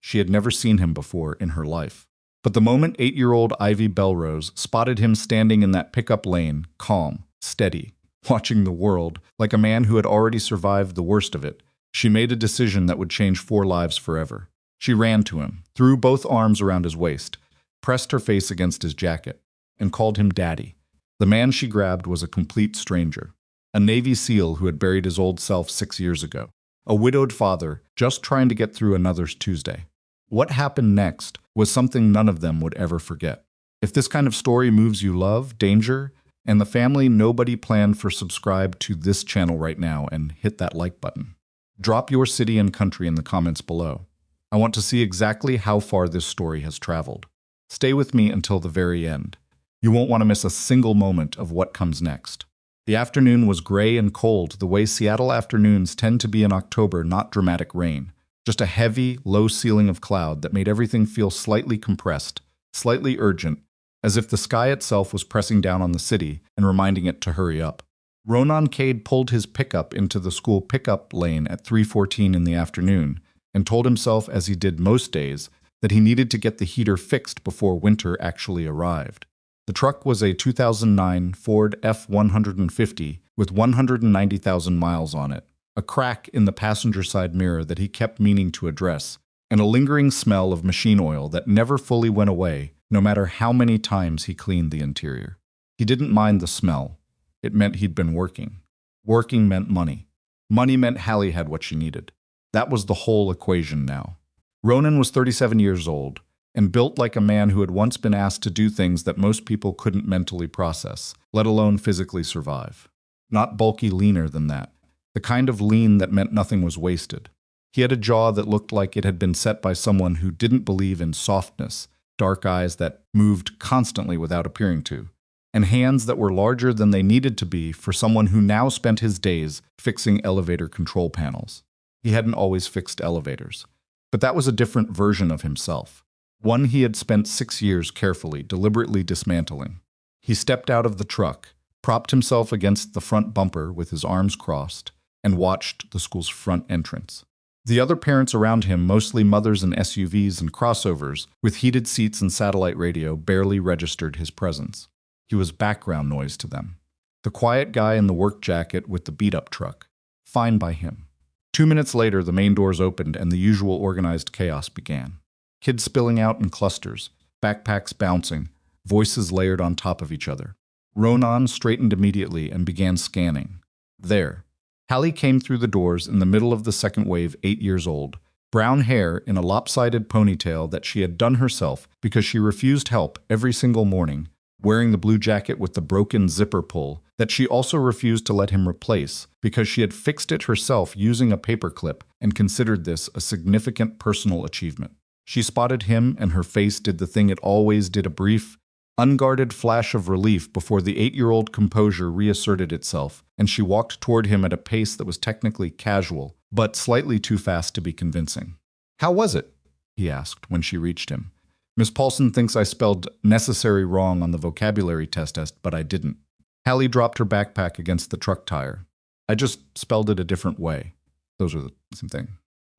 She had never seen him before in her life. But the moment 8-year-old Ivy Belrose spotted him standing in that pickup lane, calm, steady, watching the world, like a man who had already survived the worst of it, she made a decision that would change 4 lives forever. She ran to him, threw both arms around his waist, pressed her face against his jacket, and called him Daddy. The man she grabbed was a complete stranger, a Navy SEAL who had buried his old self 6 years ago, a widowed father just trying to get through another's Tuesday. What happened next was something none of them would ever forget. If this kind of story moves you love, danger, and the family nobody planned for, subscribe to this channel right now and hit that like button. Drop your city and country in the comments below. I want to see exactly how far this story has traveled. Stay with me until the very end. You won't want to miss a single moment of what comes next. The afternoon was gray and cold, the way Seattle afternoons tend to be in October, not dramatic rain. Just a heavy, low ceiling of cloud that made everything feel slightly compressed, slightly urgent, as if the sky itself was pressing down on the city and reminding it to hurry up. Ronan Cade pulled his pickup into the school pickup lane at 3:14 in the afternoon and told himself, as he did most days, that he needed to get the heater fixed before winter actually arrived. The truck was a 2009 Ford F-150 with 190,000 miles on it, a crack in the passenger side mirror that he kept meaning to address, and a lingering smell of machine oil that never fully went away, no matter how many times he cleaned the interior. He didn't mind the smell. It meant he'd been working. Working meant money. Money meant Hallie had what she needed. That was the whole equation now. Ronan was 37 years old, and built like a man who had once been asked to do things that most people couldn't mentally process, let alone physically survive. Not bulky leaner than that. The kind of lean that meant nothing was wasted. He had a jaw that looked like it had been set by someone who didn't believe in softness, dark eyes that moved constantly without appearing to, and hands that were larger than they needed to be for someone who now spent his days fixing elevator control panels. He hadn't always fixed elevators, but that was a different version of himself. One he had spent 6 years carefully, deliberately dismantling. He stepped out of the truck, propped himself against the front bumper with his arms crossed, and watched the school's front entrance. The other parents around him, mostly mothers in SUVs and crossovers, with heated seats and satellite radio, barely registered his presence. He was background noise to them. The quiet guy in the work jacket with the beat-up truck. Fine by him. 2 minutes later, the main doors opened and the usual organized chaos began. Kids spilling out in clusters, backpacks bouncing, voices layered on top of each other. Ronan straightened immediately and began scanning. There. Hallie came through the doors in the middle of the second wave, 8 years old, brown hair in a lopsided ponytail that she had done herself because she refused help every single morning, wearing the blue jacket with the broken zipper pull that she also refused to let him replace because she had fixed it herself using a paperclip and considered this a significant personal achievement. She spotted him and her face did the thing it always did, a brief, unguarded flash of relief before the 8-year-old composure reasserted itself, and she walked toward him at a pace that was technically casual, but slightly too fast to be convincing. "How was it?" he asked when she reached him. "Miss Paulson thinks I spelled necessary wrong on the vocabulary test, but I didn't." Hallie dropped her backpack against the truck tire. "I just spelled it a different way." "Those are the same thing."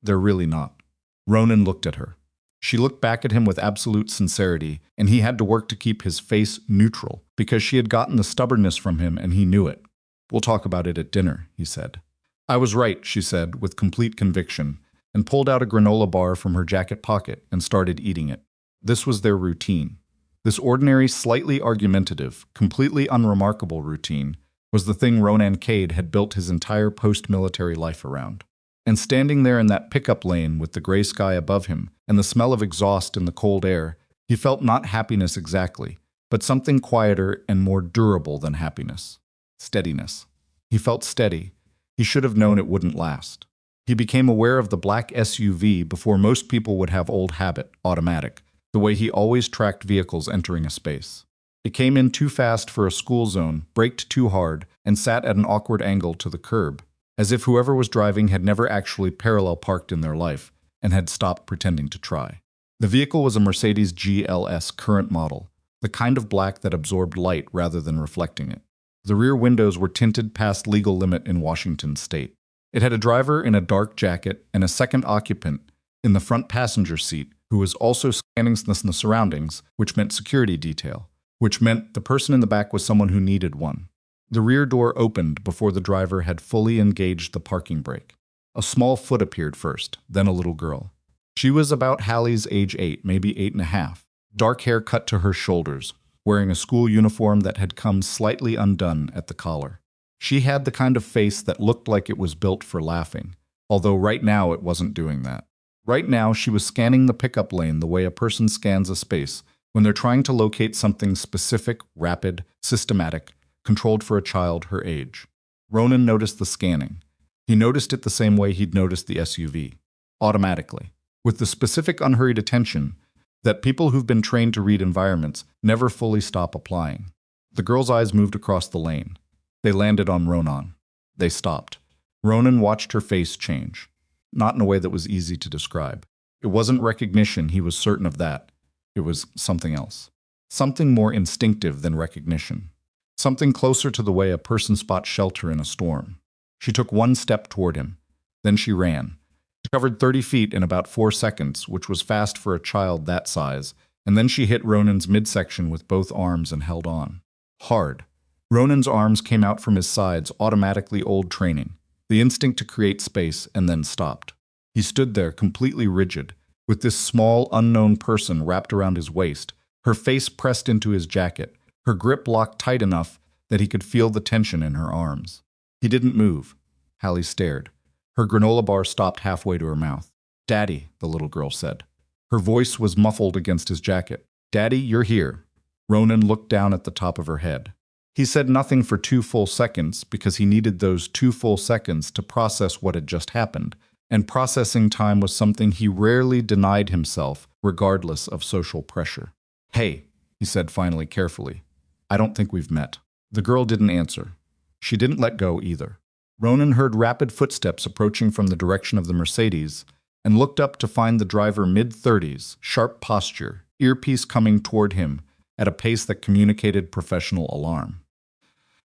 "They're really not." Ronan looked at her. She looked back at him with absolute sincerity, and he had to work to keep his face neutral, because she had gotten the stubbornness from him and he knew it. "We'll talk about it at dinner," he said. "I was right," she said with complete conviction, and pulled out a granola bar from her jacket pocket and started eating it. This was their routine. This ordinary, slightly argumentative, completely unremarkable routine was the thing Ronan Cade had built his entire post-military life around. And standing there in that pickup lane with the gray sky above him and the smell of exhaust in the cold air, he felt not happiness exactly, but something quieter and more durable than happiness. Steadiness. He felt steady. He should have known it wouldn't last. He became aware of the black SUV before most people would have old habit, automatic, the way he always tracked vehicles entering a space. It came in too fast for a school zone, braked too hard, and sat at an awkward angle to the curb, as if whoever was driving had never actually parallel parked in their life and had stopped pretending to try. The vehicle was a Mercedes GLS current model, the kind of black that absorbed light rather than reflecting it. The rear windows were tinted past legal limit in Washington state. It had a driver in a dark jacket and a second occupant in the front passenger seat who was also scanning the surroundings, which meant security detail, which meant the person in the back was someone who needed one. The rear door opened before the driver had fully engaged the parking brake. A small foot appeared first, then a little girl. She was about Hallie's age 8, maybe 8.5. Dark hair cut to her shoulders, wearing a school uniform that had come slightly undone at the collar. She had the kind of face that looked like it was built for laughing, although right now it wasn't doing that. Right now she was scanning the pickup lane the way a person scans a space when they're trying to locate something specific, rapid, systematic, controlled for a child her age. Ronan noticed the scanning. He noticed it the same way he'd noticed the SUV. Automatically. With the specific unhurried attention that people who've been trained to read environments never fully stop applying. The girl's eyes moved across the lane. They landed on Ronan. They stopped. Ronan watched her face change. Not in a way that was easy to describe. It wasn't recognition, he was certain of that. It was something else. Something more instinctive than recognition. Something closer to the way a person spots shelter in a storm. She took one step toward him. Then she ran. She covered 30 feet in about 4 seconds, which was fast for a child that size, and then she hit Ronan's midsection with both arms and held on. Hard. Ronan's arms came out from his sides, automatically old training, the instinct to create space, and then stopped. He stood there, completely rigid, with this small, unknown person wrapped around his waist, her face pressed into his jacket, her grip locked tight enough that he could feel the tension in her arms. He didn't move. Hallie stared. Her granola bar stopped halfway to her mouth. "Daddy," the little girl said. Her voice was muffled against his jacket. "Daddy, you're here." Ronan looked down at the top of her head. He said nothing for 2 full seconds because he needed those 2 full seconds to process what had just happened, and processing time was something he rarely denied himself, regardless of social pressure. "Hey," he said finally carefully. "I don't think we've met." The girl didn't answer. She didn't let go either. Ronan heard rapid footsteps approaching from the direction of the Mercedes and looked up to find the driver mid-30s, sharp posture, earpiece coming toward him at a pace that communicated professional alarm.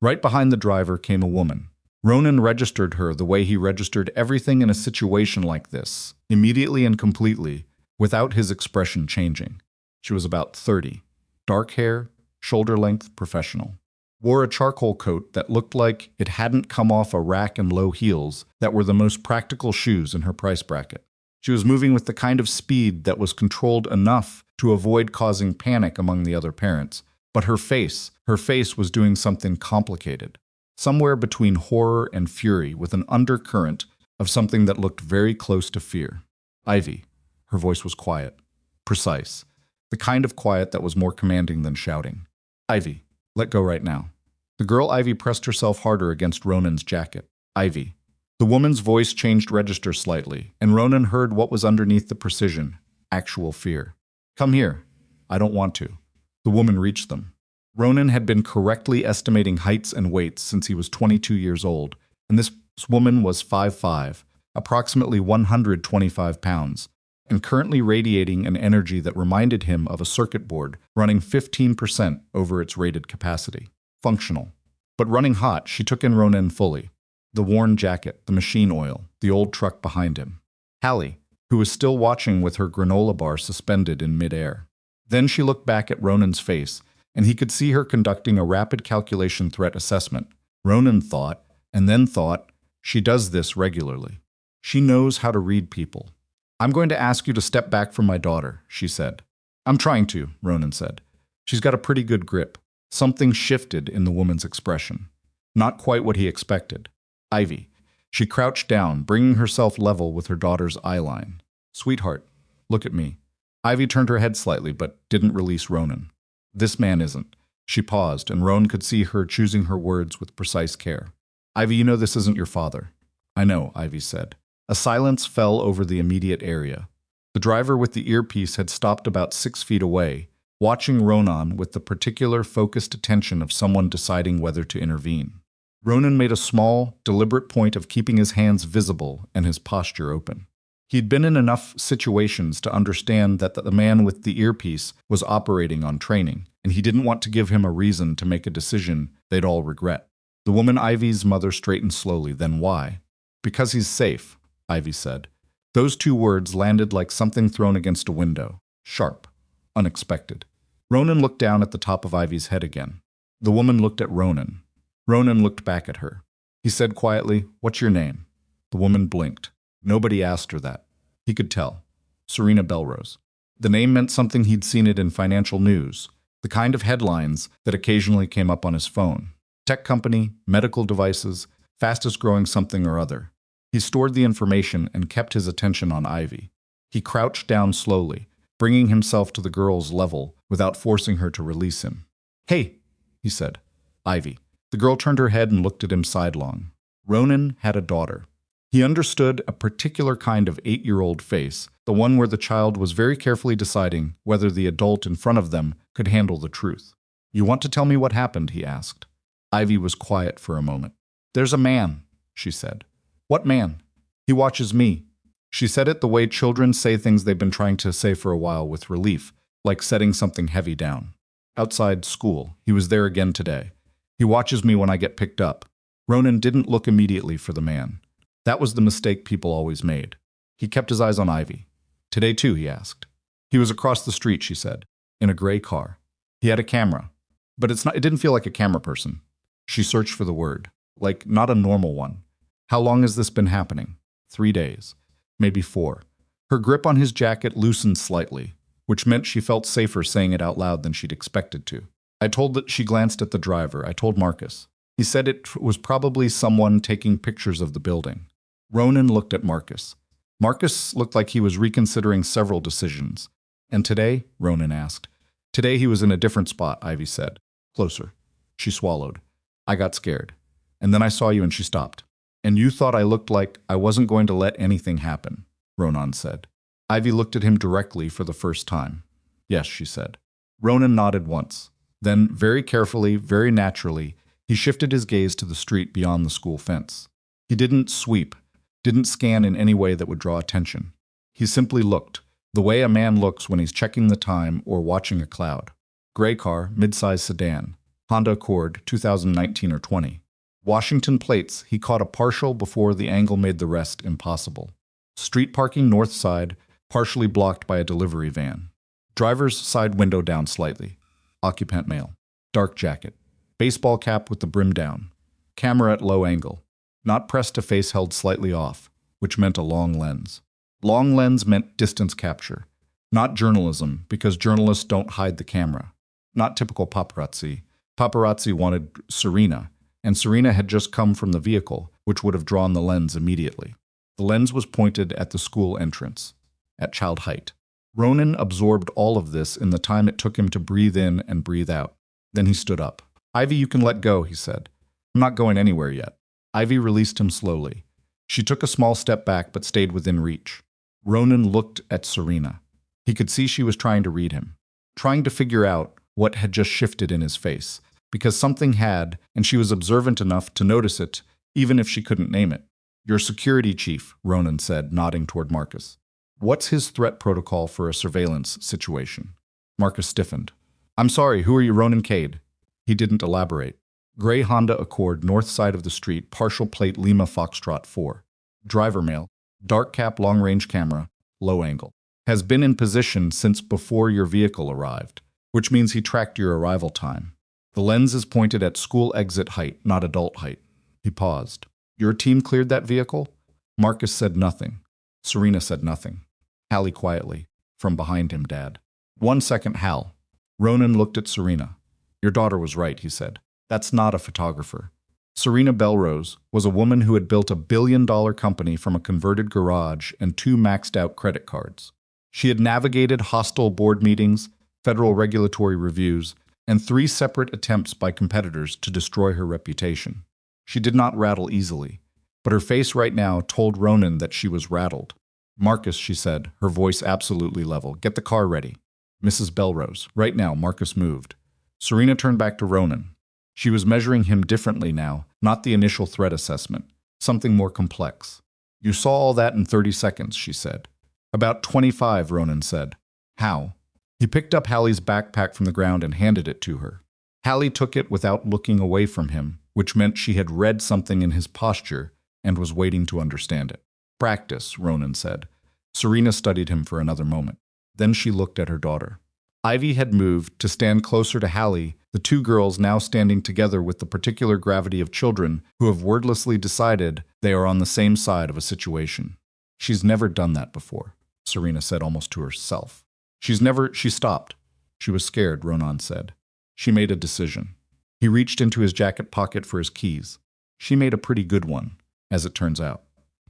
Right behind the driver came a woman. Ronan registered her the way he registered everything in a situation like this, immediately and completely, without his expression changing. She was about 30. Dark hair, shoulder-length, professional. Wore a charcoal coat that looked like it hadn't come off a rack and low heels that were the most practical shoes in her price bracket. She was moving with the kind of speed that was controlled enough to avoid causing panic among the other parents. But her face was doing something complicated. Somewhere between horror and fury with an undercurrent of something that looked very close to fear. "Ivy." Her voice was quiet. Precise. The kind of quiet that was more commanding than shouting. "Ivy. Let go right now." The girl Ivy pressed herself harder against Ronan's jacket. "Ivy." The woman's voice changed register slightly, and Ronan heard what was underneath the precision. Actual fear. "Come here." "I don't want to." The woman reached them. Ronan had been correctly estimating heights and weights since he was 22 years old, and this woman was 5'5", approximately 125 pounds, and currently radiating an energy that reminded him of a circuit board running 15% over its rated capacity. Functional. But running hot, she took in Ronan fully. The worn jacket, the machine oil, the old truck behind him. Hallie, who was still watching with her granola bar suspended in midair. Then she looked back at Ronan's face, and he could see her conducting a rapid calculation threat assessment. Ronan thought, and then thought, she does this regularly. She knows how to read people. "I'm going to ask you to step back from my daughter," she said. "I'm trying to," Ronan said. She's got a pretty good grip. Something shifted in the woman's expression. Not quite what he expected. "Ivy." She crouched down, bringing herself level with her daughter's eyeline. "Sweetheart, look at me." Ivy turned her head slightly, but didn't release Ronan. "This man isn't." She paused, and Ronan could see her choosing her words with precise care. "Ivy, you know this isn't your father." "I know," Ivy said. A silence fell over the immediate area. The driver with the earpiece had stopped about 6 feet away, watching Ronan with the particular focused attention of someone deciding whether to intervene. Ronan made a small, deliberate point of keeping his hands visible and his posture open. He'd been in enough situations to understand that the man with the earpiece was operating on training, and he didn't want to give him a reason to make a decision they'd all regret. The woman Ivy's mother straightened slowly, then why? "Because he's safe," Ivy said. Those two words landed like something thrown against a window. Sharp. Unexpected. Ronan looked down at the top of Ivy's head again. The woman looked at Ronan. Ronan looked back at her. He said quietly, "What's your name?" The woman blinked. Nobody asked her that. He could tell. Serena Belrose. The name meant something he'd seen it in financial news, the kind of headlines that occasionally came up on his phone. Tech company, medical devices, fastest growing something or other. He stored the information and kept his attention on Ivy. He crouched down slowly, bringing himself to the girl's level without forcing her to release him. "Hey," he said. "Ivy." The girl turned her head and looked at him sidelong. Ronan had a daughter. He understood a particular kind of 8-year-old face, the one where the child was very carefully deciding whether the adult in front of them could handle the truth. "You want to tell me what happened?" he asked. Ivy was quiet for a moment. "There's a man," she said. "What man?" "He watches me." She said it the way children say things they've been trying to say for a while, with relief, like setting something heavy down. "Outside school. He was there again today. He watches me when I get picked up." Ronan didn't look immediately for the man. That was the mistake people always made. He kept his eyes on Ivy. "Today too?" he asked. "He was across the street," she said, "in a gray car. He had a camera. But it didn't feel like a camera person." She searched for the word. "Like, not a normal one." "How long has this been happening?" 3 days. Maybe 4. Her grip on his jacket loosened slightly, which meant she felt safer saying it out loud than she'd expected to. She glanced at the driver. "I told Marcus. He said it was probably someone taking pictures of the building." Ronan looked at Marcus. Marcus looked like he was reconsidering several decisions. "And today?" Ronan asked. "Today he was in a different spot," Ivy said. "Closer." She swallowed. "I got scared. And then I saw you and she stopped." "And you thought I looked like I wasn't going to let anything happen," Ronan said. Ivy looked at him directly for the first time. "Yes," she said. Ronan nodded once. Then, very carefully, very naturally, he shifted his gaze to the street beyond the school fence. He didn't sweep, didn't scan in any way that would draw attention. He simply looked, the way a man looks when he's checking the time or watching a cloud. Gray car, mid-size sedan, Honda Accord, 2019 or 20. Washington plates, he caught a partial before the angle made the rest impossible. Street parking north side, partially blocked by a delivery van. Driver's side window down slightly. Occupant male. Dark jacket. Baseball cap with the brim down. Camera at low angle. Not pressed to face, held slightly off, which meant a long lens. Long lens meant distance capture. Not journalism, because journalists don't hide the camera. Not typical paparazzi. Paparazzi wanted Serena, and Serena had just come from the vehicle, which would have drawn the lens immediately. The lens was pointed at the school entrance, at child height. Ronan absorbed all of this in the time it took him to breathe in and breathe out. Then he stood up. "Ivy, you can let go," he said. "I'm not going anywhere yet." Ivy released him slowly. She took a small step back but stayed within reach. Ronan looked at Serena. He could see she was trying to read him, trying to figure out what had just shifted in his face, because something had, and she was observant enough to notice it, even if she couldn't name it. "Your security chief," Ronan said, nodding toward Marcus. "What's his threat protocol for a surveillance situation?" Marcus stiffened. "I'm sorry, who are you, Ronan Cade?" He didn't elaborate. Gray Honda Accord, north side of the street, partial plate Lima Foxtrot 4. Driver male, dark cap long-range camera, low angle. Has been in position since before your vehicle arrived, which means he tracked your arrival time. The lens is pointed at school exit height, not adult height. He paused. "Your team cleared that vehicle?" Marcus said nothing. Serena said nothing. Hallie quietly. From behind him, Dad. "1 second, Hal." Ronan looked at Serena. "Your daughter was right," he said. "That's not a photographer." Serena Belrose was a woman who had built a billion-dollar company from a converted garage and 2 maxed-out credit cards. She had navigated hostile board meetings, federal regulatory reviews, and 3 separate attempts by competitors to destroy her reputation. She did not rattle easily, but her face right now told Ronan that she was rattled. "Marcus," she said, her voice absolutely level, "get the car ready." "Mrs. Belrose, right now." Marcus moved. Serena turned back to Ronan. She was measuring him differently now, not the initial threat assessment, something more complex. "You saw all that in 30 seconds, she said. "About 25, Ronan said. "How?" He picked up Hallie's backpack from the ground and handed it to her. Hallie took it without looking away from him, which meant she had read something in his posture and was waiting to understand it. "Practice," Ronan said. Serena studied him for another moment. Then she looked at her daughter. Ivy had moved to stand closer to Hallie, the two girls now standing together with the particular gravity of children who have wordlessly decided they are on the same side of a situation. She's never done that before, Serena said almost to herself. She stopped. She was scared, Ronan said. She made a decision. He reached into his jacket pocket for his keys. She made a pretty good one, as it turns out.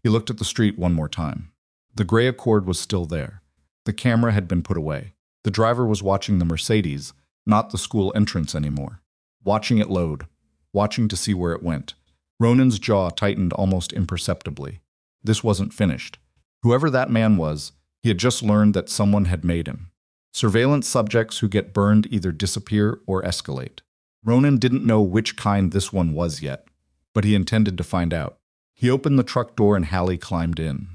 He looked at the street one more time. The gray Accord was still there. The camera had been put away. The driver was watching the Mercedes, not the school entrance anymore. Watching it load, watching to see where it went. Ronan's jaw tightened almost imperceptibly. This wasn't finished. Whoever that man was, he had just learned that someone had made him. Surveillance subjects who get burned either disappear or escalate. Ronan didn't know which kind this one was yet, but he intended to find out. He opened the truck door and Hallie climbed in.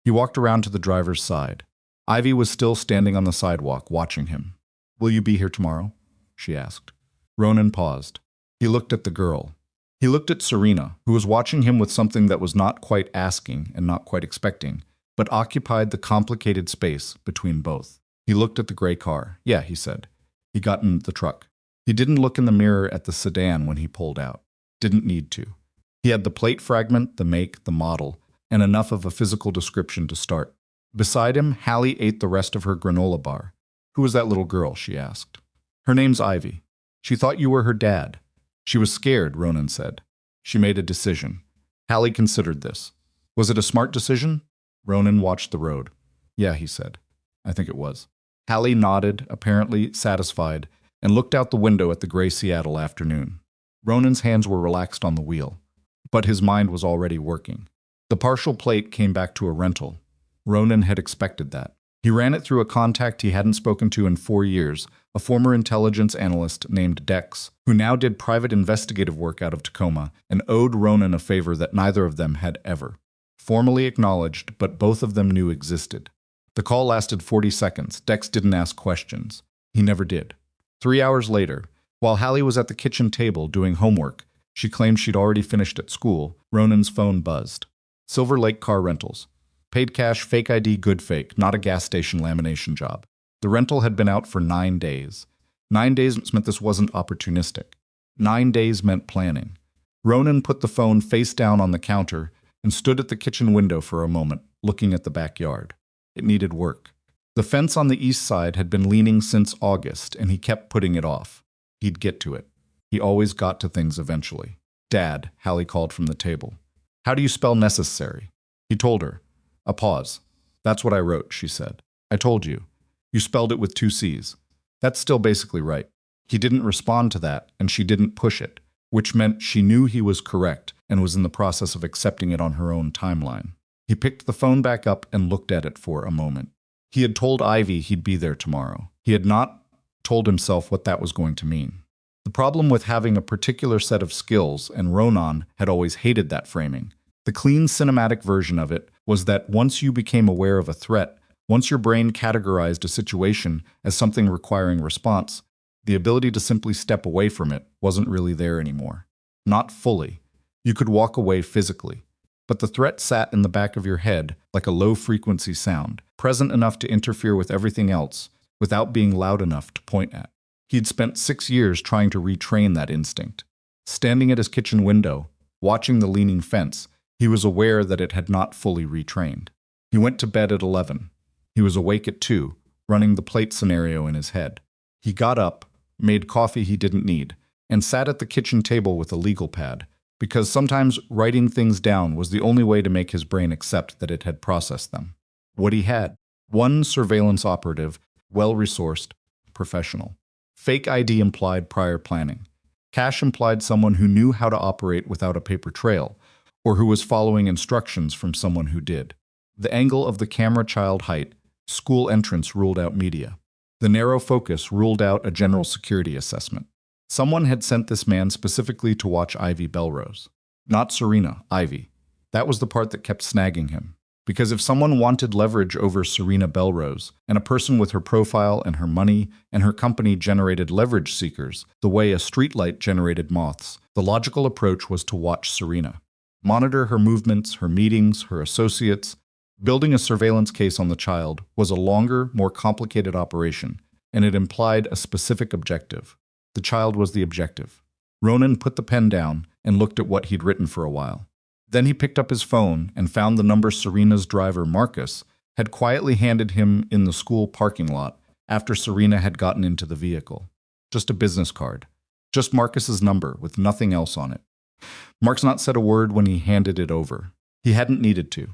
He walked around to the driver's side. Ivy was still standing on the sidewalk, watching him. "Will you be here tomorrow?" she asked. Ronan paused. He looked at the girl. He looked at Serena, who was watching him with something that was not quite asking and not quite expecting, but occupied the complicated space between both. He looked at the gray car. "Yeah," he said. He got in the truck. He didn't look in the mirror at the sedan when he pulled out. Didn't need to. He had the plate fragment, the make, the model, and enough of a physical description to start. Beside him, Hallie ate the rest of her granola bar. "Who was that little girl?" she asked. "Her name's Ivy. She thought you were her dad." "She was scared," Ronan said. She made a decision. Hallie considered this. "Was it a smart decision?" Ronan watched the road. "Yeah," he said. "I think it was." Hallie nodded, apparently satisfied, and looked out the window at the gray Seattle afternoon. Ronan's hands were relaxed on the wheel, but his mind was already working. The partial plate came back to a rental. Ronan had expected that. He ran it through a contact he hadn't spoken to in 4 years, a former intelligence analyst named Dex, who now did private investigative work out of Tacoma and owed Ronan a favor that neither of them had ever formally acknowledged, but both of them knew existed. The call lasted 40 seconds. Dex didn't ask questions. He never did. 3 hours later, while Hallie was at the kitchen table doing homework, she claimed she'd already finished at school, Ronan's phone buzzed. Silver Lake Car Rentals. Paid cash, fake ID, good fake, not a gas station lamination job. The rental had been out for 9 days. 9 days meant this wasn't opportunistic. 9 days meant planning. Ronan put the phone face down on the counter and stood at the kitchen window for a moment, looking at the backyard. It needed work. The fence on the east side had been leaning since August, and he kept putting it off. He'd get to it. He always got to things eventually. "Dad," Hallie called from the table. "How do you spell necessary?" He told her. A pause. "That's what I wrote," she said. "I told you. You spelled it with 2 C's. That's still basically right." He didn't respond to that, and she didn't push it, which meant she knew he was correct and was in the process of accepting it on her own timeline. He picked the phone back up and looked at it for a moment. He had told Ivy he'd be there tomorrow. He had not told himself what that was going to mean. The problem with having a particular set of skills, and Ronan had always hated that framing, the clean cinematic version of it was that once you became aware of a threat, once your brain categorized a situation as something requiring response, the ability to simply step away from it wasn't really there anymore. Not fully. You could walk away physically. But the threat sat in the back of your head like a low-frequency sound, present enough to interfere with everything else without being loud enough to point at. He'd spent 6 years trying to retrain that instinct. Standing at his kitchen window, watching the leaning fence, he was aware that it had not fully retrained. He went to bed at 11. He was awake at 2, running the plate scenario in his head. He got up, made coffee he didn't need, and sat at the kitchen table with a legal pad, because sometimes writing things down was the only way to make his brain accept that it had processed them. What he had: one surveillance operative, well-resourced, professional. Fake ID implied prior planning. Cash implied someone who knew how to operate without a paper trail, or who was following instructions from someone who did. The angle of the camera child height, school entrance ruled out media. The narrow focus ruled out a general security assessment. Someone had sent this man specifically to watch Ivy Belrose. Not Serena, Ivy. That was the part that kept snagging him. Because if someone wanted leverage over Serena Belrose, and a person with her profile and her money and her company generated leverage seekers, the way a streetlight generated moths, the logical approach was to watch Serena. Monitor her movements, her meetings, her associates. Building a surveillance case on the child was a longer, more complicated operation, and it implied a specific objective. The child was the objective. Ronan put the pen down and looked at what he'd written for a while. Then he picked up his phone and found the number Serena's driver, Marcus, had quietly handed him in the school parking lot after Serena had gotten into the vehicle. Just a business card. Just Marcus's number with nothing else on it. Mark's not said a word when he handed it over. He hadn't needed to.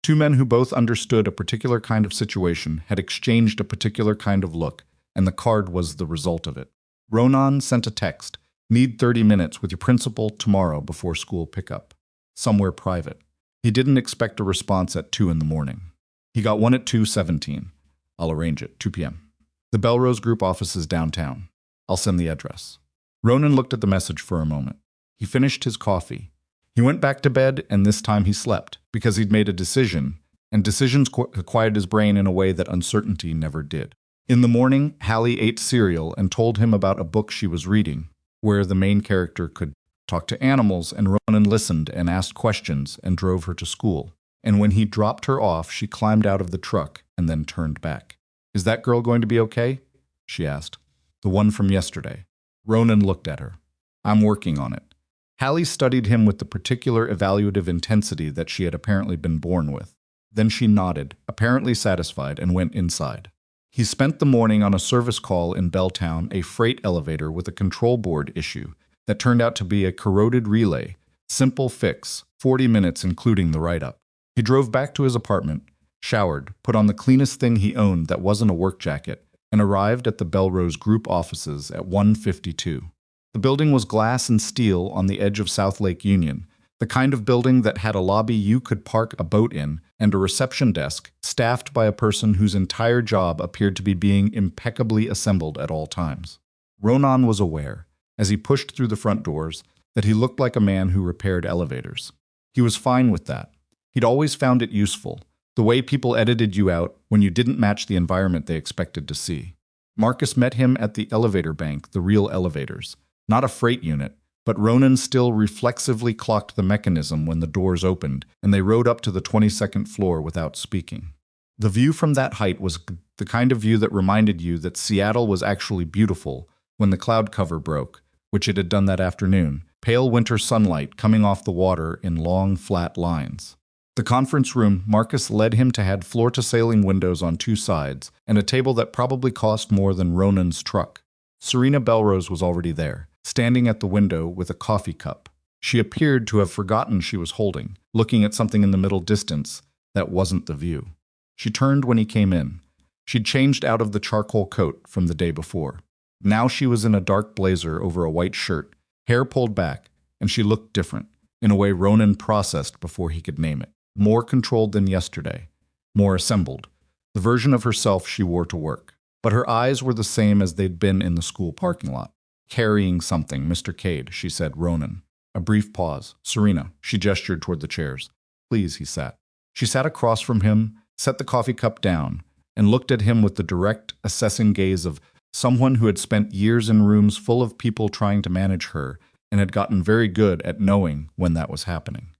Two men who both understood a particular kind of situation had exchanged a particular kind of look, and the card was the result of it. Ronan sent a text. Need 30 minutes with your principal tomorrow before school pickup. Somewhere private. He didn't expect a response at 2 in the morning. He got one at 2:17. I'll arrange it, 2 p.m. The Belrose Group office is downtown. I'll send the address. Ronan looked at the message for a moment. He finished his coffee. He went back to bed, and this time he slept, because he'd made a decision, and decisions quieted his brain in a way that uncertainty never did. In the morning, Hallie ate cereal and told him about a book she was reading, where the main character could talk to animals, and Ronan listened and asked questions and drove her to school. And when he dropped her off, she climbed out of the truck and then turned back. Is that girl going to be okay? She asked. The one from yesterday. Ronan looked at her. I'm working on it. Hallie studied him with the particular evaluative intensity that she had apparently been born with. Then she nodded, apparently satisfied, and went inside. He spent the morning on a service call in Belltown, a freight elevator with a control board issue that turned out to be a corroded relay. Simple fix, 40 minutes including the write-up. He drove back to his apartment, showered, put on the cleanest thing he owned that wasn't a work jacket, and arrived at the Belrose Group offices at 1:52. The building was glass and steel on the edge of South Lake Union, the kind of building that had a lobby you could park a boat in and a reception desk staffed by a person whose entire job appeared to be being impeccably assembled at all times. Ronan was aware, as he pushed through the front doors, that he looked like a man who repaired elevators. He was fine with that. He'd always found it useful, the way people edited you out when you didn't match the environment they expected to see. Marcus met him at the elevator bank, the real elevators. Not a freight unit, but Ronan still reflexively clocked the mechanism when the doors opened, and they rode up to the 22nd floor without speaking. The view from that height was the kind of view that reminded you that Seattle was actually beautiful when the cloud cover broke, which it had done that afternoon, pale winter sunlight coming off the water in long, flat lines. The conference room, Marcus led him to, had floor-to-ceiling windows on two sides, and a table that probably cost more than Ronan's truck. Serena Belrose was already there, standing at the window with a coffee cup. She appeared to have forgotten she was holding, looking at something in the middle distance that wasn't the view. She turned when he came in. She'd changed out of the charcoal coat from the day before. Now she was in a dark blazer over a white shirt, hair pulled back, and she looked different, in a way Ronan processed before he could name it. More controlled than yesterday, more assembled, the version of herself she wore to work. But her eyes were the same as they'd been in the school parking lot. Carrying something, Mr. Cade, she said, Ronan. A brief pause. Serena, she gestured toward the chairs. Please, he sat. She sat across from him, set the coffee cup down, and looked at him with the direct, assessing gaze of someone who had spent years in rooms full of people trying to manage her and had gotten very good at knowing when that was happening.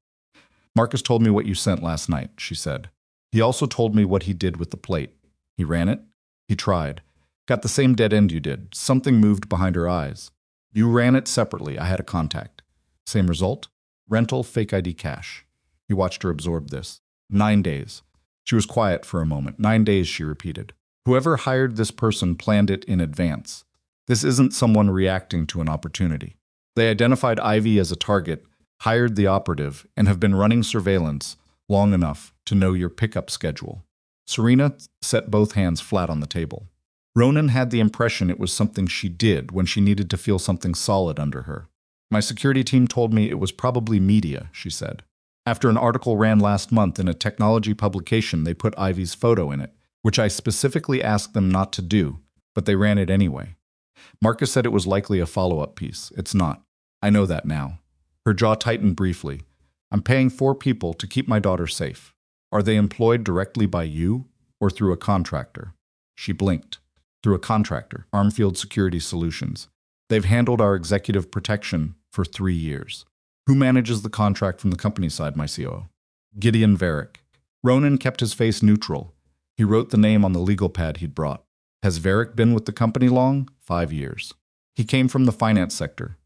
Marcus told me what you sent last night, she said. He also told me what he did with the plate. He ran it? He tried. Got the same dead end you did. Something moved behind her eyes. You ran it separately. I had a contact. Same result? Rental, fake ID cash. He watched her absorb this. 9 days. She was quiet for a moment. 9 days, she repeated. Whoever hired this person planned it in advance. This isn't someone reacting to an opportunity. They identified Ivy as a target, hired the operative, and have been running surveillance long enough to know your pickup schedule. Serena set both hands flat on the table. Ronan had the impression it was something she did when she needed to feel something solid under her. My security team told me it was probably media, she said. After an article ran last month in a technology publication, they put Ivy's photo in it, which I specifically asked them not to do, but they ran it anyway. Marcus said it was likely a follow-up piece. It's not. I know that now. Her jaw tightened briefly. I'm paying 4 people to keep my daughter safe. Are they employed directly by you or through a contractor? She blinked. Through a contractor, Armfield Security Solutions. They've handled our executive protection for 3 years. Who manages the contract from the company side, my COO? Gideon Varick. Ronan kept his face neutral. He wrote the name on the legal pad he'd brought. Has Varick been with the company long? 5 years. He came from the finance sector.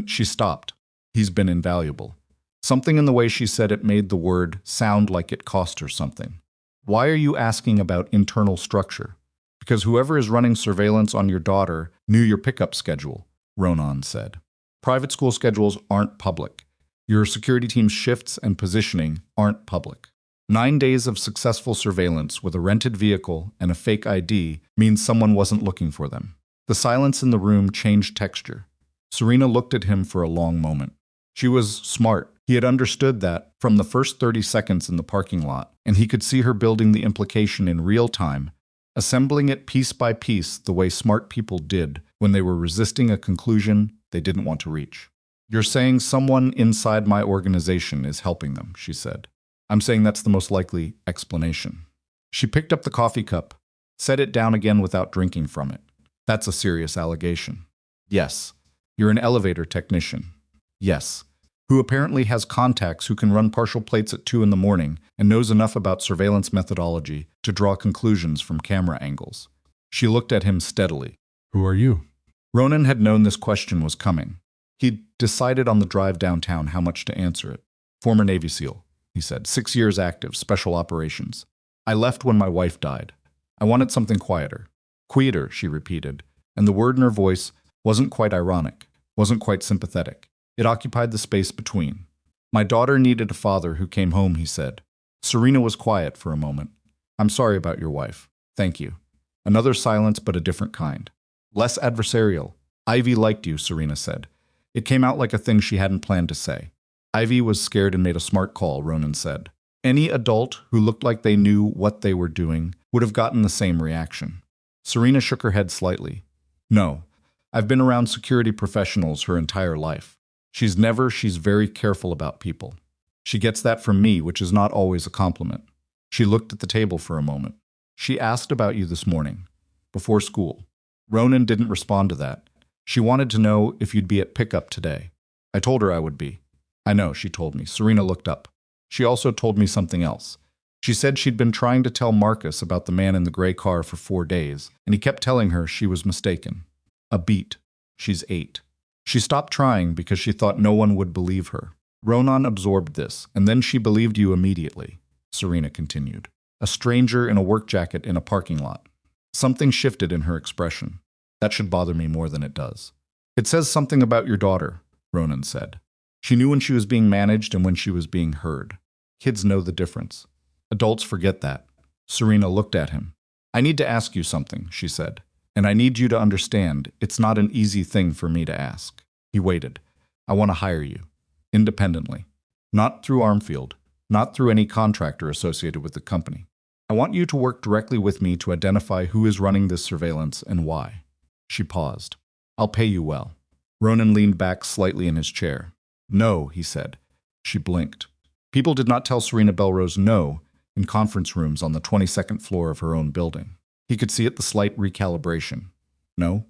She stopped. He's been invaluable. Something in the way she said it made the word sound like it cost her something. Why are you asking about internal structure? Because whoever is running surveillance on your daughter knew your pickup schedule, Ronan said. Private school schedules aren't public. Your security team's shifts and positioning aren't public. 9 days of successful surveillance with a rented vehicle and a fake ID means someone wasn't looking for them. The silence in the room changed texture. Serena looked at him for a long moment. She was smart. He had understood that from the first 30 seconds in the parking lot, and he could see her building the implication in real time, assembling it piece by piece the way smart people did when they were resisting a conclusion they didn't want to reach. You're saying someone inside my organization is helping them, she said. I'm saying that's the most likely explanation. She picked up the coffee cup, set it down again without drinking from it. That's a serious allegation. Yes. You're an elevator technician. Yes. Who apparently has contacts who can run partial plates at 2 in the morning and knows enough about surveillance methodology to draw conclusions from camera angles. She looked at him steadily. Who are you? Ronan had known this question was coming. He'd decided on the drive downtown how much to answer it. Former Navy SEAL, he said, 6 years active, special operations. I left when my wife died. I wanted something quieter. Quieter, she repeated, and the word in her voice wasn't quite ironic, wasn't quite sympathetic. It occupied the space between. My daughter needed a father who came home, he said. Serena was quiet for a moment. I'm sorry about your wife. Thank you. Another silence, but a different kind. Less adversarial. Ivy liked you, Serena said. It came out like a thing she hadn't planned to say. Ivy was scared and made a smart call, Ronan said. Any adult who looked like they knew what they were doing would have gotten the same reaction. Serena shook her head slightly. No, I've been around security professionals her entire life. She's very careful about people. She gets that from me, which is not always a compliment. She looked at the table for a moment. She asked about you this morning, before school. Ronan didn't respond to that. She wanted to know if you'd be at pickup today. I told her I would be. I know, she told me. Serena looked up. She also told me something else. She said she'd been trying to tell Marcus about the man in the gray car for 4 days, and he kept telling her she was mistaken. A beat. She's 8. She stopped trying because she thought no one would believe her. Ronan absorbed this, and then she believed you immediately, Serena continued. A stranger in a work jacket in a parking lot. Something shifted in her expression. That should bother me more than it does. It says something about your daughter, Ronan said. She knew when she was being managed and when she was being heard. Kids know the difference. Adults forget that. Serena looked at him. I need to ask you something, she said. And I need you to understand, it's not an easy thing for me to ask. He waited. I want to hire you. Independently. Not through Armfield. Not through any contractor associated with the company. I want you to work directly with me to identify who is running this surveillance and why. She paused. I'll pay you well. Ronan leaned back slightly in his chair. No, he said. She blinked. People did not tell Serena Belrose no in conference rooms on the 22nd floor of her own building. He could see it, the slight recalibration. No,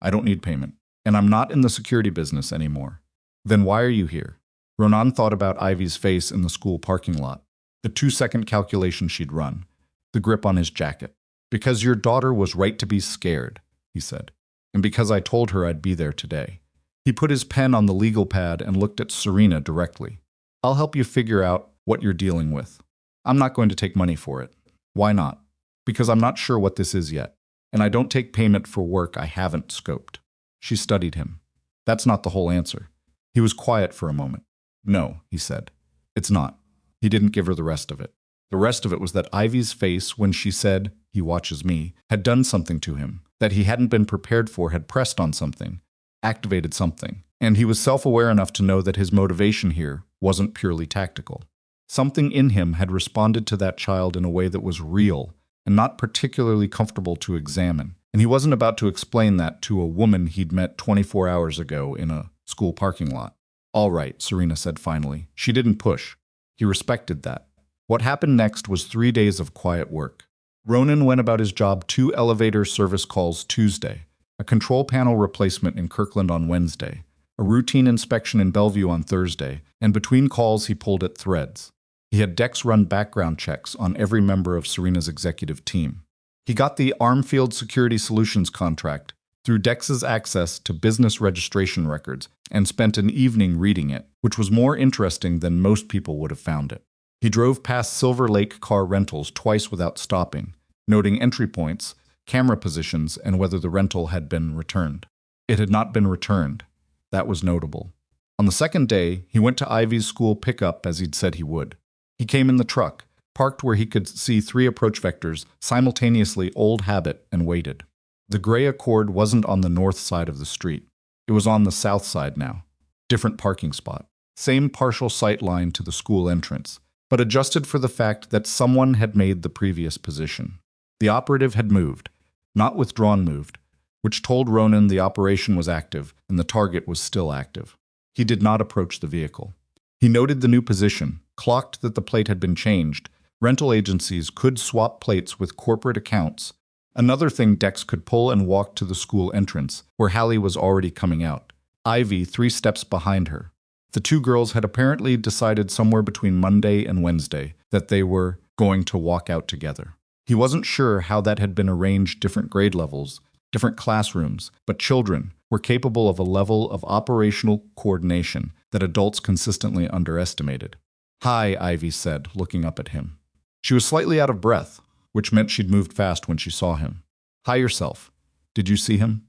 I don't need payment. And I'm not in the security business anymore. Then why are you here? Ronan thought about Ivy's face in the school parking lot. The 2-second calculation she'd run. The grip on his jacket. Because your daughter was right to be scared, he said. And because I told her I'd be there today. He put his pen on the legal pad and looked at Serena directly. I'll help you figure out what you're dealing with. I'm not going to take money for it. Why not? Because I'm not sure what this is yet. And I don't take payment for work I haven't scoped. She studied him. That's not the whole answer. He was quiet for a moment. No, he said. It's not. He didn't give her the rest of it. The rest of it was that Ivy's face, when she said, he watches me, had done something to him, that he hadn't been prepared for, had pressed on something, activated something, and he was self-aware enough to know that his motivation here wasn't purely tactical. Something in him had responded to that child in a way that was real and not particularly comfortable to examine, and he wasn't about to explain that to a woman he'd met 24 hours ago in a school parking lot. All right, Serena said finally. She didn't push. He respected that. What happened next was 3 days of quiet work. Ronan went about his job 2 elevator service calls Tuesday, a control panel replacement in Kirkland on Wednesday, a routine inspection in Bellevue on Thursday, and between calls he pulled at threads. He had Dex run background checks on every member of Serena's executive team. He got the Armfield Security Solutions contract through Dex's access to business registration records and spent an evening reading it, which was more interesting than most people would have found it. He drove past Silver Lake car rentals twice without stopping, noting entry points, camera positions, and whether the rental had been returned. It had not been returned. That was notable. On the second day, he went to Ivy's school pickup as he'd said he would. He came in the truck, parked where he could see 3 approach vectors, simultaneously old habit, and waited. The gray Accord wasn't on the north side of the street. It was on the south side now. Different parking spot. Same partial sight line to the school entrance, but adjusted for the fact that someone had made the previous position. The operative had moved, not withdrawn moved, which told Ronan the operation was active and the target was still active. He did not approach the vehicle. He noted the new position, clocked that the plate had been changed. Rental agencies could swap plates with corporate accounts. Another thing, Dex could pull and walk to the school entrance, where Hallie was already coming out, Ivy 3 steps behind her. The 2 girls had apparently decided somewhere between Monday and Wednesday that they were going to walk out together. He wasn't sure how that had been arranged, different grade levels, different classrooms, but children were capable of a level of operational coordination that adults consistently underestimated. "Hi," Ivy said, looking up at him. She was slightly out of breath, which meant she'd moved fast when she saw him. "Hi yourself. Did you see him?"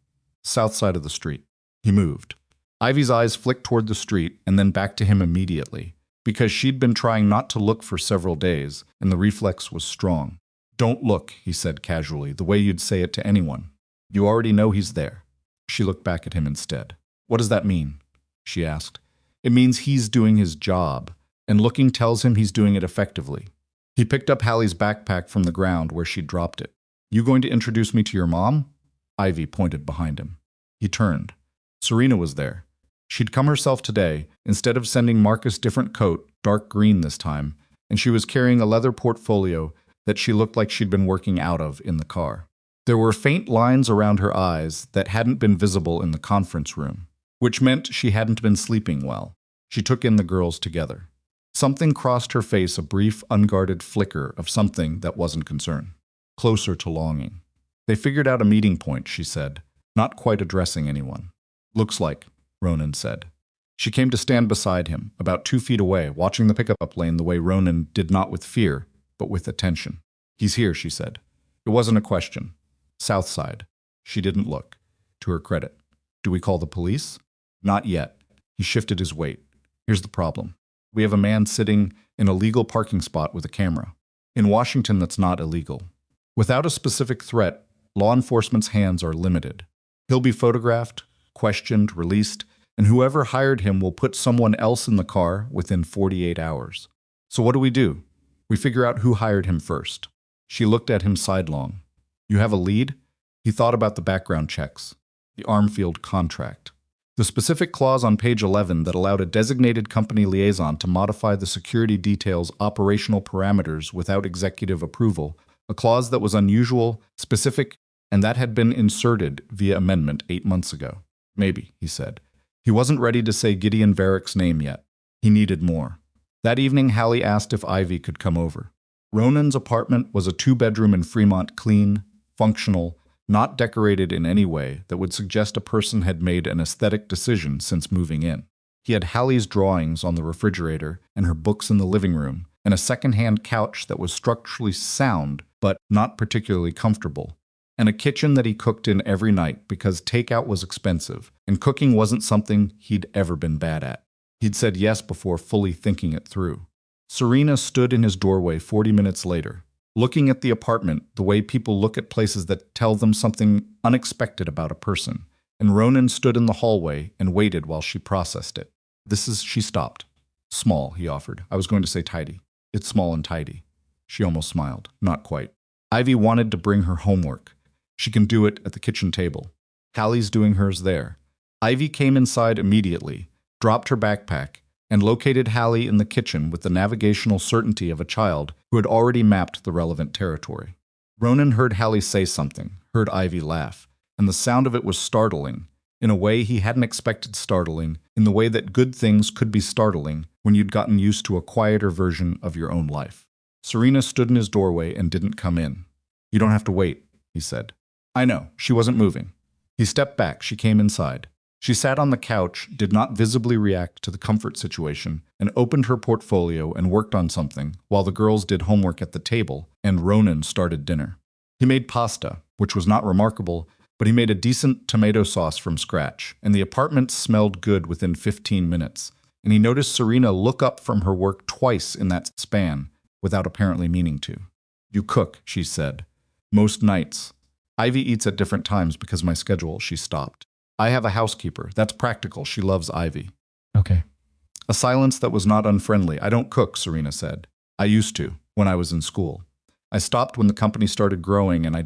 "South side of the street." He moved. Ivy's eyes flicked toward the street and then back to him immediately, because she'd been trying not to look for several days, and the reflex was strong. "Don't look," he said casually, the way you'd say it to anyone. "You already know he's there." She looked back at him instead. "What does that mean?" she asked. "It means he's doing his job, and looking tells him he's doing it effectively." He picked up Hallie's backpack from the ground where she'd dropped it. "You going to introduce me to your mom?" Ivy pointed behind him. He turned. Serena was there. She'd come herself today, instead of sending Marcus different coat, dark green this time, and she was carrying a leather portfolio that she looked like she'd been working out of in the car. There were faint lines around her eyes that hadn't been visible in the conference room, which meant she hadn't been sleeping well. She took in the girls together. Something crossed her face, a brief, unguarded flicker of something that wasn't concern. Closer to longing. "They figured out a meeting point," she said, not quite addressing anyone. "Looks like," Ronan said. She came to stand beside him, about 2 feet away, watching the pickup lane the way Ronan did, not with fear, but with attention. "He's here," she said. It wasn't a question. South side. She didn't look. To her credit. "Do we call the police?" "Not yet." He shifted his weight. "Here's the problem. We have a man sitting in a legal parking spot with a camera. In Washington, that's not illegal. Without a specific threat, law enforcement's hands are limited. He'll be photographed, questioned, released, and whoever hired him will put someone else in the car within 48 hours. So what do? We figure out who hired him first." She looked at him sidelong. "You have a lead?" He thought about the background checks. The Armfield contract. The specific clause on page 11 that allowed a designated company liaison to modify the security details' operational parameters without executive approval, a clause that was unusual, specific, and that had been inserted via amendment 8 months ago. "Maybe," he said. He wasn't ready to say Gideon Varick's name yet. He needed more. That evening, Hallie asked if Ivy could come over. Ronan's apartment was a 2-bedroom in Fremont, clean, functional, not decorated in any way that would suggest a person had made an aesthetic decision since moving in. He had Hallie's drawings on the refrigerator and her books in the living room, and a second-hand couch that was structurally sound but not particularly comfortable, and a kitchen that he cooked in every night because takeout was expensive, and cooking wasn't something he'd ever been bad at. He'd said yes before fully thinking it through. Serena stood in his doorway 40 minutes later, looking at the apartment the way people look at places that tell them something unexpected about a person, and Ronan stood in the hallway and waited while she processed it. She stopped. "Small," he offered. "I was going to say tidy." "It's small and tidy." She almost smiled. "Not quite." Ivy wanted to bring her homework. She can do it at the kitchen table. Hallie's doing hers there. Ivy came inside immediately, dropped her backpack, and located Hallie in the kitchen with the navigational certainty of a child who had already mapped the relevant territory. Ronan heard Hallie say something, heard Ivy laugh, and the sound of it was startling, in a way he hadn't expected startling, in the way that good things could be startling when you'd gotten used to a quieter version of your own life. Serena stood in his doorway and didn't come in. "You don't have to wait," he said. "I know." She wasn't moving. He stepped back. She came inside. She sat on the couch, did not visibly react to the comfort situation, and opened her portfolio and worked on something while the girls did homework at the table and Ronan started dinner. He made pasta, which was not remarkable, but he made a decent tomato sauce from scratch, and the apartment smelled good within 15 minutes, and he noticed Serena look up from her work twice in that span, without apparently meaning to. "You cook," she said. "Most nights. Ivy eats at different times because of my schedule," she stopped. "I have a housekeeper. That's practical. She loves Ivy." Okay. A silence that was not unfriendly. "I don't cook," Serena said. "I used to, when I was in school. I stopped when the company started growing and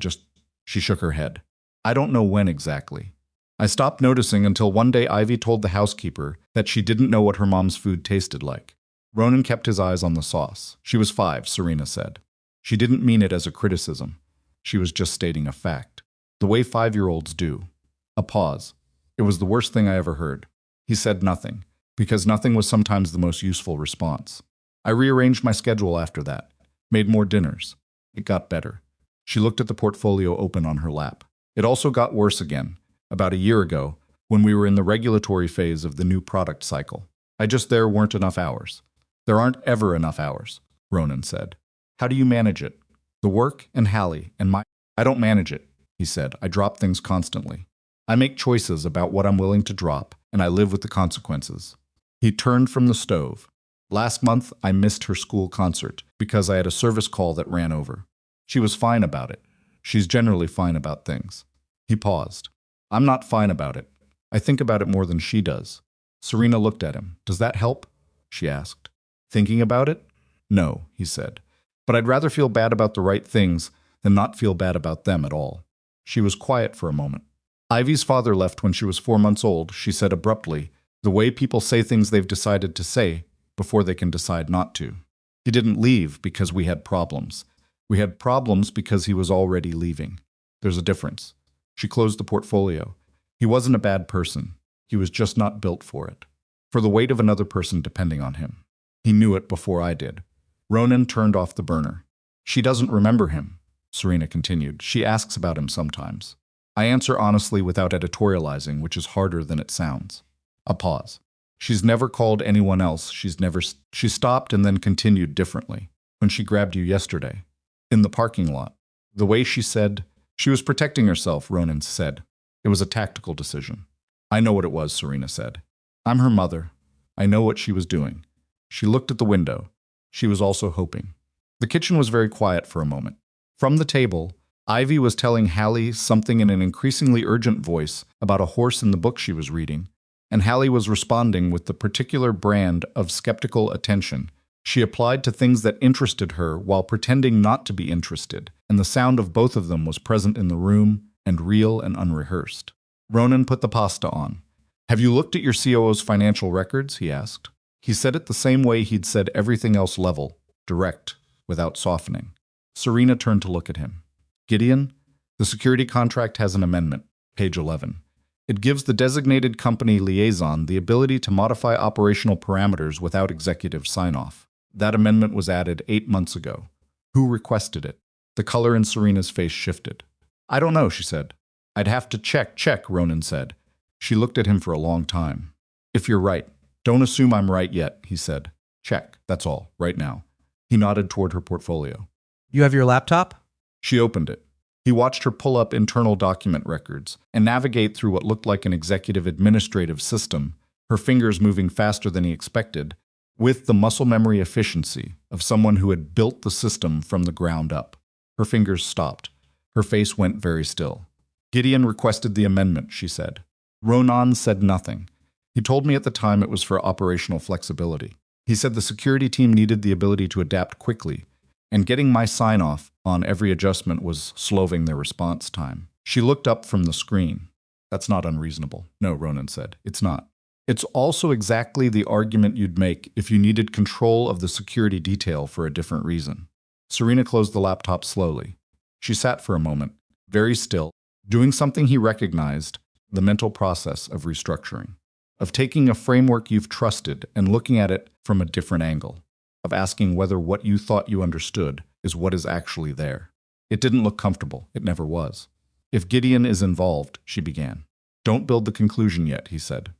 She shook her head. "I don't know when exactly. I stopped noticing until one day Ivy told the housekeeper that she didn't know what her mom's food tasted like." Ronan kept his eyes on the sauce. "She was 5, Serena said. She didn't mean it as a criticism. She was just stating a fact. The way 5-year-olds do." A pause. It was the worst thing I ever heard. He said nothing, because nothing was sometimes the most useful response. "I rearranged my schedule after that. Made more dinners. It got better." She looked at the portfolio open on her lap. "It also got worse again, about a year ago, when we were in the regulatory phase of the new product cycle. There weren't enough hours." "There aren't ever enough hours," Ronan said. "How do you manage it?" "The work and Hallie and my—" "I don't manage it," he said. "I drop things constantly. I make choices about what I'm willing to drop, and I live with the consequences." He turned from the stove. "Last month, I missed her school concert because I had a service call that ran over. She was fine about it. She's generally fine about things." He paused. "I'm not fine about it. I think about it more than she does." Serena looked at him. "Does that help?" she asked. "Thinking about it?" "No," he said. "But I'd rather feel bad about the right things than not feel bad about them at all." She was quiet for a moment. "Ivy's father left when she was 4 months old," she said abruptly, the way people say things they've decided to say before they can decide not to. "He didn't leave because we had problems. We had problems because he was already leaving. There's a difference." She closed the portfolio. "He wasn't a bad person. He was just not built for it. For the weight of another person depending on him. He knew it before I did." Ronan turned off the burner. "She doesn't remember him," Serena continued. "She asks about him sometimes. I answer honestly without editorializing, which is harder than it sounds." A pause. "She's never called anyone else. She stopped and then continued differently. "When she grabbed you yesterday. In the parking lot. The way she said—" "She was protecting herself," Ronan said. "It was a tactical decision." "I know what it was," Serena said. "I'm her mother. I know what she was doing." She looked at the window. She was also hoping. The kitchen was very quiet for a moment. From the table, Ivy was telling Hallie something in an increasingly urgent voice about a horse in the book she was reading, and Hallie was responding with the particular brand of skeptical attention she applied to things that interested her while pretending not to be interested, and the sound of both of them was present in the room and real and unrehearsed. Ronan put the pasta on. "Have you looked at your COO's financial records?" he asked. He said it the same way he'd said everything else, level, direct, without softening. Serena turned to look at him. "Gideon, the security contract has an amendment, page 11. It gives the designated company liaison the ability to modify operational parameters without executive sign-off. That amendment was added 8 months ago. Who requested it?" The color in Serena's face shifted. "I don't know," she said. "I'd have to check," Ronan said. She looked at him for a long time. "If you're right. Don't assume I'm right yet," he said. "Check, that's all, right now." He nodded toward her portfolio. You have your laptop? She opened it. He watched her pull up internal document records and navigate through what looked like an executive administrative system, her fingers moving faster than he expected, with the muscle memory efficiency of someone who had built the system from the ground up. Her fingers stopped. Her face went very still. "Gideon requested the amendment," she said. Ronan said nothing. He told me at the time it was for operational flexibility. He said the security team needed the ability to adapt quickly, and getting my sign-off on every adjustment was slowing their response time. She looked up from the screen. "That's not unreasonable." "No," Ronan said. "It's not. It's also exactly the argument you'd make if you needed control of the security detail for a different reason." Serena closed the laptop slowly. She sat for a moment, very still, doing something he recognized, the mental process of restructuring. of taking a framework you've trusted and looking at it from a different angle, of asking whether what you thought you understood is what is actually there. It didn't look comfortable. It never was. If Gideon is involved, she began. Don't build the conclusion yet, he said.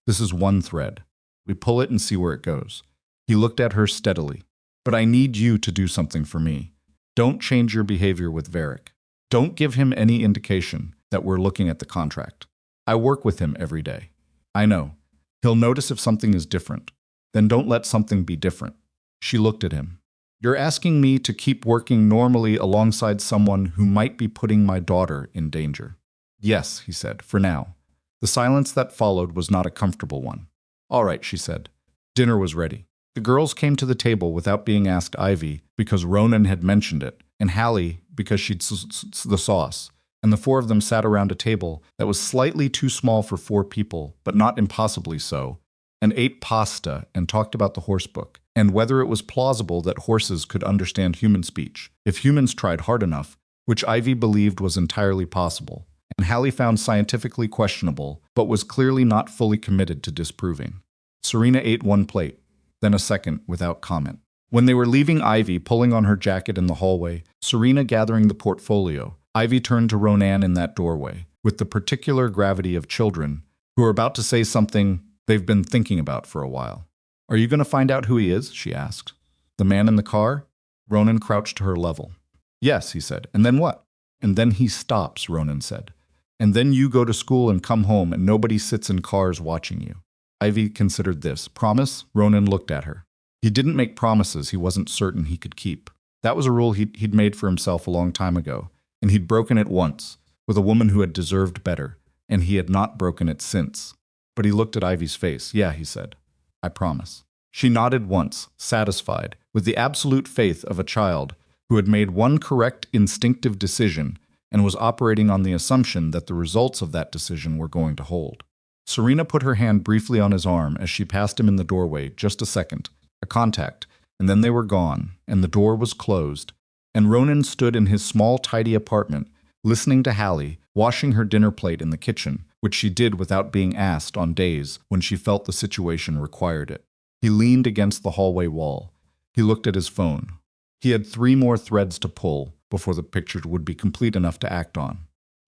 This is one thread. We pull it and see where it goes. He looked at her steadily. But I need you to do something for me. Don't change your behavior with Varric. Don't give him any indication that we're looking at the contract. I work with him every day. I know. He'll notice if something is different. Then don't let something be different. She looked at him. You're asking me to keep working normally alongside someone who might be putting my daughter in danger. Yes, he said, for now. The silence that followed was not a comfortable one. All right, she said. Dinner was ready. The girls came to the table without being asked Ivy because Ronan had mentioned it, and Hallie because she'd the sauce, and the four of them sat around a table that was slightly too small for 4 people, but not impossibly so, and ate pasta and talked about the horse book, and whether it was plausible that horses could understand human speech, if humans tried hard enough, which Ivy believed was entirely possible, and Hallie found scientifically questionable, but was clearly not fully committed to disproving. Serena ate 1 plate, then a second without comment. When they were leaving Ivy pulling on her jacket in the hallway, Serena gathering the portfolio, Ivy turned to Ronan in that doorway, with the particular gravity of children who are about to say something they've been thinking about for a while. Are you going to find out who he is? She asked. The man in the car? Ronan crouched to her level. Yes, he said. And then what? And then he stops, Ronan said. And then you go to school and come home and nobody sits in cars watching you. Ivy considered this. Promise? Ronan looked at her. He didn't make promises he wasn't certain he could keep. That was a rule he'd made for himself a long time ago, and he'd broken it once, with a woman who had deserved better, and he had not broken it since. But he looked at Ivy's face. Yeah, he said. I promise. She nodded once, satisfied, with the absolute faith of a child who had made one correct instinctive decision and was operating on the assumption that the results of that decision were going to hold. Serena put her hand briefly on his arm as she passed him in the doorway, just a second, a contact, and then they were gone, and the door was closed, and Ronan stood in his small, tidy apartment, listening to Hallie, washing her dinner plate in the kitchen, which she did without being asked on days when she felt the situation required it. He leaned against the hallway wall. He looked at his phone. He had 3 more threads to pull before the picture would be complete enough to act on.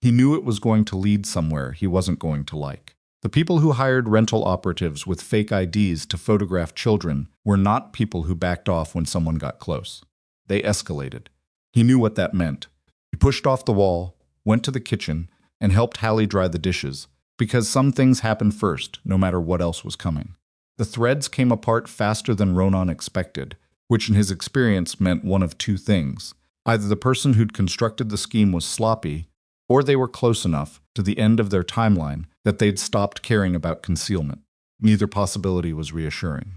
He knew it was going to lead somewhere he wasn't going to like. The people who hired rental operatives with fake IDs to photograph children were not people who backed off when someone got close. They escalated. He knew what that meant. He pushed off the wall, went to the kitchen, and helped Hallie dry the dishes, because some things happen first, no matter what else was coming. The threads came apart faster than Ronan expected, which in his experience meant one of 2 things. Either the person who'd constructed the scheme was sloppy, or they were close enough to the end of their timeline that they'd stopped caring about concealment. Neither possibility was reassuring.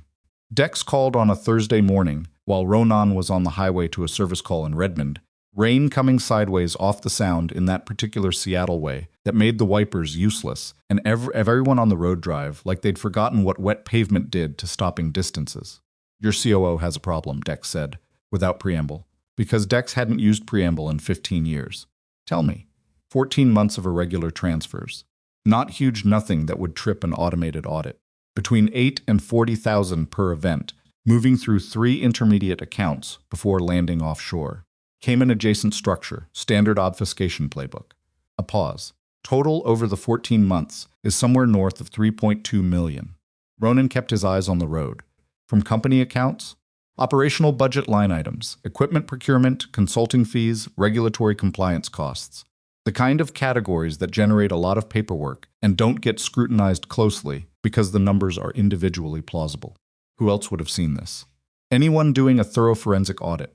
Dex called on a Thursday morning while Ronan was on the highway to a service call in Redmond, rain coming sideways off the sound in that particular Seattle way that made the wipers useless, and everyone on the road drive like they'd forgotten what wet pavement did to stopping distances. Your COO has a problem, Dex said, without preamble, because Dex hadn't used preamble in 15 years. Tell me. 14 months of irregular transfers. Not huge nothing that would trip an automated audit. Between 8 and 40,000 per event, moving through 3 intermediate accounts before landing offshore. Cayman adjacent structure, standard obfuscation playbook. A pause. Total over the 14 months is somewhere north of 3.2 million. Ronan kept his eyes on the road. From company accounts, operational budget line items, equipment procurement, consulting fees, regulatory compliance costs. The kind of categories that generate a lot of paperwork and don't get scrutinized closely because the numbers are individually plausible. Who else would have seen this? Anyone doing a thorough forensic audit,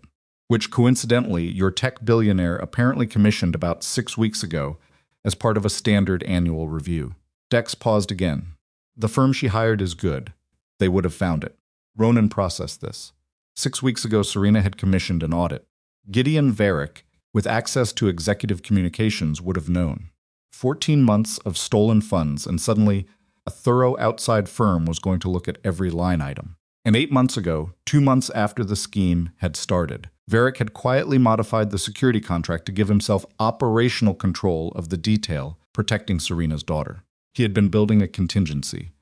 which coincidentally your tech billionaire apparently commissioned about 6 weeks ago as part of a standard annual review. Dex paused again. The firm she hired is good. They would have found it. Ronan processed this. 6 weeks ago, Serena had commissioned an audit. Gideon Varric, with access to executive communications, would have known. 14 months of stolen funds, and suddenly a thorough outside firm was going to look at every line item. And 8 months ago, 2 months after the scheme had started, Varric had quietly modified the security contract to give himself operational control of the detail protecting Serena's daughter. He had been building a contingency,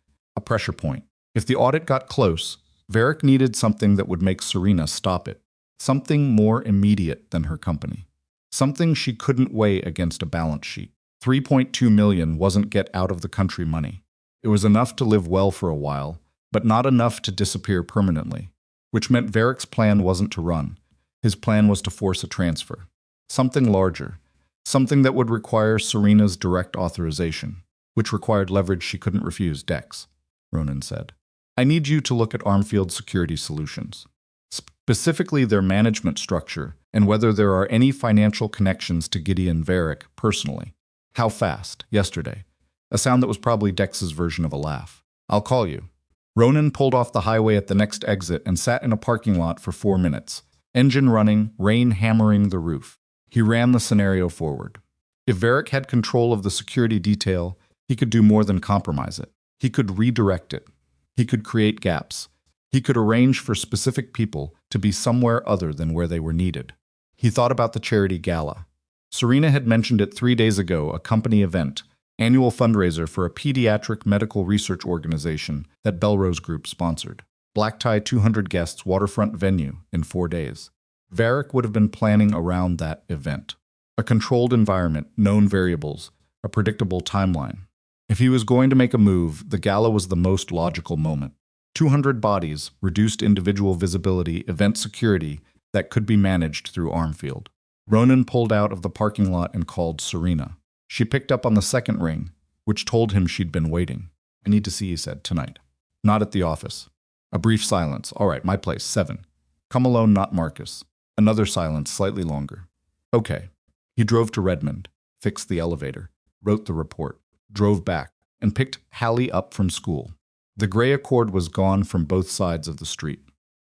a pressure point. If the audit got close, Varick needed something that would make Serena stop it. Something more immediate than her company. Something she couldn't weigh against a balance sheet. $3.2 million wasn't get out of the country money. It was enough to live well for a while, but not enough to disappear permanently, which meant Varick's plan wasn't to run. His plan was to force a transfer. Something larger. Something that would require Serena's direct authorization, which required leverage she couldn't refuse. Dex, Ronan said. I need you to look at Armfield Security Solutions. Specifically their management structure and whether there are any financial connections to Gideon Varick personally. How fast? Yesterday. A sound that was probably Dex's version of a laugh. I'll call you. Ronan pulled off the highway at the next exit and sat in a parking lot for 4 minutes. Engine running, rain hammering the roof. He ran the scenario forward. If Varick had control of the security detail, he could do more than compromise it. He could redirect it. He could create gaps. He could arrange for specific people to be somewhere other than where they were needed. He thought about the charity gala. Serena had mentioned it 3 days ago, a company event, annual fundraiser for a pediatric medical research organization that Belrose Group sponsored. Black tie 200 guests waterfront venue in 4 days. Varick would have been planning around that event. A controlled environment, known variables, a predictable timeline. If he was going to make a move, the gala was the most logical moment. 200 bodies, reduced individual visibility, event security that could be managed through Armfield. Ronan pulled out of the parking lot and called Serena. She picked up on the second ring, which told him she'd been waiting. I need to see, he said, tonight. Not at the office. A brief silence. All right, my place, 7. Come alone, not Marcus. Another silence, slightly longer. Okay. He drove to Redmond, fixed the elevator, wrote the report, drove back, and picked Hallie up from school. The gray Accord was gone from both sides of the street.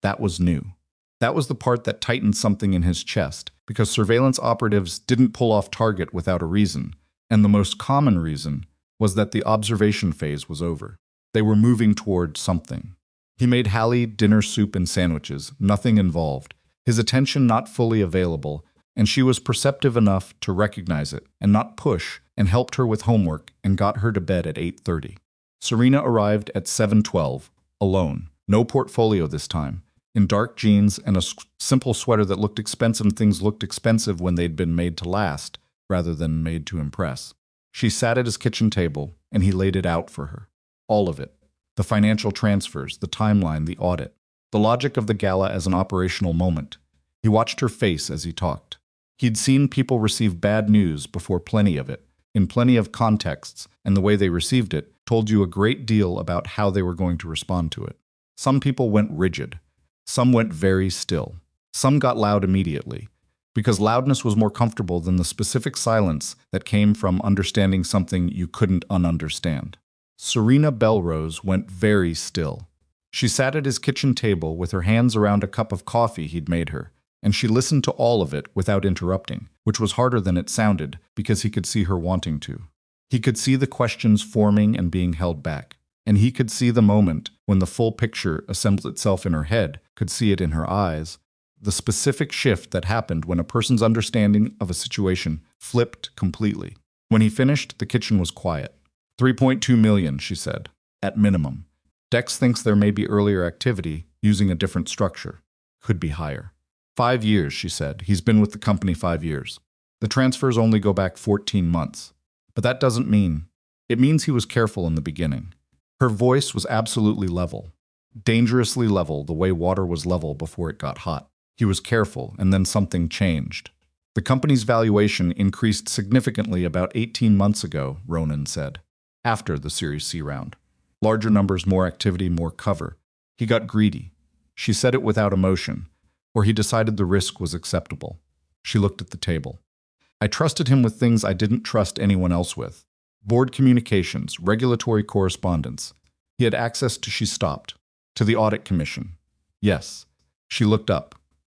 That was new. That was the part that tightened something in his chest, because surveillance operatives didn't pull off target without a reason, and the most common reason was that the observation phase was over. They were moving toward something. He made Hallie dinner soup and sandwiches, nothing involved, his attention not fully available, and she was perceptive enough to recognize it and not push, and helped her with homework and got her to bed at 8:30. Serena arrived at 7:12, alone, no portfolio this time, in dark jeans and a simple sweater that looked expensive. Things looked expensive when they'd been made to last, rather than made to impress. She sat at his kitchen table, and he laid it out for her. All of it. The financial transfers, the timeline, the audit. The logic of the gala as an operational moment. He watched her face as he talked. He'd seen people receive bad news before, plenty of it, in plenty of contexts, and the way they received it told you a great deal about how they were going to respond to it. Some people went rigid. Some went very still. Some got loud immediately, because loudness was more comfortable than the specific silence that came from understanding something you couldn't ununderstand. Serena Belrose went very still. She sat at his kitchen table with her hands around a cup of coffee he'd made her, and she listened to all of it without interrupting, which was harder than it sounded because he could see her wanting to. He could see the questions forming and being held back, and he could see the moment when the full picture assembled itself in her head, could see it in her eyes, the specific shift that happened when a person's understanding of a situation flipped completely. When he finished, the kitchen was quiet. $3.2 million, she said, at minimum. Dex thinks there may be earlier activity using a different structure. Could be higher. 5 years, she said. He's been with the company 5 years. The transfers only go back 14 months. But that doesn't mean. It means he was careful in the beginning. Her voice was absolutely level. Dangerously level, the way water was level before it got hot. He was careful, and then something changed. The company's valuation increased significantly about 18 months ago, Ronan said, after the Series C round. Larger numbers, more activity, more cover. He got greedy. She said it without emotion, or he decided the risk was acceptable. She looked at the table. I trusted him with things I didn't trust anyone else with. Board communications, regulatory correspondence. He had access to, she stopped, to the audit commission. Yes. She looked up.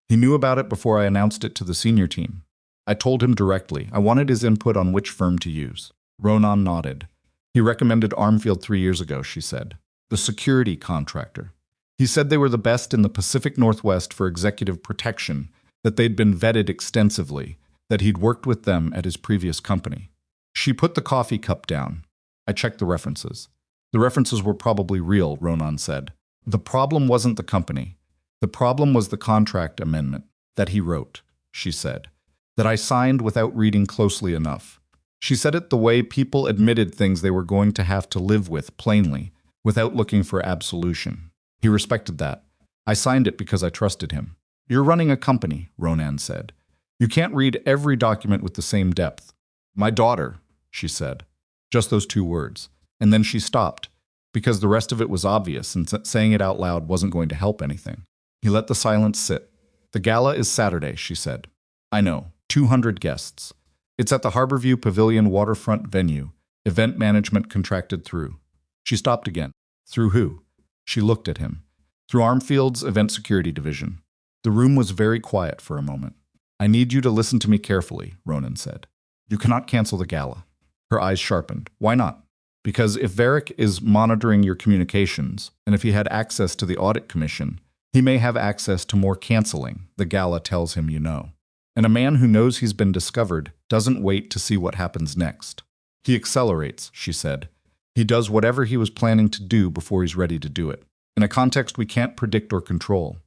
He knew about it before I announced it to the senior team. I told him directly. I wanted his input on which firm to use. Ronan nodded. He recommended Armfield 3 years ago, she said. The security contractor. He said they were the best in the Pacific Northwest for executive protection, that they'd been vetted extensively, that he'd worked with them at his previous company. She put the coffee cup down. I checked the references. The references were probably real, Ronan said. The problem wasn't the company. The problem was the contract amendment that he wrote, she said, that I signed without reading closely enough. She said it the way people admitted things they were going to have to live with plainly, without looking for absolution. He respected that. I signed it because I trusted him. You're running a company, Ronan said. You can't read every document with the same depth. My daughter, she said. Just those 2 words. And then she stopped, because the rest of it was obvious and saying it out loud wasn't going to help anything. He let the silence sit. The gala is Saturday, she said. I know, 200 guests. It's at the Harborview Pavilion waterfront venue, event management contracted through. She stopped again. Through who? She looked at him. Through Armfield's event security division. The room was very quiet for a moment. I need you to listen to me carefully, Ronan said. You cannot cancel the gala. Her eyes sharpened. Why not? Because if Varick is monitoring your communications, and if he had access to the audit commission, he may have access to more canceling, the gala tells him you know. And a man who knows he's been discovered doesn't wait to see what happens next. He accelerates, she said. He does whatever he was planning to do before he's ready to do it, in a context we can't predict or control.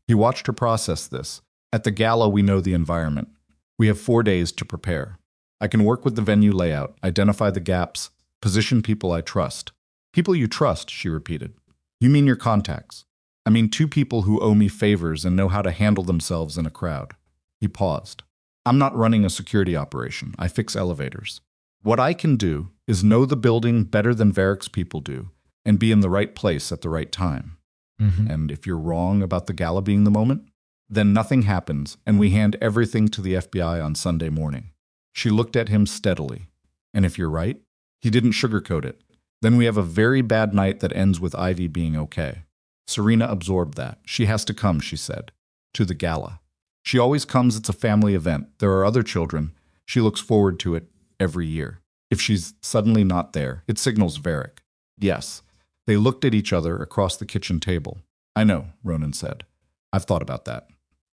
He watched her process this. At the gala, we know the environment. We have 4 days to prepare. I can work with the venue layout, identify the gaps, position people I trust. People you trust, she repeated. You mean your contacts. I mean 2 people who owe me favors and know how to handle themselves in a crowd. He paused. I'm not running a security operation. I fix elevators. What I can do is know the building better than Varick's people do and be in the right place at the right time. And if you're wrong about the gala being the moment, then nothing happens and we hand everything to the FBI on Sunday morning. She looked at him steadily. And if you're right, he didn't sugarcoat it. Then we have a very bad night that ends with Ivy being okay. Serena absorbed that. She has to come, she said, to the gala. She always comes. It's a family event. There are other children. She looks forward to it every year. If she's suddenly not there, it signals Varick. Yes. They looked at each other across the kitchen table. I know, Ronan said. I've thought about that.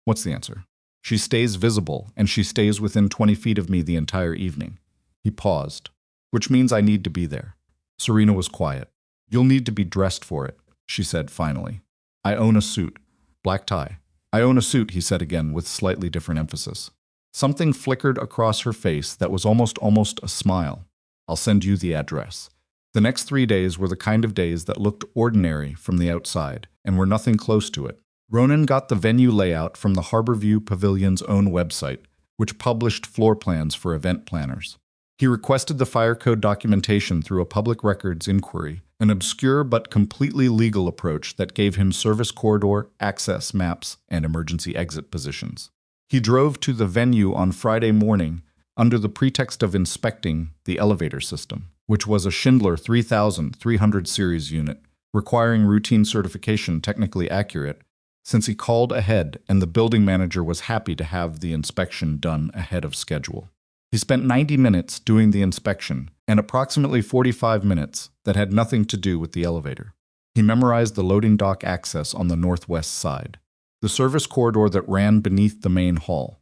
What's the answer? She stays visible, and she stays within 20 feet of me the entire evening. He paused. Which means I need to be there. Serena was quiet. You'll need to be dressed for it, she said finally. I own a suit. Black tie. I own a suit, he said again with slightly different emphasis. Something flickered across her face that was almost a smile. I'll send you the address. The next 3 days were the kind of days that looked ordinary from the outside and were nothing close to it. Ronan got the venue layout from the Harborview Pavilion's own website, which published floor plans for event planners. He requested the fire code documentation through a public records inquiry, an obscure but completely legal approach that gave him service corridor, access maps, and emergency exit positions. He drove to the venue on Friday morning under the pretext of inspecting the elevator system, which was a Schindler 3300 series unit, requiring routine certification technically accurate, since he called ahead and the building manager was happy to have the inspection done ahead of schedule. He spent 90 minutes doing the inspection and approximately 45 minutes that had nothing to do with the elevator. He memorized the loading dock access on the northwest side, the service corridor that ran beneath the main hall,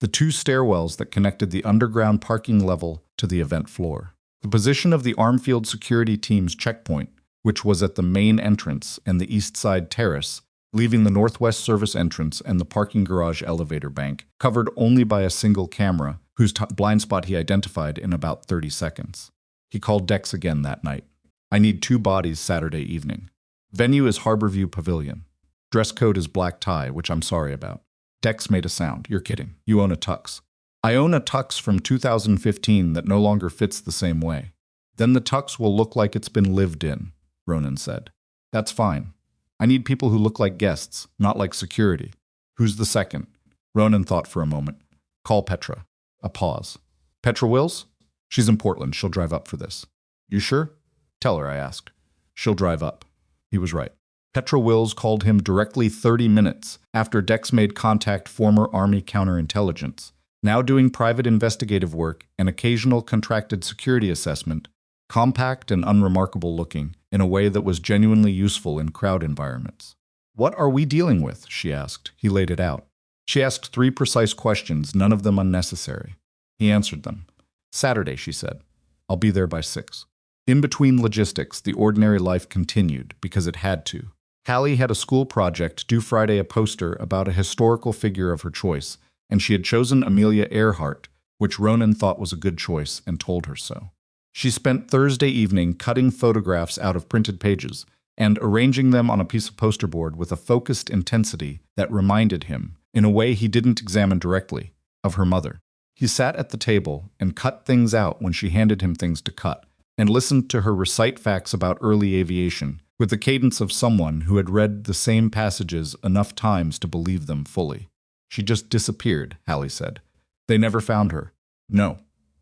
the 2 stairwells that connected the underground parking level to the event floor, the position of the Armfield security team's checkpoint, which was at the main entrance and the east side terrace, leaving the northwest service entrance and the parking garage elevator bank, covered only by a single camera, whose blind spot he identified in about 30 seconds. He called Dex again that night. I need 2 bodies Saturday evening. Venue is Harborview Pavilion. Dress code is black tie, which I'm sorry about. Dex made a sound. You're kidding. You own a tux. I own a tux from 2015 that no longer fits the same way. Then the tux will look like it's been lived in, Ronan said. That's fine. I need people who look like guests, not like security. Who's the second? Ronan thought for a moment. Call Petra. A pause. Petra Wills? She's in Portland. She'll drive up for this. You sure? Tell her, I asked. She'll drive up. He was right. Petra Wills called him directly 30 minutes after Dex made contact former Army counterintelligence, now doing private investigative work and occasional contracted security assessment, compact and unremarkable looking, in a way that was genuinely useful in crowd environments. What are we dealing with? She asked. He laid it out. She asked 3 precise questions, none of them unnecessary. He answered them. Saturday, she said. I'll be there by 6. In between logistics, the ordinary life continued because it had to. Hallie had a school project due Friday, a poster about a historical figure of her choice, and she had chosen Amelia Earhart, which Ronan thought was a good choice and told her so. She spent Thursday evening cutting photographs out of printed pages and arranging them on a piece of poster board with a focused intensity that reminded him, in a way he didn't examine directly, of her mother. He sat at the table and cut things out when she handed him things to cut, and listened to her recite facts about early aviation with the cadence of someone who had read the same passages enough times to believe them fully. She just disappeared, Hallie said. They never found her. No.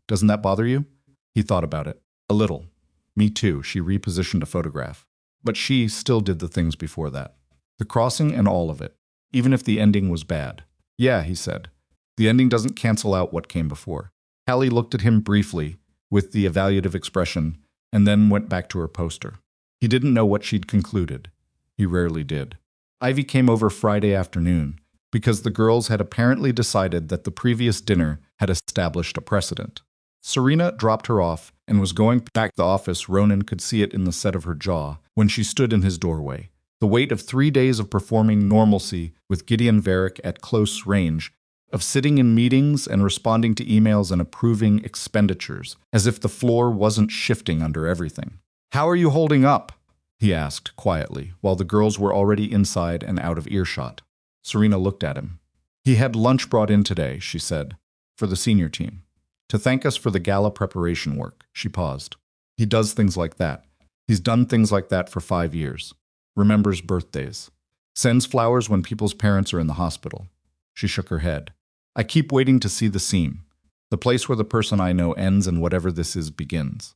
Doesn't that bother you? He thought about it. A little. Me too, she repositioned a photograph. But she still did the things before that. The crossing and all of it, even if the ending was bad. Yeah, he said. The ending doesn't cancel out what came before. Hallie looked at him briefly, with the evaluative expression, and then went back to her poster. He didn't know what she'd concluded. He rarely did. Ivy came over Friday afternoon, because the girls had apparently decided that the previous dinner had established a precedent. Serena dropped her off and was going back to the office. Ronan could see it in the set of her jaw when she stood in his doorway. The weight of 3 days of performing normalcy with Gideon Varick at close range, of sitting in meetings and responding to emails and approving expenditures, as if the floor wasn't shifting under everything. "How are you holding up?" he asked quietly, while the girls were already inside and out of earshot. Serena looked at him. "He had lunch brought in today," she said, "for the senior team. To thank us for the gala preparation work." She paused. "He does things like that. He's done things like that for 5 years. Remembers birthdays. Sends flowers when people's parents are in the hospital." She shook her head. "I keep waiting to see the seam. The place where the person I know ends and whatever this is begins."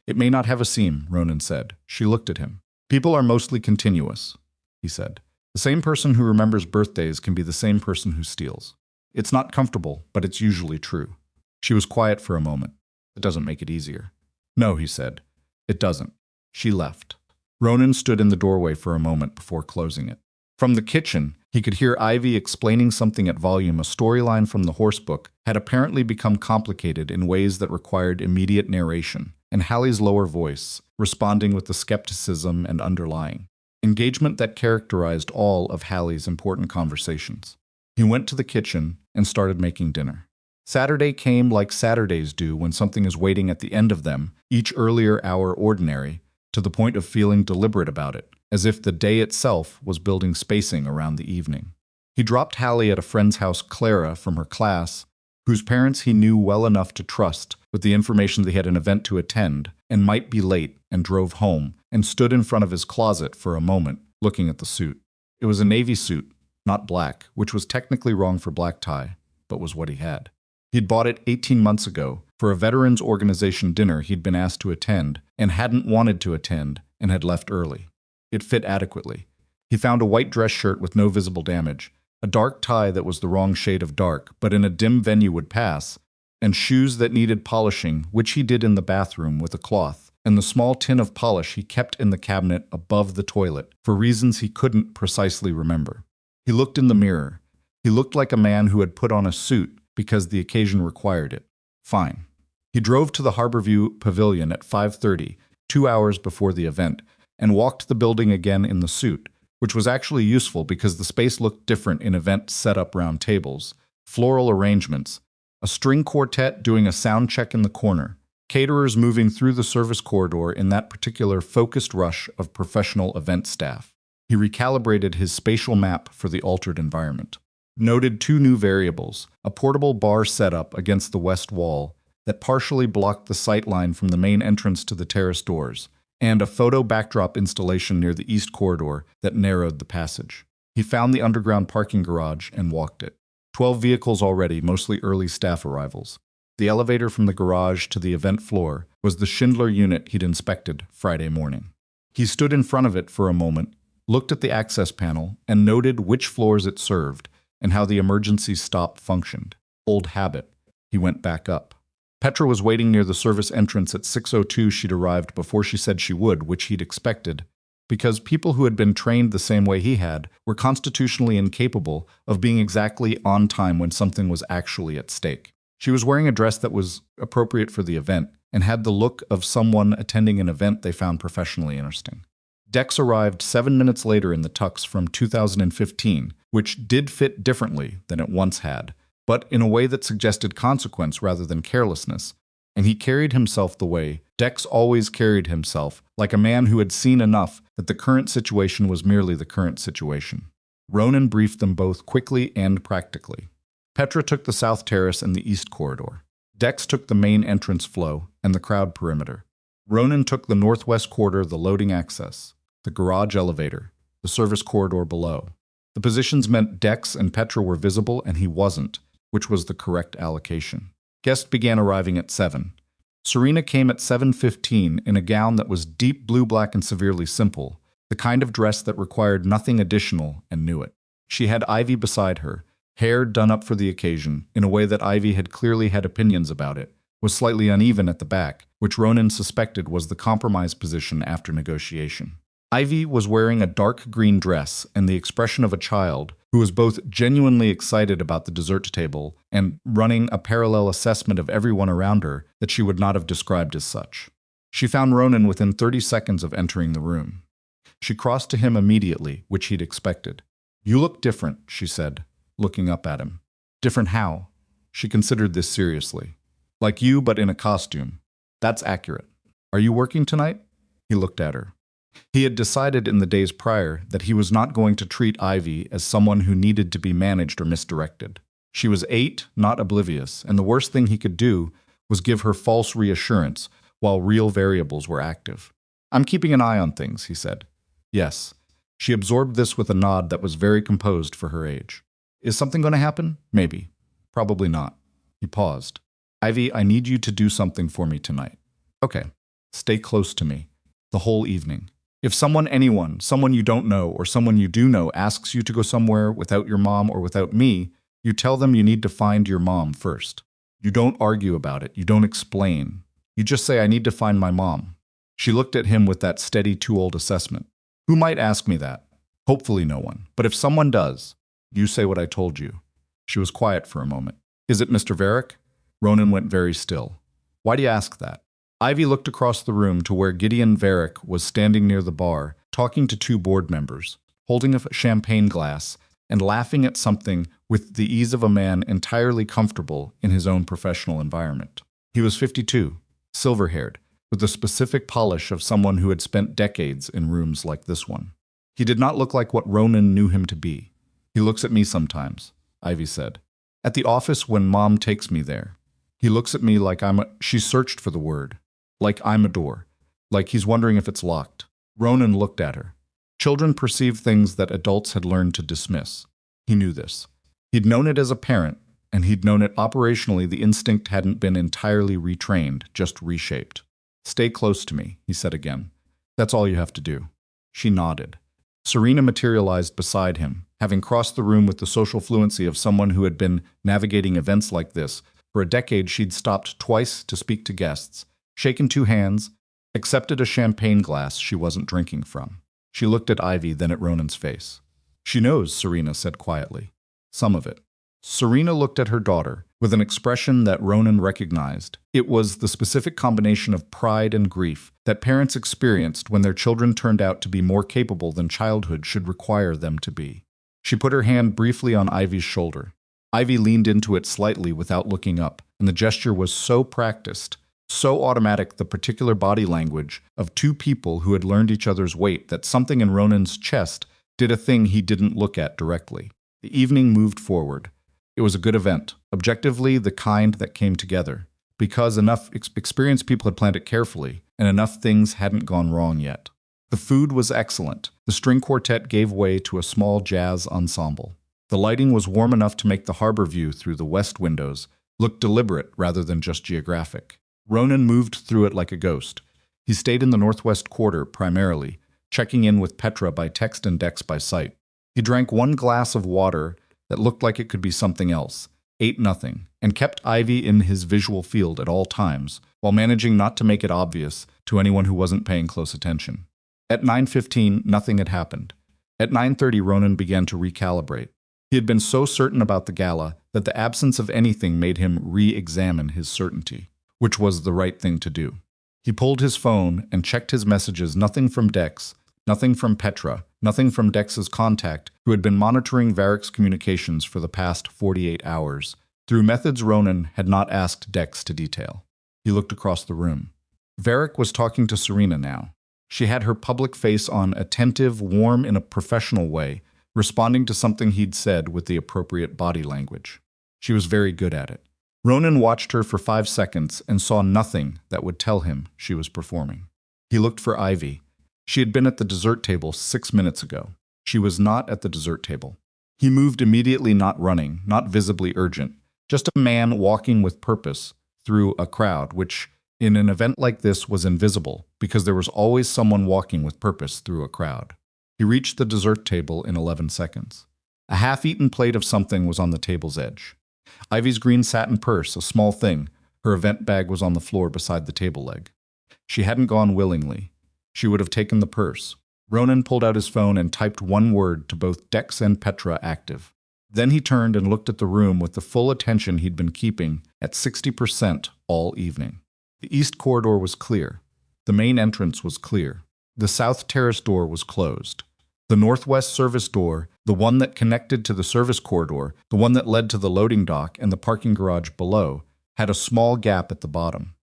"It may not have a seam," Ronan said. She looked at him. "People are mostly continuous," he said. "The same person who remembers birthdays can be the same person who steals. It's not comfortable, but it's usually true." She was quiet for a moment. "It doesn't make it easier." "No," he said. "It doesn't." She left. Ronan stood in the doorway for a moment before closing it. From the kitchen, he could hear Ivy explaining something at volume. A storyline from the horsebook had apparently become complicated in ways that required immediate narration, and Hallie's lower voice, responding with the skepticism and underlying engagement that characterized all of Hallie's important conversations. He went to the kitchen and started making dinner. Saturday came like Saturdays do when something is waiting at the end of them, each earlier hour ordinary, to the point of feeling deliberate about it, as if the day itself was building spacing around the evening. He dropped Hallie at a friend's house, Clara, from her class, whose parents he knew well enough to trust with the information they had an event to attend and might be late, and drove home and stood in front of his closet for a moment, looking at the suit. It was a navy suit, not black, which was technically wrong for black tie, but was what he had. He'd bought it 18 months ago for a veterans organization dinner he'd been asked to attend and hadn't wanted to attend and had left early. It fit adequately. He found a white dress shirt with no visible damage, a dark tie that was the wrong shade of dark but in a dim venue would pass, and shoes that needed polishing, which he did in the bathroom with a cloth, and the small tin of polish he kept in the cabinet above the toilet for reasons he couldn't precisely remember. He looked in the mirror. He looked like a man who had put on a suit because the occasion required it. Fine. He drove to the Harborview Pavilion at 5:30, 2 hours before the event, and walked the building again in the suit, which was actually useful because the space looked different in events set up round tables, floral arrangements, a string quartet doing a sound check in the corner, caterers moving through the service corridor in that particular focused rush of professional event staff. He recalibrated his spatial map for the altered environment. Noted 2 new variables, a portable bar setup against the west wall that partially blocked the sightline from the main entrance to the terrace doors, and a photo backdrop installation near the east corridor that narrowed the passage. He found the underground parking garage and walked it. 12 vehicles already, mostly early staff arrivals. The elevator from the garage to the event floor was the Schindler unit he'd inspected Friday morning. He stood in front of it for a moment, looked at the access panel, and noted which floors it served and how the emergency stop functioned. Old habit. He went back up. Petra was waiting near the service entrance at 6:02. She'd arrived before she said she would, which he'd expected, because people who had been trained the same way he had were constitutionally incapable of being exactly on time when something was actually at stake. She was wearing a dress that was appropriate for the event and had the look of someone attending an event they found professionally interesting. Dex arrived 7 minutes later in the tux from 2015, which did fit differently than it once had, but in a way that suggested consequence rather than carelessness, and he carried himself the way Dex always carried himself, like a man who had seen enough that the current situation was merely the current situation. Ronan briefed them both quickly and practically. Petra took the south terrace and the east corridor. Dex took the main entrance flow and the crowd perimeter. Ronan took the northwest quarter, the loading access, the garage elevator, the service corridor below. The positions meant Dex and Petra were visible and he wasn't, which was the correct allocation. Guests began arriving at 7. Serena came at 7:15 in a gown that was deep blue-black and severely simple, the kind of dress that required nothing additional and knew it. She had Ivy beside her, hair done up for the occasion in a way that Ivy had clearly had opinions about it, was slightly uneven at the back, which Ronan suspected was the compromise position after negotiation. Ivy was wearing a dark green dress and the expression of a child who was both genuinely excited about the dessert table and running a parallel assessment of everyone around her that she would not have described as such. She found Ronan within 30 seconds of entering the room. She crossed to him immediately, which he'd expected. "You look different," she said, looking up at him. "Different how?" She considered this seriously. "Like you, but in a costume." "That's accurate." "Are you working tonight?" He looked at her. He had decided in the days prior that he was not going to treat Ivy as someone who needed to be managed or misdirected. She was 8, not oblivious, and the worst thing he could do was give her false reassurance while real variables were active. "I'm keeping an eye on things," he said. "Yes." She absorbed this with a nod that was very composed for her age. "Is something going to happen? Maybe. Probably not." He paused. "Ivy, I need you to do something for me tonight." "Okay. Stay close to me. The whole evening. If anyone, someone you don't know or someone you do know asks you to go somewhere without your mom or without me, you tell them you need to find your mom first. You don't argue about it. You don't explain. You just say, 'I need to find my mom.'" She looked at him with that steady too-old assessment. "Who might ask me that? Hopefully no one. But if someone does, you say what I told you." She was quiet for a moment. "Is it Mr. Varick?" Ronan went very still. "Why do you ask that?" Ivy looked across the room to where Gideon Varick was standing near the bar, talking to 2 board members, holding a champagne glass, and laughing at something with the ease of a man entirely comfortable in his own professional environment. He was 52, silver-haired, with the specific polish of someone who had spent decades in rooms like this one. He did not look like what Ronan knew him to be. "He looks at me sometimes," Ivy said. "At the office when Mom takes me there. He looks at me like she searched for the word. Like I'm a door. Like he's wondering if it's locked." Ronan looked at her. Children perceive things that adults had learned to dismiss. He knew this. He'd known it as a parent, and he'd known it operationally. The instinct hadn't been entirely retrained, just reshaped. "Stay close to me," he said again. "That's all you have to do." She nodded. Serena materialized beside him, having crossed the room with the social fluency of someone who had been navigating events like this. For a decade, she'd stopped twice to speak to guests, shaken 2 hands, accepted a champagne glass she wasn't drinking from. She looked at Ivy, then at Ronan's face. "She knows," Serena said quietly. "Some of it." Serena looked at her daughter with an expression that Ronan recognized. It was the specific combination of pride and grief that parents experienced when their children turned out to be more capable than childhood should require them to be. She put her hand briefly on Ivy's shoulder. Ivy leaned into it slightly without looking up, and the gesture was so practiced, so automatic, the particular body language of 2 people who had learned each other's weight, that something in Ronan's chest did a thing he didn't look at directly. The evening moved forward. It was a good event, objectively the kind that came together, because enough experienced people had planned it carefully, and enough things hadn't gone wrong yet. The food was excellent. The string quartet gave way to a small jazz ensemble. The lighting was warm enough to make the harbor view through the west windows look deliberate rather than just geographic. Ronan moved through it like a ghost. He stayed in the northwest quarter primarily, checking in with Petra by text and Dex by sight. He drank 1 glass of water that looked like it could be something else, ate nothing, and kept Ivy in his visual field at all times, while managing not to make it obvious to anyone who wasn't paying close attention. At 9:15, nothing had happened. At 9:30, Ronan began to recalibrate. He had been so certain about the gala that the absence of anything made him re-examine his certainty, which was the right thing to do. He pulled his phone and checked his messages. Nothing from Dex, nothing from Petra, nothing from Dex's contact, who had been monitoring Varick's communications for the past 48 hours, through methods Ronan had not asked Dex to detail. He looked across the room. Varick was talking to Serena now. She had her public face on, attentive, warm in a professional way, responding to something he'd said with the appropriate body language. She was very good at it. Ronan watched her for 5 seconds and saw nothing that would tell him she was performing. He looked for Ivy. She had been at the dessert table 6 minutes ago. She was not at the dessert table. He moved immediately, not running, not visibly urgent, just a man walking with purpose through a crowd, which, in an event like this, was invisible, because there was always someone walking with purpose through a crowd. He reached the dessert table in 11 seconds. A half-eaten plate of something was on the table's edge. Ivy's green satin purse, a small thing, her event bag was on the floor beside the table leg. She hadn't gone willingly. She would have taken the purse. Ronan pulled out his phone and typed one word to both Dex and Petra: active. Then he turned and looked at the room with the full attention he'd been keeping at 60% all evening. The east corridor was clear. The main entrance was clear. The south terrace door was closed. The northwest service door, the one that connected to the service corridor, the one that led to the loading dock and the parking garage below, had a small gap at the bottom.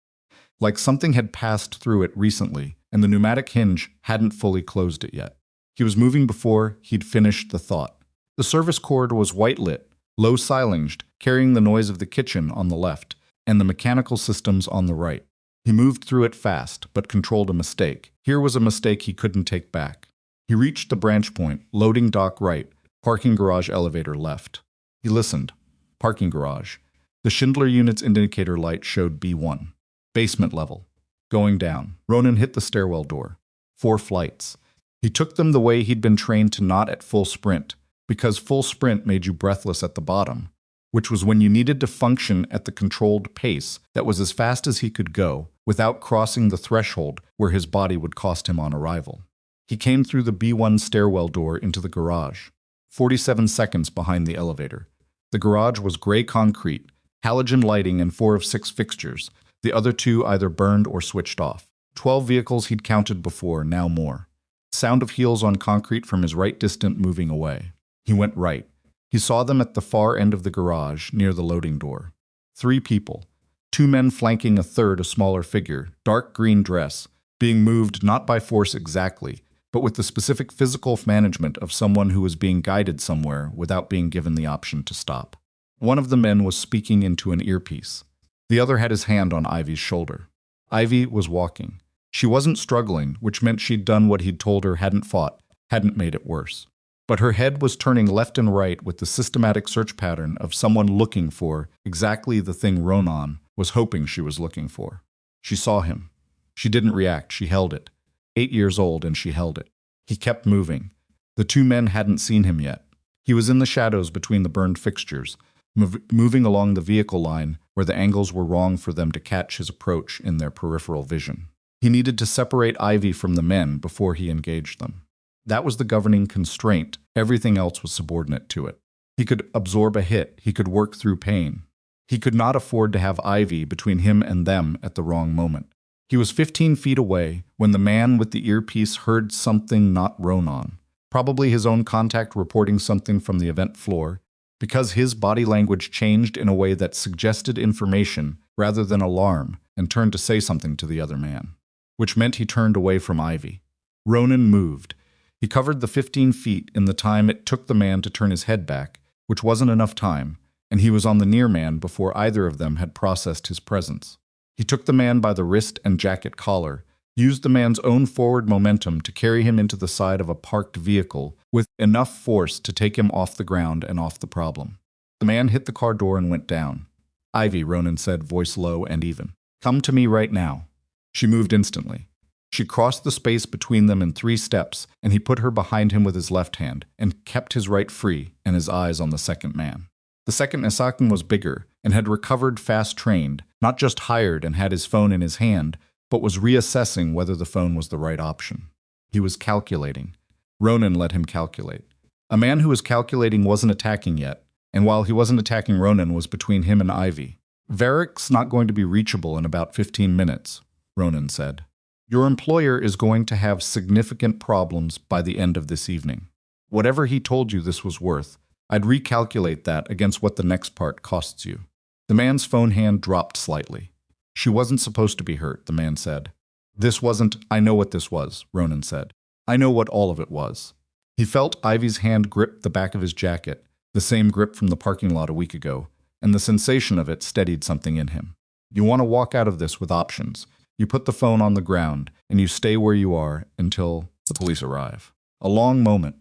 Like something had passed through it recently, and the pneumatic hinge hadn't fully closed it yet. He was moving before he'd finished the thought. The service corridor was white-lit, low-ceilinged, carrying the noise of the kitchen on the left, and the mechanical systems on the right. He moved through it fast, but controlled a mistake. Here was a mistake he couldn't take back. He reached the branch point, loading dock right, parking garage elevator left. He listened. Parking garage. The Schindler unit's indicator light showed B1. Basement level. Going down. Ronan hit the stairwell door. 4 flights. He took them the way he'd been trained to, not at full sprint, because full sprint made you breathless at the bottom, which was when you needed to function at the controlled pace that was as fast as he could go without crossing the threshold where his body would cost him on arrival. He came through the B1 stairwell door into the garage, 47 seconds behind the elevator. The garage was gray concrete, halogen lighting and 4 of 6 fixtures, the other 2 either burned or switched off. 12 vehicles he'd counted before, now more. Sound of heels on concrete from his right, distant, moving away. He went right. He saw them at the far end of the garage, near the loading door. 3 people. 2 men flanking a third, a smaller figure, dark green dress, being moved not by force exactly, but with the specific physical management of someone who was being guided somewhere without being given the option to stop. One of the men was speaking into an earpiece. The other had his hand on Ivy's shoulder. Ivy was walking. She wasn't struggling, which meant she'd done what he'd told her, hadn't fought, hadn't made it worse. But her head was turning left and right with the systematic search pattern of someone looking for exactly the thing Ronan was hoping she was looking for. She saw him. She didn't react, she held it. 8 years old, and she held it. He kept moving. The 2 men hadn't seen him yet. He was in the shadows between the burned fixtures, moving along the vehicle line where the angles were wrong for them to catch his approach in their peripheral vision. He needed to separate Ivy from the men before he engaged them. That was the governing constraint. Everything else was subordinate to it. He could absorb a hit. He could work through pain. He could not afford to have Ivy between him and them at the wrong moment. He was 15 feet away when the man with the earpiece heard something not Ronan, probably his own contact reporting something from the event floor, because his body language changed in a way that suggested information rather than alarm, and turned to say something to the other man, which meant he turned away from Ivy. Ronan moved. He covered the 15 feet in the time it took the man to turn his head back, which wasn't enough time, and he was on the near man before either of them had processed his presence. He took the man by the wrist and jacket collar, used the man's own forward momentum to carry him into the side of a parked vehicle with enough force to take him off the ground and off the problem. The man hit the car door and went down. Ivy, Ronan said, voice low and even. Come to me right now. She moved instantly. She crossed the space between them in 3 steps, and he put her behind him with his left hand, and kept his right free and his eyes on the second man. The second Isaacin was bigger, and had recovered fast-trained, not just hired and had his phone in his hand, but was reassessing whether the phone was the right option. He was calculating. Ronan let him calculate. A man who was calculating wasn't attacking yet, And while he wasn't attacking Ronan, was between him and Ivy. Varric's not going to be reachable in about 15 minutes, Ronan said. Your employer is going to have significant problems by the end of this evening. Whatever he told you this was worth, I'd recalculate that against what the next part costs you. The man's phone hand dropped slightly. She wasn't supposed to be hurt, the man said. This wasn't, I know what this was, Ronan said. I know what all of it was. He felt Ivy's hand grip the back of his jacket, the same grip from the parking lot a week ago, and the sensation of it steadied something in him. You want to walk out of this with options. You put the phone on the ground, and you stay where you are until the police arrive. A long moment.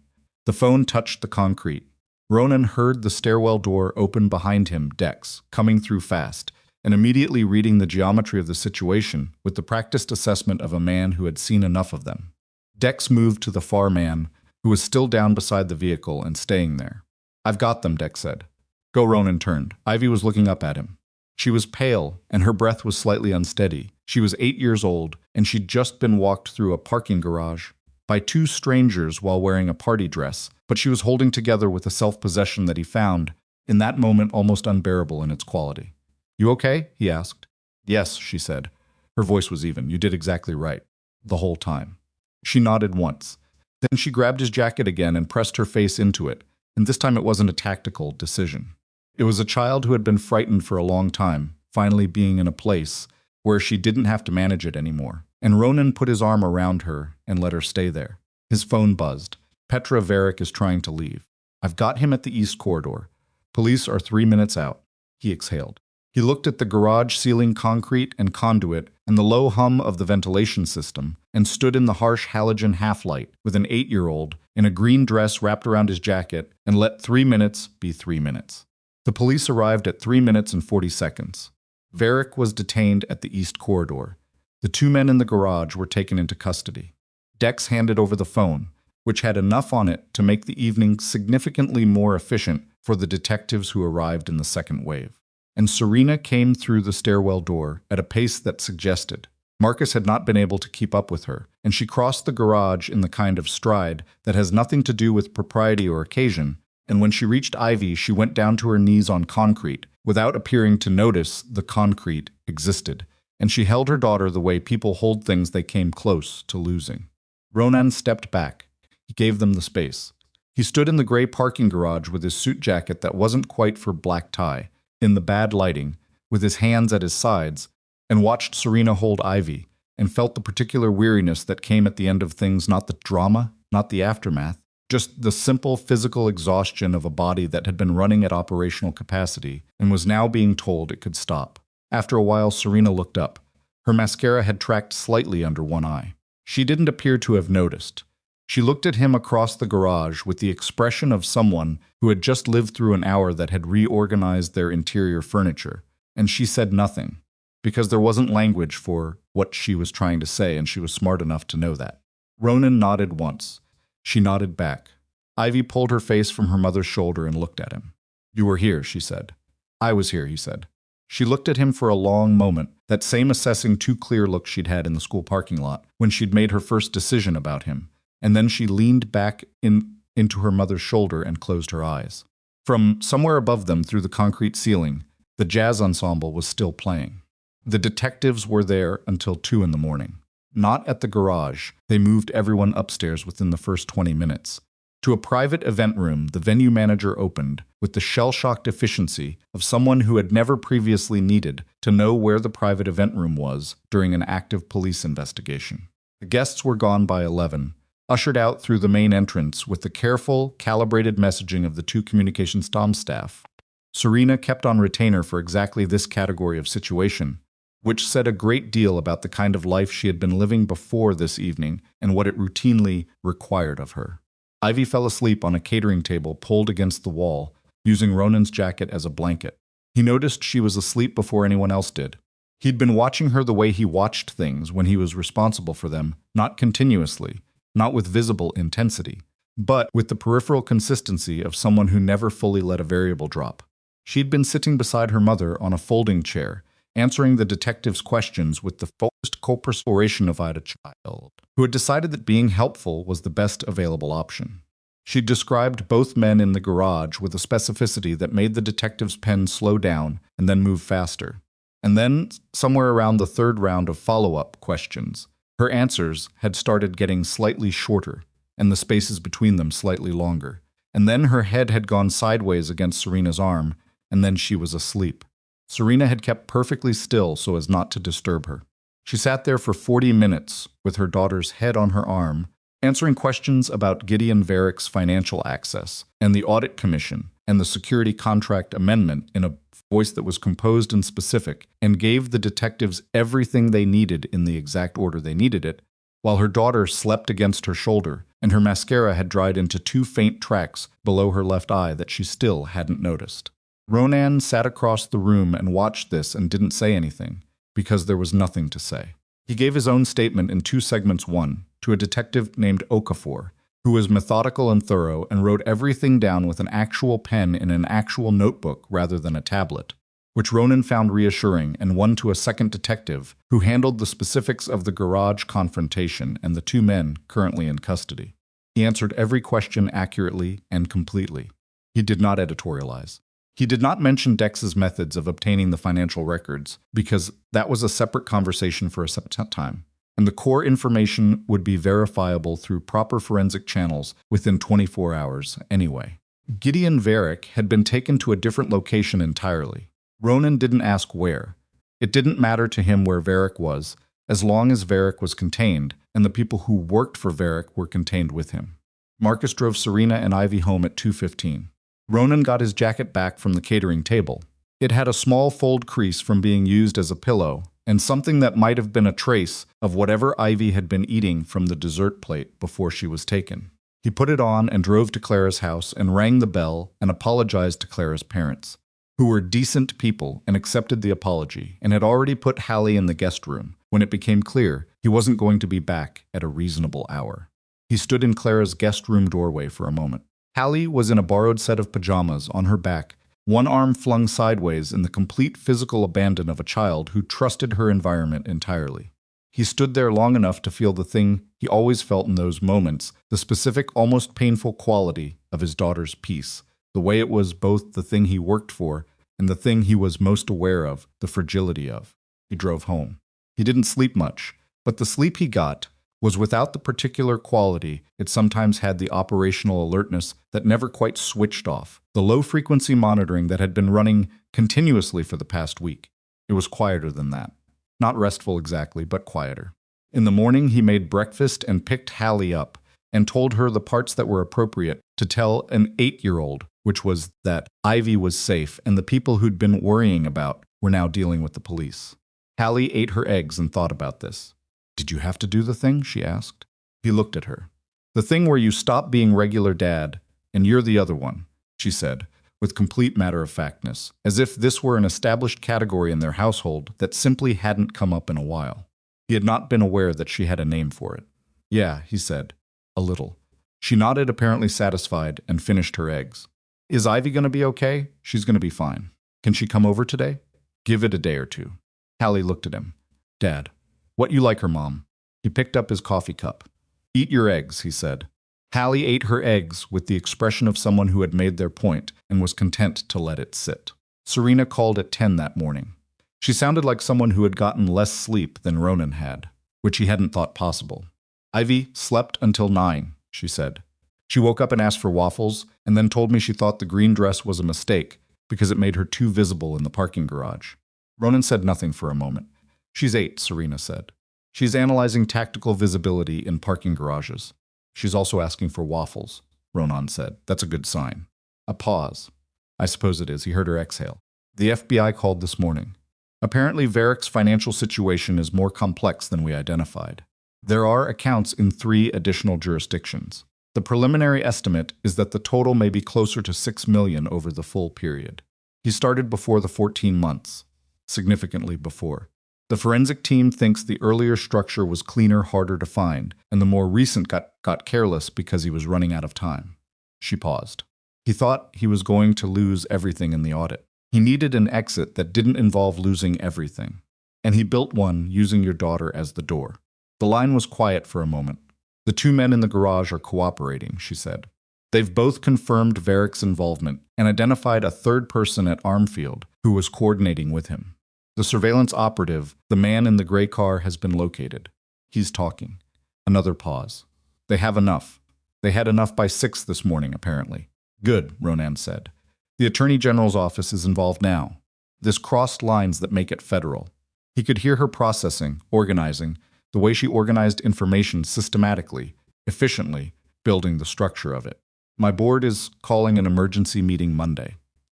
The phone touched the concrete. Ronan heard the stairwell door open behind him, Dex, coming through fast, and immediately reading the geometry of the situation with the practiced assessment of a man who had seen enough of them. Dex moved to the far man, who was still down beside the vehicle and staying there. I've got them, Dex said. Go, Ronan turned. Ivy was looking up at him. She was pale, and her breath was slightly unsteady. She was 8 years old, and she'd just been walked through a parking garage by two strangers while wearing a party dress, but she was holding together with a self-possession that he found, in that moment, almost unbearable in its quality. You okay? He asked. Yes, she said. Her voice was even. You did exactly right. The whole time. She nodded once. Then she grabbed his jacket again and pressed her face into it, and this time it wasn't a tactical decision. It was a child who had been frightened for a long time, finally being in a place where she didn't have to manage it anymore. And Ronan put his arm around her and let her stay there. His phone buzzed. Petra Varric is trying to leave. I've got him at the east corridor. Police are 3 minutes out. He exhaled. He looked at the garage ceiling concrete and conduit and the low hum of the ventilation system and stood in the harsh halogen half-light with an 8-year-old in a green dress wrapped around his jacket and let 3 minutes be 3 minutes. The police arrived at 3 minutes and 40 seconds. Varric was detained at the east corridor. The two men in the garage were taken into custody. Dex handed over the phone, which had enough on it to make the evening significantly more efficient for the detectives who arrived in the second wave. And Serena came through the stairwell door at a pace that suggested Marcus had not been able to keep up with her, and she crossed the garage in the kind of stride that has nothing to do with propriety or occasion, and when she reached Ivy, she went down to her knees on concrete, without appearing to notice the concrete existed, and she held her daughter the way people hold things they came close to losing. Ronan stepped back. He gave them the space. He stood in the gray parking garage with his suit jacket that wasn't quite for black tie, in the bad lighting, with his hands at his sides, and watched Serena hold Ivy, and felt the particular weariness that came at the end of things, not the drama, not the aftermath, just the simple physical exhaustion of a body that had been running at operational capacity and was now being told it could stop. After a while, Serena looked up. Her mascara had tracked slightly under one eye. She didn't appear to have noticed. She looked at him across the garage with the expression of someone who had just lived through an hour that had reorganized their interior furniture, and she said nothing, because there wasn't language for what she was trying to say, and she was smart enough to know that. Ronan nodded once. She nodded back. Ivy pulled her face from her mother's shoulder and looked at him. You were here, she said. I was here, he said. She looked at him for a long moment, that same assessing too clear look she'd had in the school parking lot when she'd made her first decision about him, and then she leaned back into her mother's shoulder and closed her eyes. From somewhere above them through the concrete ceiling, the jazz ensemble was still playing. The detectives were there until 2 in the morning. Not at the garage. They moved everyone upstairs within the first 20 minutes. To a private event room the venue manager opened with the shell-shocked efficiency of someone who had never previously needed to know where the private event room was during an active police investigation. The guests were gone by 11, ushered out through the main entrance with the careful, calibrated messaging of the two communications comm staff. Serena kept on retainer for exactly this category of situation, which said a great deal about the kind of life she had been living before this evening and what it routinely required of her. Ivy fell asleep on a catering table pulled against the wall, using Ronan's jacket as a blanket. He noticed she was asleep before anyone else did. He'd been watching her the way he watched things when he was responsible for them, not continuously, not with visible intensity, but with the peripheral consistency of someone who never fully let a variable drop. She'd been sitting beside her mother on a folding chair, answering the detective's questions with the focused co-perspiration of a child who had decided that being helpful was the best available option. She described both men in the garage with a specificity that made the detective's pen slow down and then move faster. And then, somewhere around the third round of follow-up questions, her answers had started getting slightly shorter, and the spaces between them slightly longer. And then her head had gone sideways against Serena's arm, and then she was asleep. Serena had kept perfectly still so as not to disturb her. She sat there for 40 minutes with her daughter's head on her arm, answering questions about Gideon Varick's financial access and the Audit Commission and the Security Contract Amendment in a voice that was composed and specific, and gave the detectives everything they needed in the exact order they needed it, while her daughter slept against her shoulder, and her mascara had dried into 2 faint tracks below her left eye that she still hadn't noticed. Ronan sat across the room and watched this and didn't say anything, because there was nothing to say. He gave his own statement in 2 segments. One, to a detective named Okafor, who was methodical and thorough and wrote everything down with an actual pen in an actual notebook rather than a tablet, which Ronan found reassuring, and one to a second detective who handled the specifics of the garage confrontation and the 2 men currently in custody. He answered every question accurately and completely. He did not editorialize. He did not mention Dex's methods of obtaining the financial records, because that was a separate conversation for a separate time, and the core information would be verifiable through proper forensic channels within 24 hours anyway. Gideon Varick had been taken to a different location entirely. Ronan didn't ask where. It didn't matter to him where Varick was, as long as Varick was contained, and the people who worked for Varick were contained with him. Marcus drove Serena and Ivy home at 2:15. Ronan got his jacket back from the catering table. It had a small fold crease from being used as a pillow, and something that might have been a trace of whatever Ivy had been eating from the dessert plate before she was taken. He put it on and drove to Clara's house and rang the bell and apologized to Clara's parents, who were decent people and accepted the apology, and had already put Hallie in the guest room when it became clear he wasn't going to be back at a reasonable hour. He stood in Clara's guest room doorway for a moment. Hallie was in a borrowed set of pajamas on her back, one arm flung sideways in the complete physical abandon of a child who trusted her environment entirely. He stood there long enough to feel the thing he always felt in those moments, the specific, almost painful quality of his daughter's peace, the way it was both the thing he worked for and the thing he was most aware of, the fragility of. He drove home. He didn't sleep much, but the sleep he got was without the particular quality it sometimes had, the operational alertness that never quite switched off, the low-frequency monitoring that had been running continuously for the past week. It was quieter than that. Not restful exactly, but quieter. In the morning, he made breakfast and picked Hallie up and told her the parts that were appropriate to tell an 8-year-old, which was that Ivy was safe and the people who'd been worrying about were now dealing with the police. Hallie ate her eggs and thought about this. "Did you have to do the thing?" she asked. He looked at her. "The thing where you stop being regular dad, and you're the other one," she said, with complete matter-of-factness, as if this were an established category in their household that simply hadn't come up in a while. He had not been aware that she had a name for it. "Yeah," he said, "a little." She nodded, apparently satisfied, and finished her eggs. "Is Ivy going to be okay?" "She's going to be fine." "Can she come over today?" "Give it a day or two." Hallie looked at him. "Dad, what you like her, Mom?" He picked up his coffee cup. "Eat your eggs," he said. Hallie ate her eggs with the expression of someone who had made their point and was content to let it sit. Serena called at 10 that morning. She sounded like someone who had gotten less sleep than Ronan had, which he hadn't thought possible. "Ivy slept until 9, she said. She woke up and asked for waffles, and then told me she thought the green dress was a mistake because it made her too visible in the parking garage." Ronan said nothing for a moment. "She's 8, Serena said. She's analyzing tactical visibility in parking garages. She's also asking for waffles," Ronan said. "That's a good sign." A pause. "I suppose it is," he heard her exhale. "The FBI called this morning. Apparently Varick's financial situation is more complex than we identified. There are accounts in 3 additional jurisdictions. The preliminary estimate is that the total may be closer to $6 million over the full period. He started before the 14 months, significantly before. The forensic team thinks the earlier structure was cleaner, harder to find, and the more recent got careless because he was running out of time." She paused. He thought he was going to lose everything in the audit. He needed an exit that didn't involve losing everything. And he built one using your daughter as the door. The line was quiet for a moment. "The 2 men in the garage are cooperating," she said. They've both confirmed Varick's involvement and identified a third person at Armfield who was coordinating with him. The surveillance operative, the man in the gray car, has been located. He's talking. Another pause. They have enough. They had enough by 6 this morning, apparently. Good, Ronan said. The Attorney General's office is involved now. This crossed lines that make it federal. He could hear her processing, organizing, the way she organized information systematically, efficiently, building the structure of it. My board is calling an emergency meeting Monday.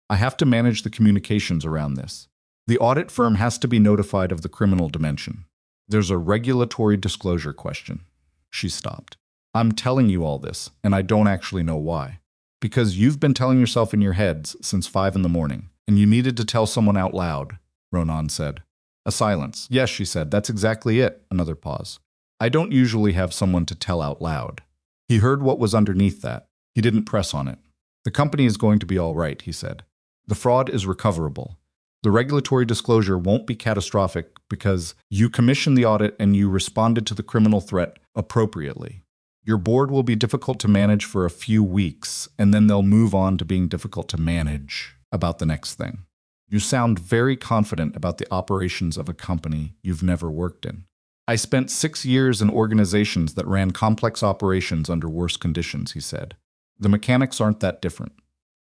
I have to manage the communications around this. The audit firm has to be notified of the criminal dimension. There's a regulatory disclosure question. She stopped. I'm telling you all this, and I don't actually know why. Because you've been telling yourself in your heads since 5 in the morning, and you needed to tell someone out loud, Ronan said. A silence. Yes, she said, that's exactly it. Another pause. I don't usually have someone to tell out loud. He heard what was underneath that. He didn't press on it. The company is going to be all right, he said. The fraud is recoverable. The regulatory disclosure won't be catastrophic because you commissioned the audit and you responded to the criminal threat appropriately. Your board will be difficult to manage for a few weeks, and then they'll move on to being difficult to manage about the next thing. You sound very confident about the operations of a company you've never worked in. I spent 6 years in organizations that ran complex operations under worse conditions, he said. The mechanics aren't that different.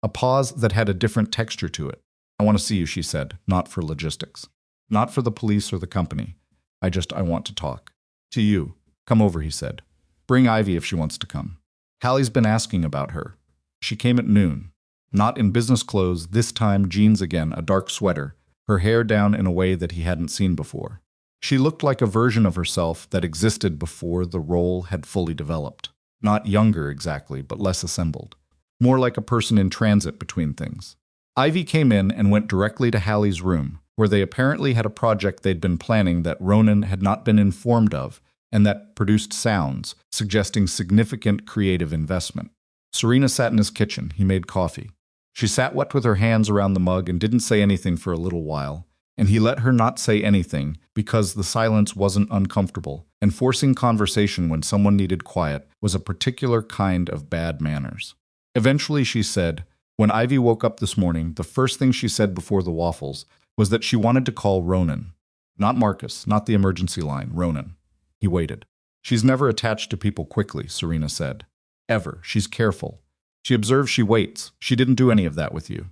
A pause that had a different texture to it. I want to see you, she said, not for logistics. Not for the police or the company. I want to talk. To you. Come over, he said. Bring Ivy if she wants to come. Hallie's been asking about her. She came at noon. Not in business clothes, this time jeans again, a dark sweater, her hair down in a way that he hadn't seen before. She looked like a version of herself that existed before the role had fully developed. Not younger exactly, but less assembled. More like a person in transit between things. Ivy came in and went directly to Hallie's room, where they apparently had a project they'd been planning that Ronan had not been informed of, and that produced sounds, suggesting significant creative investment. Serena sat in his kitchen. He made coffee. She sat wet with her hands around the mug and didn't say anything for a little while, and he let her not say anything because the silence wasn't uncomfortable, and forcing conversation when someone needed quiet was a particular kind of bad manners. Eventually she said, when Ivy woke up this morning, the first thing she said before the waffles was that she wanted to call Ronan. Not Marcus, not the emergency line, Ronan. He waited. She's never attached to people quickly, Serena said. Ever. She's careful. She observes, she waits. She didn't do any of that with you.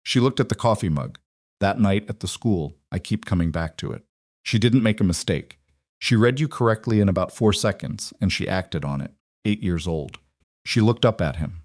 She looked at the coffee mug. That night at the school, I keep coming back to it. She didn't make a mistake. She read you correctly in about 4 seconds, and she acted on it. 8 years old. She looked up at him.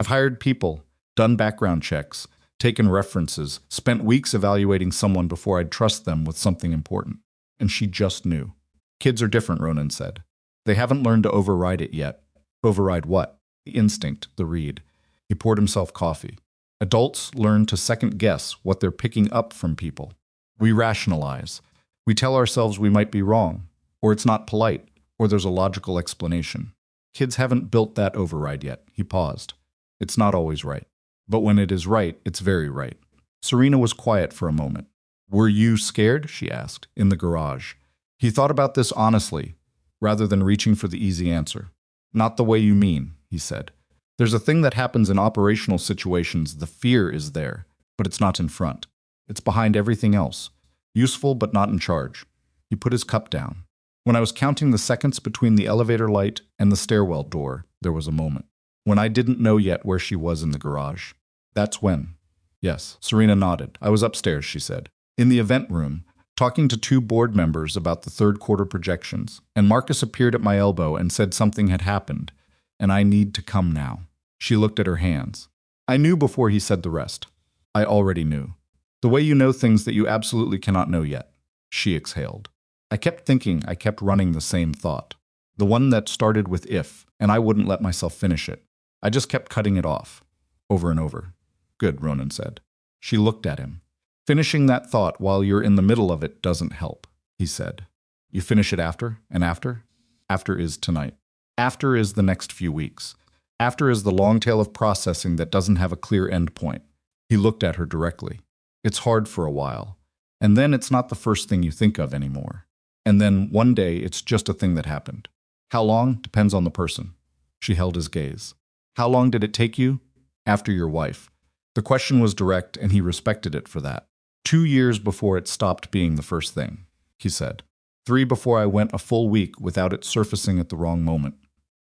I've hired people, done background checks, taken references, spent weeks evaluating someone before I'd trust them with something important. And she just knew. Kids are different, Ronan said. They haven't learned to override it yet. Override what? The instinct, the read. He poured himself coffee. Adults learn to second-guess what they're picking up from people. We rationalize. We tell ourselves we might be wrong, or it's not polite, or there's a logical explanation. Kids haven't built that override yet. He paused. It's not always right. But when it is right, it's very right. Serena was quiet for a moment. Were you scared? She asked, in the garage. He thought about this honestly, rather than reaching for the easy answer. Not the way you mean, he said. There's a thing that happens in operational situations. The fear is there, but it's not in front. It's behind everything else. Useful, but not in charge. He put his cup down. When I was counting the seconds between the elevator light and the stairwell door, there was a moment. When I didn't know yet where she was in the garage. That's when. Yes, Serena nodded. I was upstairs, she said. In the event room, talking to 2 board members about the third quarter projections, and Marcus appeared at my elbow and said something had happened, and I need to come now. She looked at her hands. I knew before he said the rest. I already knew. The way you know things that you absolutely cannot know yet. She exhaled. I kept thinking, I kept running the same thought. The one that started with if, and I wouldn't let myself finish it. I just kept cutting it off. Over and over. Good, Ronan said. She looked at him. Finishing that thought while you're in the middle of it doesn't help, he said. You finish it after, and after? After is tonight. After is the next few weeks. After is the long tail of processing that doesn't have a clear end point. He looked at her directly. It's hard for a while. And then it's not the first thing you think of anymore. And then one day it's just a thing that happened. How long depends on the person. She held his gaze. How long did it take you? After your wife. The question was direct, and he respected it for that. 2 years before it stopped being the first thing, he said. 3 before I went a full week without it surfacing at the wrong moment.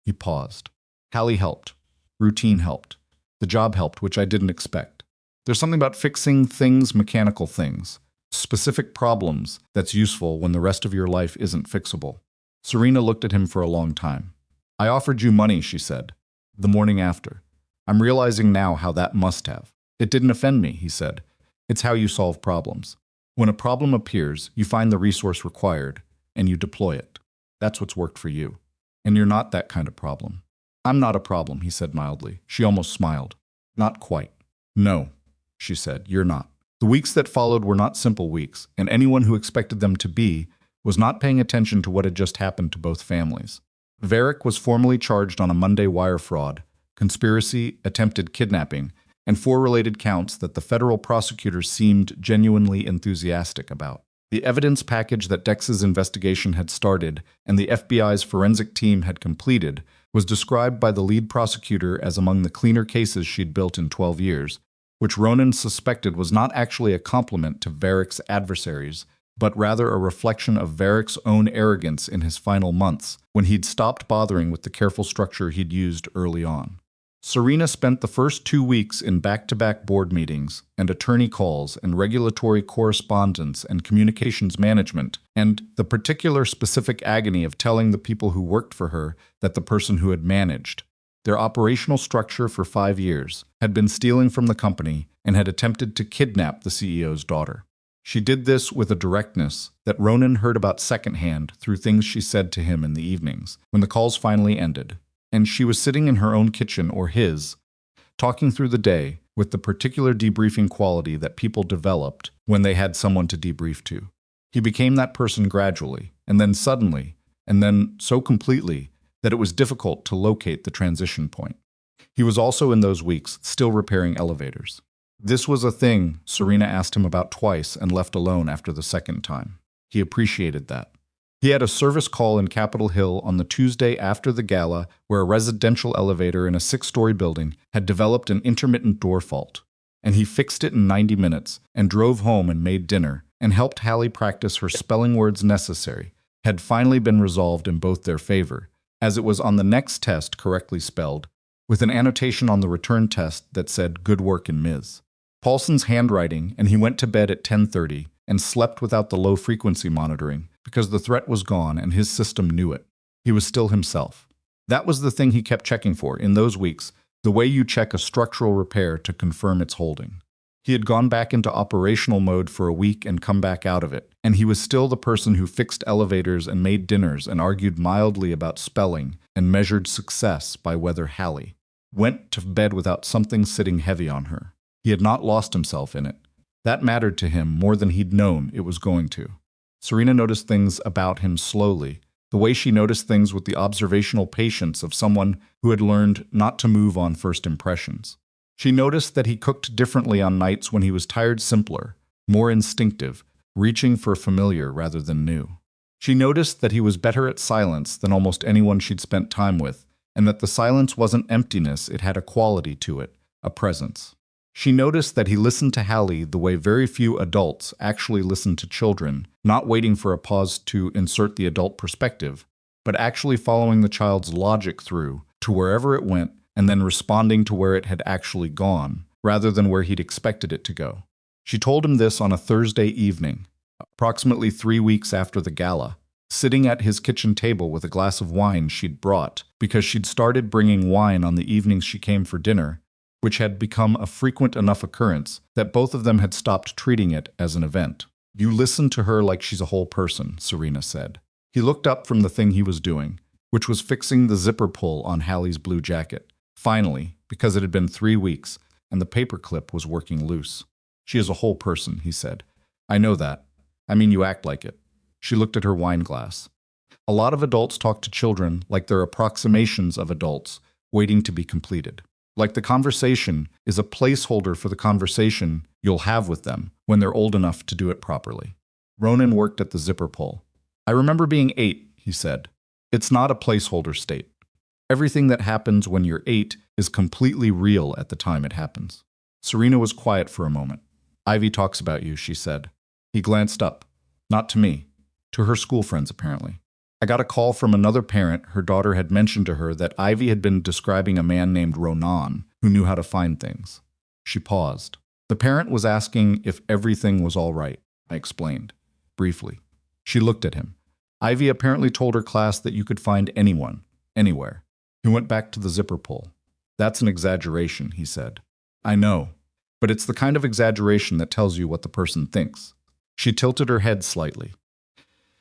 He paused. Hallie helped. Routine helped. The job helped, which I didn't expect. There's something about fixing things, mechanical things, specific problems, that's useful when the rest of your life isn't fixable. Serena looked at him for a long time. I offered you money, she said. The morning after. I'm realizing now how that must have. It didn't offend me, he said. It's how you solve problems. When a problem appears, you find the resource required, and you deploy it. That's what's worked for you. And you're not that kind of problem. I'm not a problem, he said mildly. She almost smiled. Not quite. No, she said, you're not. The weeks that followed were not simple weeks, and anyone who expected them to be was not paying attention to what had just happened to both families. Varick was formally charged on a Monday wire fraud, conspiracy, attempted kidnapping, and 4 related counts that the federal prosecutors seemed genuinely enthusiastic about. The evidence package that Dex's investigation had started and the FBI's forensic team had completed was described by the lead prosecutor as among the cleaner cases she'd built in 12 years, which Ronan suspected was not actually a compliment to Varick's adversaries, but rather a reflection of Varick's own arrogance in his final months, when he'd stopped bothering with the careful structure he'd used early on. Serena spent the first 2 weeks in back-to-back board meetings and attorney calls and regulatory correspondence and communications management, and the particular specific agony of telling the people who worked for her that the person who had managed their operational structure for 5 years had been stealing from the company and had attempted to kidnap the CEO's daughter. She did this with a directness that Ronan heard about secondhand through things she said to him in the evenings, when the calls finally ended, and she was sitting in her own kitchen or his, talking through the day with the particular debriefing quality that people developed when they had someone to debrief to. He became that person gradually, and then suddenly, and then so completely that it was difficult to locate the transition point. He was also in those weeks still repairing elevators. This was a thing Serena asked him about twice and left alone after the second time. He appreciated that. He had a service call in Capitol Hill on the Tuesday after the gala where a residential elevator in a 6-story building had developed an intermittent door fault, and he fixed it in 90 minutes and drove home and made dinner and helped Hallie practice her spelling words necessary, had finally been resolved in both their favor, as it was on the next test correctly spelled, with an annotation on the return test that said, "Good work in Ms." Paulson's handwriting, and he went to bed at 10:30 and slept without the low-frequency monitoring because the threat was gone and his system knew it. He was still himself. That was the thing he kept checking for in those weeks, the way you check a structural repair to confirm its holding. He had gone back into operational mode for a week and come back out of it, and he was still the person who fixed elevators and made dinners and argued mildly about spelling and measured success by whether Hallie went to bed without something sitting heavy on her. He had not lost himself in it. That mattered to him more than he'd known it was going to. Serena noticed things about him slowly, the way she noticed things with the observational patience of someone who had learned not to move on first impressions. She noticed that he cooked differently on nights when he was tired, simpler, more instinctive, reaching for familiar rather than new. She noticed that he was better at silence than almost anyone she'd spent time with, and that the silence wasn't emptiness, it had a quality to it, a presence. She noticed that he listened to Hallie the way very few adults actually listen to children, not waiting for a pause to insert the adult perspective, but actually following the child's logic through to wherever it went and then responding to where it had actually gone, rather than where he'd expected it to go. She told him this on a Thursday evening, approximately 3 weeks after the gala, sitting at his kitchen table with a glass of wine she'd brought, because she'd started bringing wine on the evenings she came for dinner, which had become a frequent enough occurrence that both of them had stopped treating it as an event. "You listen to her like she's a whole person," Serena said. He looked up from the thing he was doing, which was fixing the zipper pull on Hallie's blue jacket. Finally, because it had been 3 weeks, and the paperclip was working loose. "She is a whole person," he said. "I know that. I mean, you act like it." She looked at her wine glass. "A lot of adults talk to children like they're approximations of adults, waiting to be completed. Like the conversation is a placeholder for the conversation you'll have with them when they're old enough to do it properly." Ronan worked at the zipper pull. "I remember being 8, he said. "It's not a placeholder state." Everything that happens when you're 8 is completely real at the time it happens. Serena was quiet for a moment. Ivy talks about you, she said. He glanced up. Not to me. To her school friends, apparently. I got a call from another parent. Her daughter had mentioned to her that Ivy had been describing a man named Ronan who knew how to find things. She paused. The parent was asking if everything was all right, I explained, briefly. She looked at him. Ivy apparently told her class that you could find anyone, anywhere. He went back to the zipper pull. That's an exaggeration, he said. I know, but it's the kind of exaggeration that tells you what the person thinks. She tilted her head slightly.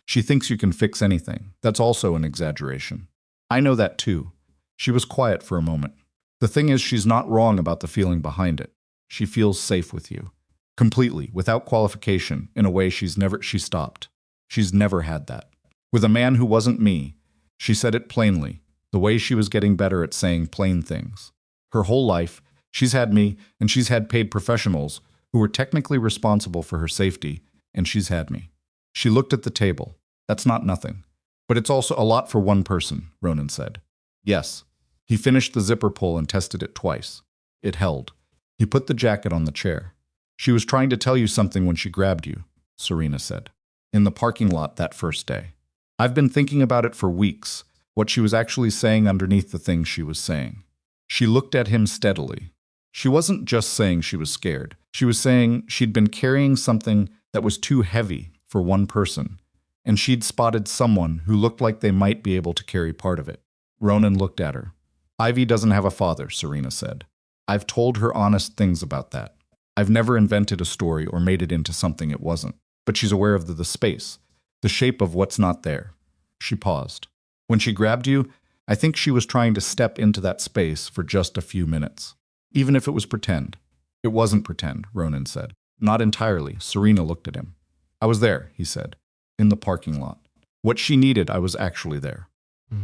She thinks you can fix anything. That's also an exaggeration. I know that too. She was quiet for a moment. The thing is, she's not wrong about the feeling behind it. She feels safe with you. Completely, without qualification, in a way she stopped. She's never had that. With a man who wasn't me, she said it plainly, the way she was getting better at saying plain things. Her whole life, she's had me, and she's had paid professionals who were technically responsible for her safety, and she's had me. She looked at the table. That's not nothing. But it's also a lot for one person, Ronan said. Yes. He finished the zipper pull and tested it twice. It held. He put the jacket on the chair. She was trying to tell you something when she grabbed you, Serena said. In the parking lot that first day. I've been thinking about it for weeks, what she was actually saying underneath the things she was saying. She looked at him steadily. She wasn't just saying she was scared. She was saying she'd been carrying something that was too heavy for one person, and she'd spotted someone who looked like they might be able to carry part of it. Ronan looked at her. Ivy doesn't have a father, Serena said. I've told her honest things about that. I've never invented a story or made it into something it wasn't. But she's aware of the space, the shape of what's not there. She paused. When she grabbed you, I think she was trying to step into that space for just a few minutes. Even if it was pretend. It wasn't pretend, Ronan said. Not entirely. Serena looked at him. I was there, he said. In the parking lot. What she needed, I was actually there.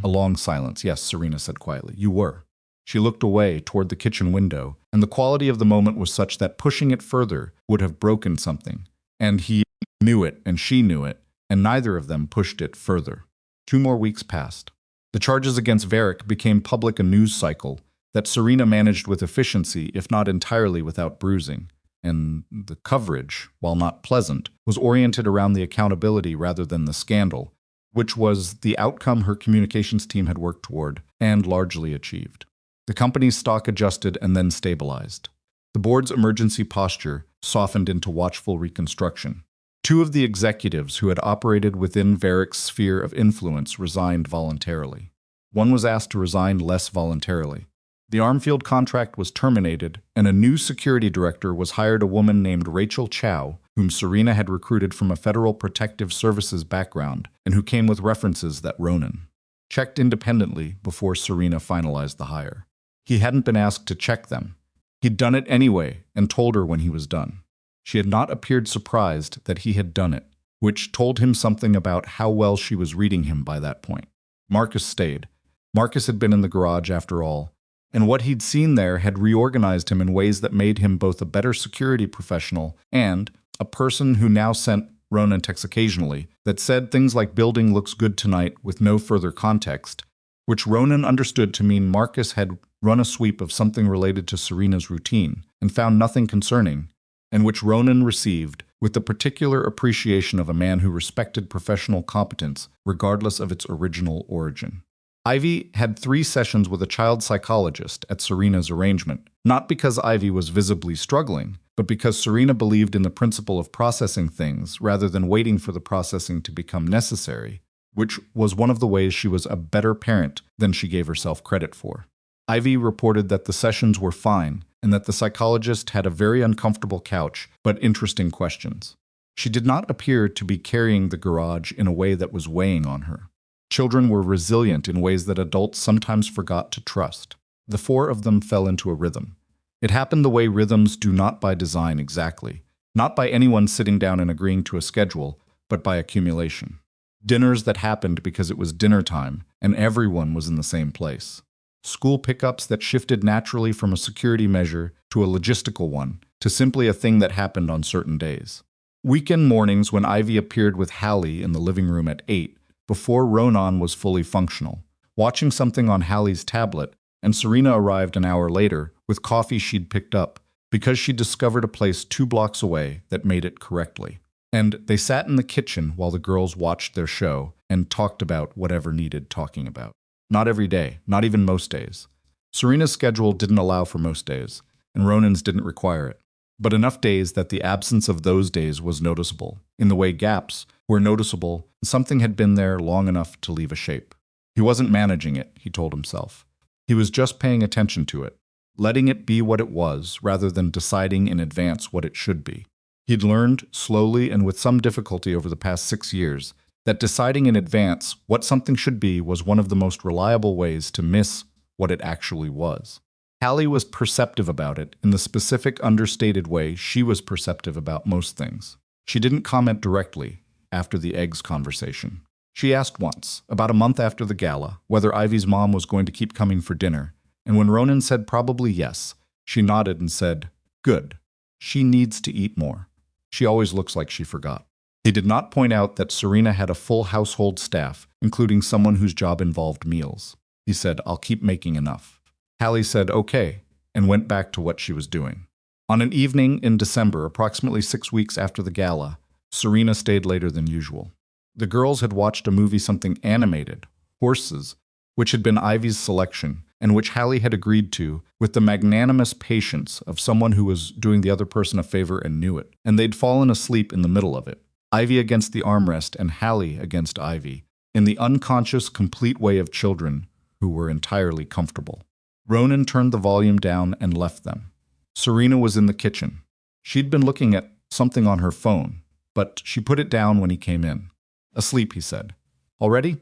A long silence. Yes, Serena said quietly. You were. She looked away toward the kitchen window, and the quality of the moment was such that pushing it further would have broken something. And he knew it, and she knew it, and neither of them pushed it further. 2 more weeks passed. The charges against Varick became public, a news cycle that Serena managed with efficiency, if not entirely without bruising. And the coverage, while not pleasant, was oriented around the accountability rather than the scandal, which was the outcome her communications team had worked toward and largely achieved. The company's stock adjusted and then stabilized. The board's emergency posture softened into watchful reconstruction. 2 of the executives who had operated within Varick's sphere of influence resigned voluntarily. One was asked to resign less voluntarily. The Armfield contract was terminated, and a new security director was hired, a woman named Rachel Chow, whom Serena had recruited from a Federal Protective Services background and who came with references that Ronan checked independently before Serena finalized the hire. He hadn't been asked to check them. He'd done it anyway and told her when he was done. She had not appeared surprised that he had done it, which told him something about how well she was reading him by that point. Marcus stayed. Marcus had been in the garage after all, and what he'd seen there had reorganized him in ways that made him both a better security professional and a person who now sent Ronan texts occasionally that said things like "building looks good tonight" with no further context, which Ronan understood to mean Marcus had run a sweep of something related to Serena's routine and found nothing concerning, and which Ronan received with the particular appreciation of a man who respected professional competence regardless of its original origin. Ivy had 3 sessions with a child psychologist at Serena's arrangement, not because Ivy was visibly struggling, but because Serena believed in the principle of processing things rather than waiting for the processing to become necessary, which was one of the ways she was a better parent than she gave herself credit for. Ivy reported that the sessions were fine and that the psychologist had a very uncomfortable couch but interesting questions. She did not appear to be carrying the garage in a way that was weighing on her. Children were resilient in ways that adults sometimes forgot to trust. The 4 of them fell into a rhythm. It happened the way rhythms do, not by design exactly, not by anyone sitting down and agreeing to a schedule, but by accumulation. Dinners that happened because it was dinner time and everyone was in the same place. School pickups that shifted naturally from a security measure to a logistical one, to simply a thing that happened on certain days. Weekend mornings when Ivy appeared with Hallie in the living room at 8, before Ronan was fully functional, watching something on Hallie's tablet, and Serena arrived an hour later with coffee she'd picked up because she discovered a place 2 blocks away that made it correctly. And they sat in the kitchen while the girls watched their show and talked about whatever needed talking about. Not every day, not even most days. Serena's schedule didn't allow for most days, and Ronan's didn't require it. But enough days that the absence of those days was noticeable, in the way gaps were noticeable, and something had been there long enough to leave a shape. He wasn't managing it, he told himself. He was just paying attention to it, letting it be what it was rather than deciding in advance what it should be. He'd learned, slowly and with some difficulty over the past 6 years, that deciding in advance what something should be was one of the most reliable ways to miss what it actually was. Hallie was perceptive about it in the specific, understated way she was perceptive about most things. She didn't comment directly after the eggs conversation. She asked once, about a month after the gala, whether Ivy's mom was going to keep coming for dinner, and when Ronan said probably yes, she nodded and said, "Good. She needs to eat more. She always looks like she forgot." He did not point out that Serena had a full household staff, including someone whose job involved meals. He said, "I'll keep making enough." Hallie said, "Okay," and went back to what she was doing. On an evening in December, approximately 6 weeks after the gala, Serena stayed later than usual. The girls had watched a movie, something animated, Horses, which had been Ivy's selection, and which Hallie had agreed to with the magnanimous patience of someone who was doing the other person a favor and knew it. And they'd fallen asleep in the middle of it, Ivy against the armrest and Hallie against Ivy, in the unconscious, complete way of children who were entirely comfortable. Ronan turned the volume down and left them. Serena was in the kitchen. She'd been looking at something on her phone, but she put it down when he came in. "Asleep," he said. "Already?"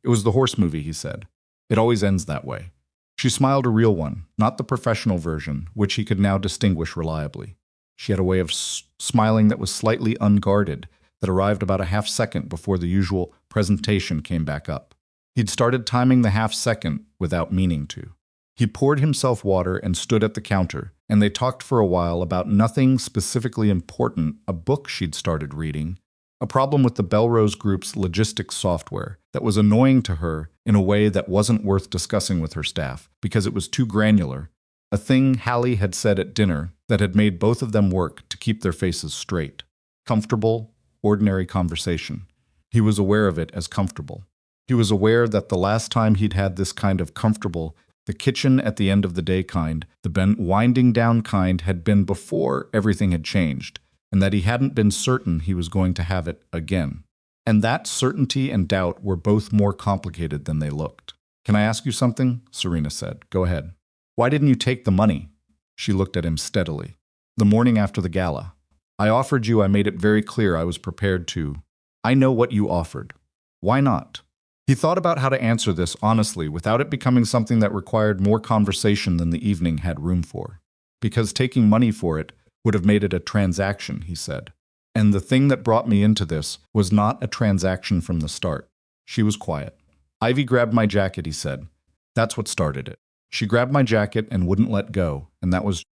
"It was the horse movie," he said. "It always ends that way." She smiled, a real one, not the professional version, which he could now distinguish reliably. She had a way of smiling that was slightly unguarded, that arrived about a half-second before the usual presentation came back up. He'd started timing the half-second without meaning to. He poured himself water and stood at the counter, and they talked for a while about nothing specifically important, a book she'd started reading, a problem with the Belrose Group's logistics software that was annoying to her in a way that wasn't worth discussing with her staff because it was too granular, a thing Hallie had said at dinner that had made both of them work to keep their faces straight. Comfortable, ordinary conversation. He was aware of it as comfortable. He was aware that the last time he'd had this kind of comfortable, the kitchen at the end of the day kind, the winding down kind, had been before everything had changed, and that he hadn't been certain he was going to have it again. And that certainty and doubt were both more complicated than they looked. "Can I ask you something?" Serena said. "Go ahead." "Why didn't you take the money?" She looked at him steadily. "The morning after the gala. I offered you, I made it very clear I was prepared to. I know what you offered. Why not?" He thought about how to answer this honestly without it becoming something that required more conversation than the evening had room for. Because taking money for it would have made it a transaction, he said. And the thing that brought me into this was not a transaction from the start. She was quiet. "Ivy grabbed my jacket," he said. "That's what started it. She grabbed my jacket and wouldn't let go, and that was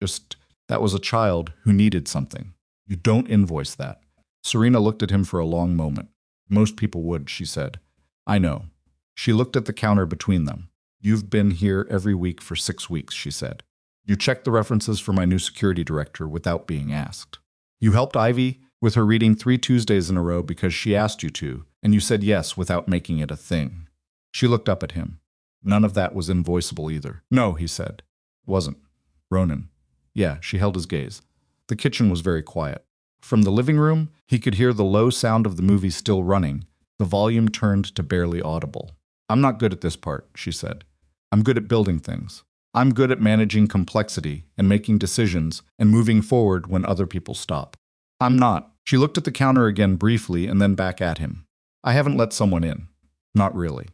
a child who needed something. You don't invoice that." Serena looked at him for a long moment. "Most people would," she said. "I know." She looked at the counter between them. "You've been here every week for 6 weeks," she said. "You checked the references for my new security director without being asked. You helped Ivy with her reading 3 Tuesdays in a row because she asked you to, and you said yes without making it a thing." She looked up at him. None of that was invoiceable either. "No," he said. "Wasn't." "Ronan." "Yeah," she held his gaze. The kitchen was very quiet. From the living room, he could hear the low sound of the movie still running, the volume turned to barely audible. "I'm not good at this part," she said. "I'm good at building things. I'm good at managing complexity and making decisions and moving forward when other people stop. I'm not." She looked at the counter again briefly and then back at him. "I haven't let someone in." "Not really."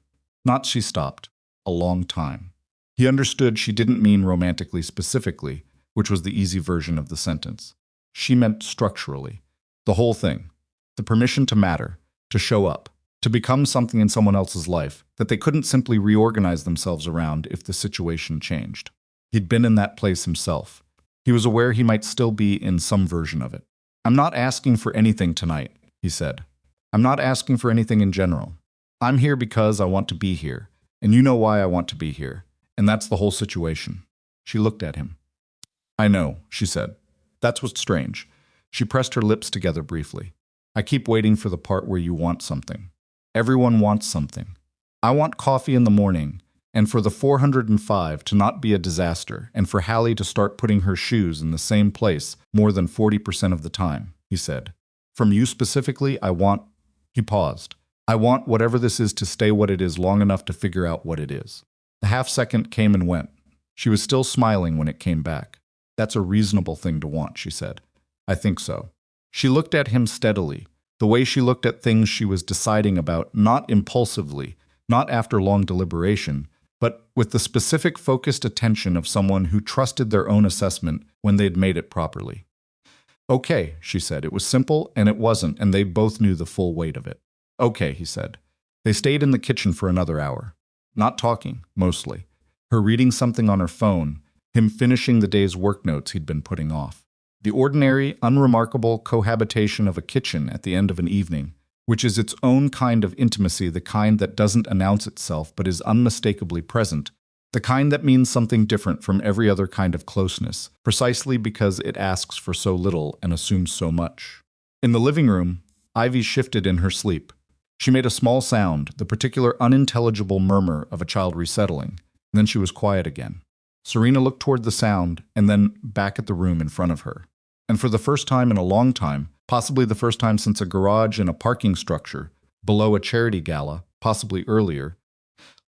"Not," she stopped. "A long time." He understood she didn't mean romantically specifically, which was the easy version of the sentence. She meant structurally. The whole thing. The permission to matter, to show up, to become something in someone else's life that they couldn't simply reorganize themselves around if the situation changed. He'd been in that place himself. He was aware he might still be in some version of it. "I'm not asking for anything tonight," he said. "I'm not asking for anything in general. I'm here because I want to be here, And you know why I want to be here. And that's the whole situation. She looked at him. I know, she said. That's what's strange. She pressed her lips together briefly. I keep waiting for the part where you want something. Everyone wants something. I want coffee in the morning, and for the 405 to not be a disaster, and for Hallie to start putting her shoes in the same place more than 40% of the time, he said. From you specifically, I want... He paused. I want whatever this is to stay what it is long enough to figure out what it is. The half-second came and went. She was still smiling when it came back. That's a reasonable thing to want, she said. I think so. She looked at him steadily, the way she looked at things she was deciding about, not impulsively, not after long deliberation, but with the specific focused attention of someone who trusted their own assessment when they'd made it properly. Okay, she said. It was simple, and it wasn't, and they both knew the full weight of it. Okay, he said. They stayed in the kitchen for another hour. Not talking, mostly. Her reading something on her phone, him finishing the day's work notes he'd been putting off. The ordinary, unremarkable cohabitation of a kitchen at the end of an evening, which is its own kind of intimacy, the kind that doesn't announce itself but is unmistakably present, the kind that means something different from every other kind of closeness, precisely because it asks for so little and assumes so much. In the living room, Ivy shifted in her sleep. She made a small sound, the particular unintelligible murmur of a child resettling, and then she was quiet again. Serena looked toward the sound and then back at the room in front of her. And for the first time in a long time, possibly the first time since a garage in a parking structure, below a charity gala, possibly earlier,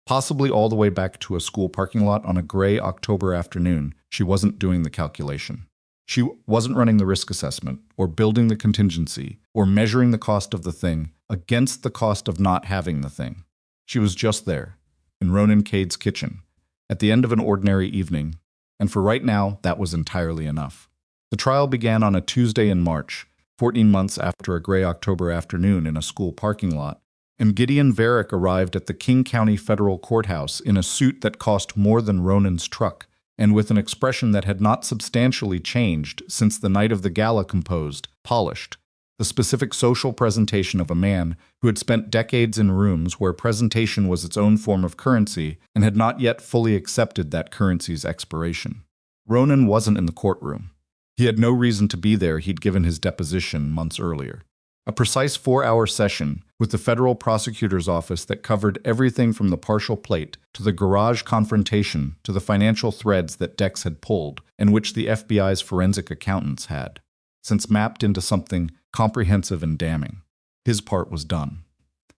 possibly all the way back to a school parking lot on a gray October afternoon, she wasn't doing the calculation. She wasn't running the risk assessment, or building the contingency, or measuring the cost of the thing against the cost of not having the thing. She was just there, in Ronan Cade's kitchen, at the end of an ordinary evening, and for right now, that was entirely enough. The trial began on a Tuesday in March, 14 months after a gray October afternoon in a school parking lot, and Gideon Varick arrived at the King County Federal Courthouse in a suit that cost more than Ronan's truck, and with an expression that had not substantially changed since the night of the gala, composed, polished, the specific social presentation of a man who had spent decades in rooms where presentation was its own form of currency and had not yet fully accepted that currency's expiration. Ronan wasn't in the courtroom. He had no reason to be there. He'd given his deposition months earlier. A precise 4-hour session with the federal prosecutor's office that covered everything from the partial plate to the garage confrontation to the financial threads that Dex had pulled and which the FBI's forensic accountants had, since mapped into something comprehensive and damning. His part was done.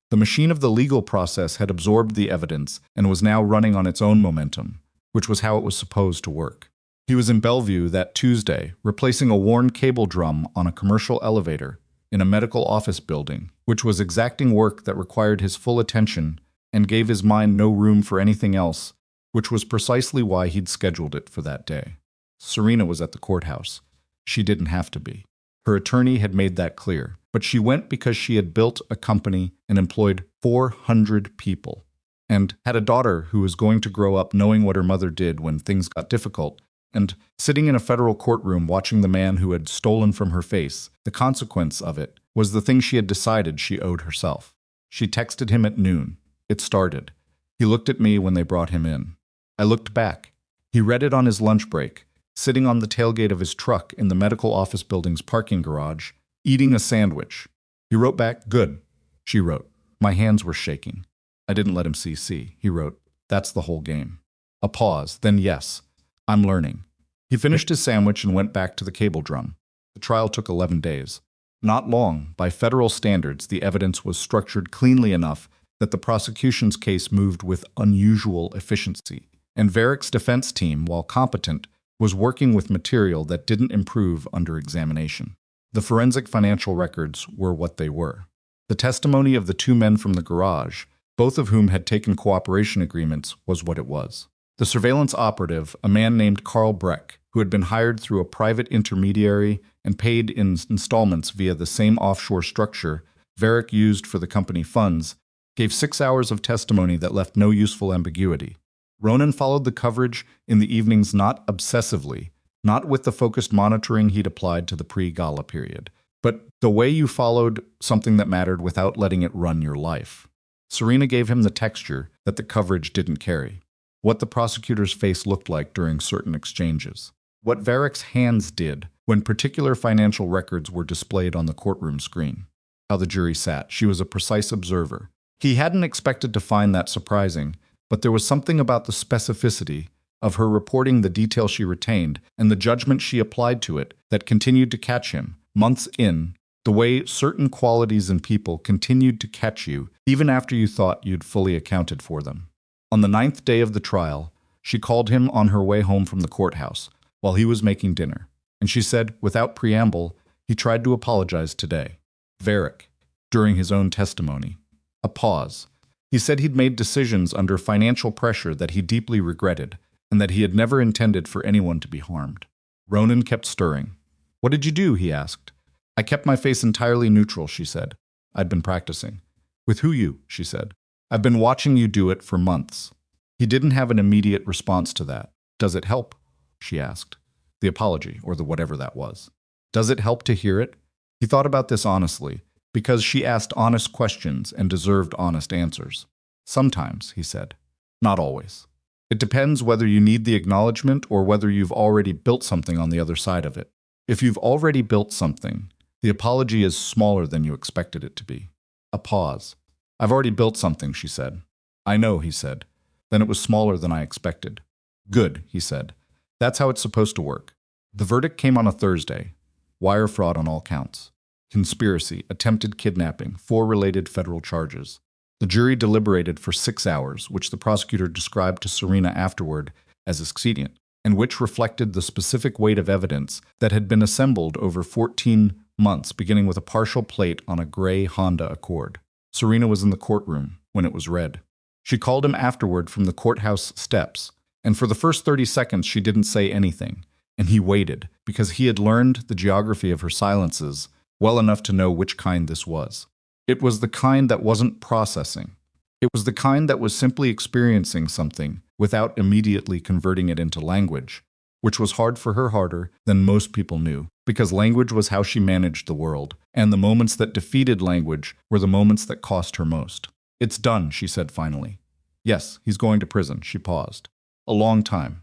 The machine of the legal process had absorbed the evidence and was now running on its own momentum, which was how it was supposed to work. He was in Bellevue that Tuesday, replacing a worn cable drum on a commercial elevator in a medical office building, which was exacting work that required his full attention and gave his mind no room for anything else, which was precisely why he'd scheduled it for that day. Serena was at the courthouse. She didn't have to be. Her attorney had made that clear, but she went because she had built a company and employed 400 people, and had a daughter who was going to grow up knowing what her mother did when things got difficult, and sitting in a federal courtroom watching the man who had stolen from her face, the consequence of it was the thing she had decided she owed herself. She texted him at noon. It started. He looked at me when they brought him in. I looked back. He read it on his lunch break, sitting on the tailgate of his truck in the medical office building's parking garage, eating a sandwich. He wrote back, "Good," she wrote. My hands were shaking. I didn't let him see. He wrote, "That's the whole game." A pause, then yes. I'm learning. He finished his sandwich and went back to the cable drum. The trial took 11 days. Not long. By federal standards, the evidence was structured cleanly enough that the prosecution's case moved with unusual efficiency, and Varick's defense team, while competent, was working with material that didn't improve under examination. The forensic financial records were what they were. The testimony of the two men from the garage, both of whom had taken cooperation agreements, was what it was. The surveillance operative, a man named Carl Breck, who had been hired through a private intermediary and paid in installments via the same offshore structure Varick used for the company funds, gave 6 hours of testimony that left no useful ambiguity. Ronan followed the coverage in the evenings not obsessively, not with the focused monitoring he'd applied to the pre-gala period, but the way you followed something that mattered without letting it run your life. Serena gave him the texture that the coverage didn't carry. What the prosecutor's face looked like during certain exchanges. What Varick's hands did when particular financial records were displayed on the courtroom screen. How the jury sat. She was a precise observer. He hadn't expected to find that surprising, but there was something about the specificity of her reporting the detail she retained and the judgment she applied to it that continued to catch him, months in, the way certain qualities in people continued to catch you even after you thought you'd fully accounted for them. On the 9th day of the trial, she called him on her way home from the courthouse while he was making dinner, and she said, without preamble, he tried to apologize today. Varick, during his own testimony. A pause. He said he'd made decisions under financial pressure that he deeply regretted, and that he had never intended for anyone to be harmed. Ronan kept stirring. What did you do? He asked. I kept my face entirely neutral, she said. I'd been practicing. With who you? She said. I've been watching you do it for months. He didn't have an immediate response to that. Does it help? She asked. The apology, or the whatever that was. Does it help to hear it? He thought about this honestly, because she asked honest questions and deserved honest answers. Sometimes, he said. Not always. It depends whether you need the acknowledgement or whether you've already built something on the other side of it. If you've already built something, the apology is smaller than you expected it to be. A pause. I've already built something, she said. I know, he said. Then it was smaller than I expected. Good, he said. That's how it's supposed to work. The verdict came on a Thursday. Wire fraud on all counts. Conspiracy, attempted kidnapping, 4 related federal charges. The jury deliberated for 6 hours, which the prosecutor described to Serena afterward as expedient, and which reflected the specific weight of evidence that had been assembled over 14 months, beginning with a partial plate on a gray Honda Accord. Serena was in the courtroom when it was read. She called him afterward from the courthouse steps, and for the first 30 seconds she didn't say anything, and he waited, because he had learned the geography of her silences well enough to know which kind this was. It was the kind that wasn't processing. It was the kind that was simply experiencing something without immediately converting it into language, which was hard for her, harder than most people knew, because language was how she managed the world, and the moments that defeated language were the moments that cost her most. It's done, she said finally. Yes, he's going to prison, she paused. A long time.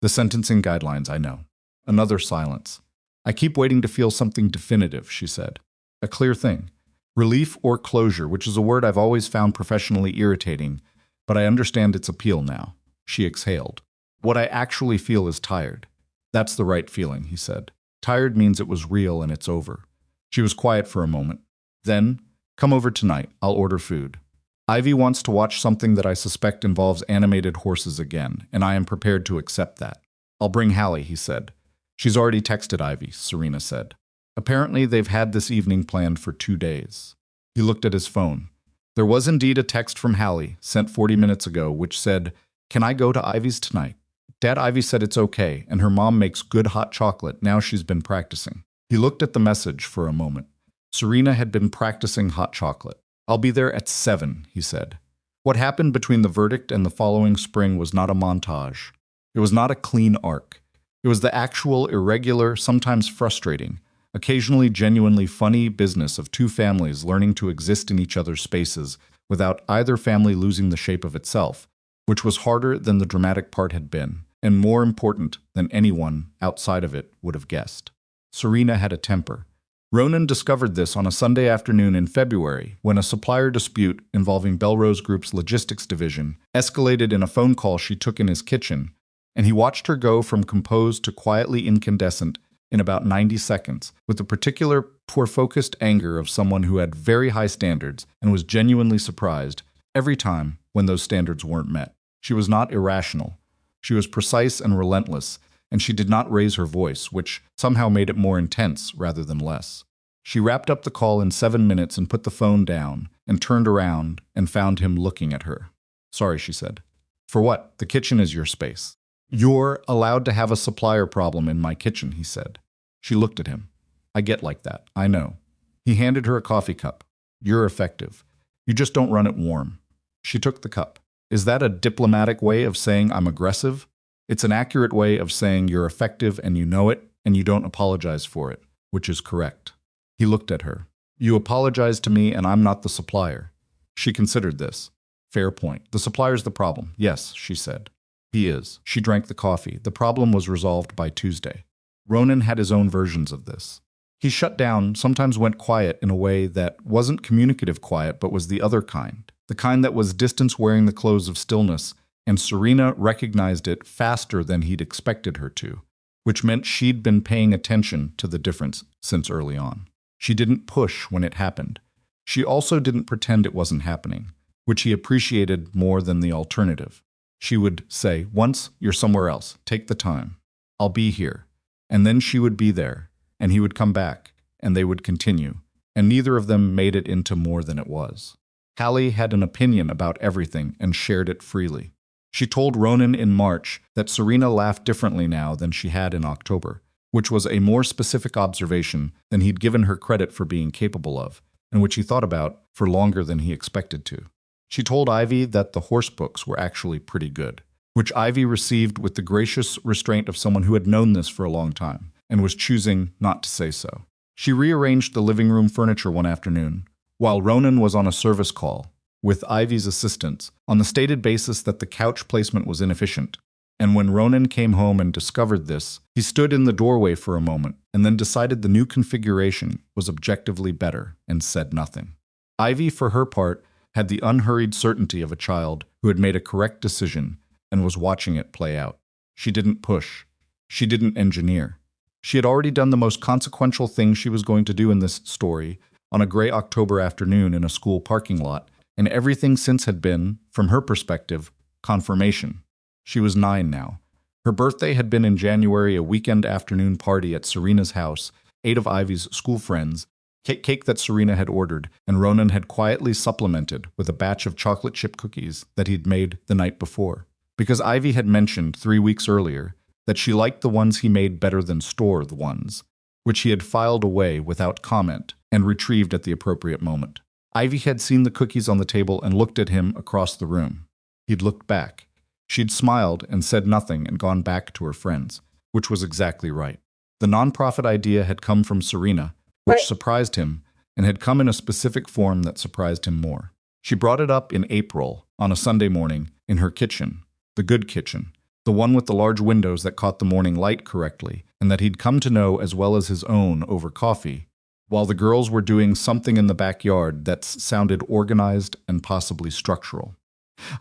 The sentencing guidelines, I know. Another silence. I keep waiting to feel something definitive, she said. A clear thing. Relief or closure, which is a word I've always found professionally irritating, but I understand its appeal now. She exhaled. What I actually feel is tired. That's the right feeling, he said. Tired means it was real and it's over. She was quiet for a moment. Then, come over tonight. I'll order food. Ivy wants to watch something that I suspect involves animated horses again, and I am prepared to accept that. I'll bring Hallie, he said. She's already texted Ivy, Serena said. Apparently, they've had this evening planned for 2 days. He looked at his phone. There was indeed a text from Hallie, sent 40 minutes ago, which said, Can I go to Ivy's tonight? Dad, Ivy said it's okay, and her mom makes good hot chocolate. Now she's been practicing. He looked at the message for a moment. Serena had been practicing hot chocolate. I'll be there at 7, he said. What happened between the verdict and the following spring was not a montage. It was not a clean arc. It was the actual, irregular, sometimes frustrating, occasionally genuinely funny business of 2 families learning to exist in each other's spaces without either family losing the shape of itself, which was harder than the dramatic part had been, and more important than anyone outside of it would have guessed. Serena had a temper. Ronan discovered this on a Sunday afternoon in February when a supplier dispute involving Belrose Group's logistics division escalated in a phone call she took in his kitchen, and he watched her go from composed to quietly incandescent in about 90 seconds, with the particular poor-focused anger of someone who had very high standards and was genuinely surprised every time when those standards weren't met. She was not irrational. She was precise and relentless, and she did not raise her voice, which somehow made it more intense rather than less. She wrapped up the call in 7 minutes and put the phone down, and turned around and found him looking at her. Sorry, she said. For what? The kitchen is your space. You're allowed to have a supplier problem in my kitchen, he said. She looked at him. I get like that, I know. He handed her a coffee cup. You're effective. You just don't run it warm. She took the cup. Is that a diplomatic way of saying I'm aggressive? It's an accurate way of saying you're effective and you know it, and you don't apologize for it, which is correct. He looked at her. You apologize to me and I'm not the supplier. She considered this. Fair point. The supplier's the problem. Yes, she said. He is. She drank the coffee. The problem was resolved by Tuesday. Ronan had his own versions of this. He shut down, sometimes went quiet in a way that wasn't communicative quiet, but was the other kind. The kind that was distance wearing the clothes of stillness, and Serena recognized it faster than he'd expected her to, which meant she'd been paying attention to the difference since early on. She didn't push when it happened. She also didn't pretend it wasn't happening, which he appreciated more than the alternative. She would say, "Once, you're somewhere else. Take the time. I'll be here." And then she would be there, and he would come back, and they would continue, and neither of them made it into more than it was. Hallie had an opinion about everything and shared it freely. She told Ronan in March that Serena laughed differently now than she had in October, which was a more specific observation than he'd given her credit for being capable of, and which he thought about for longer than he expected to. She told Ivy that the horse books were actually pretty good, which Ivy received with the gracious restraint of someone who had known this for a long time and was choosing not to say so. She rearranged the living room furniture one afternoon, while Ronan was on a service call with Ivy's assistants on the stated basis that the couch placement was inefficient. And when Ronan came home and discovered this, he stood in the doorway for a moment and then decided the new configuration was objectively better and said nothing. Ivy, for her part, had the unhurried certainty of a child who had made a correct decision and was watching it play out. She didn't push. She didn't engineer. She had already done the most consequential thing she was going to do in this story on a gray October afternoon in a school parking lot, and everything since had been, from her perspective, confirmation. She was 9 now. Her birthday had been in January, a weekend afternoon party at Serena's house, 8 of Ivy's school friends, cake that Serena had ordered, and Ronan had quietly supplemented with a batch of chocolate chip cookies that he'd made the night before. Because Ivy had mentioned 3 weeks earlier that she liked the ones he made better than store the ones, which he had filed away without comment and retrieved at the appropriate moment. Ivy had seen the cookies on the table and looked at him across the room. He'd looked back. She'd smiled and said nothing and gone back to her friends, which was exactly right. The nonprofit idea had come from Serena, which surprised him, and had come in a specific form that surprised him more. She brought it up in April, on a Sunday morning, in her kitchen, the good kitchen, the one with the large windows that caught the morning light correctly, and that he'd come to know as well as his own over coffee, while the girls were doing something in the backyard that sounded organized and possibly structural.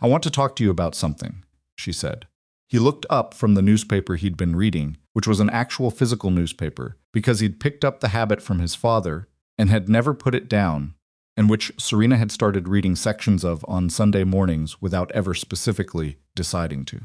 "I want to talk to you about something," she said. He looked up from the newspaper he'd been reading, which was an actual physical newspaper, because he'd picked up the habit from his father and had never put it down, and which Serena had started reading sections of on Sunday mornings without ever specifically deciding to.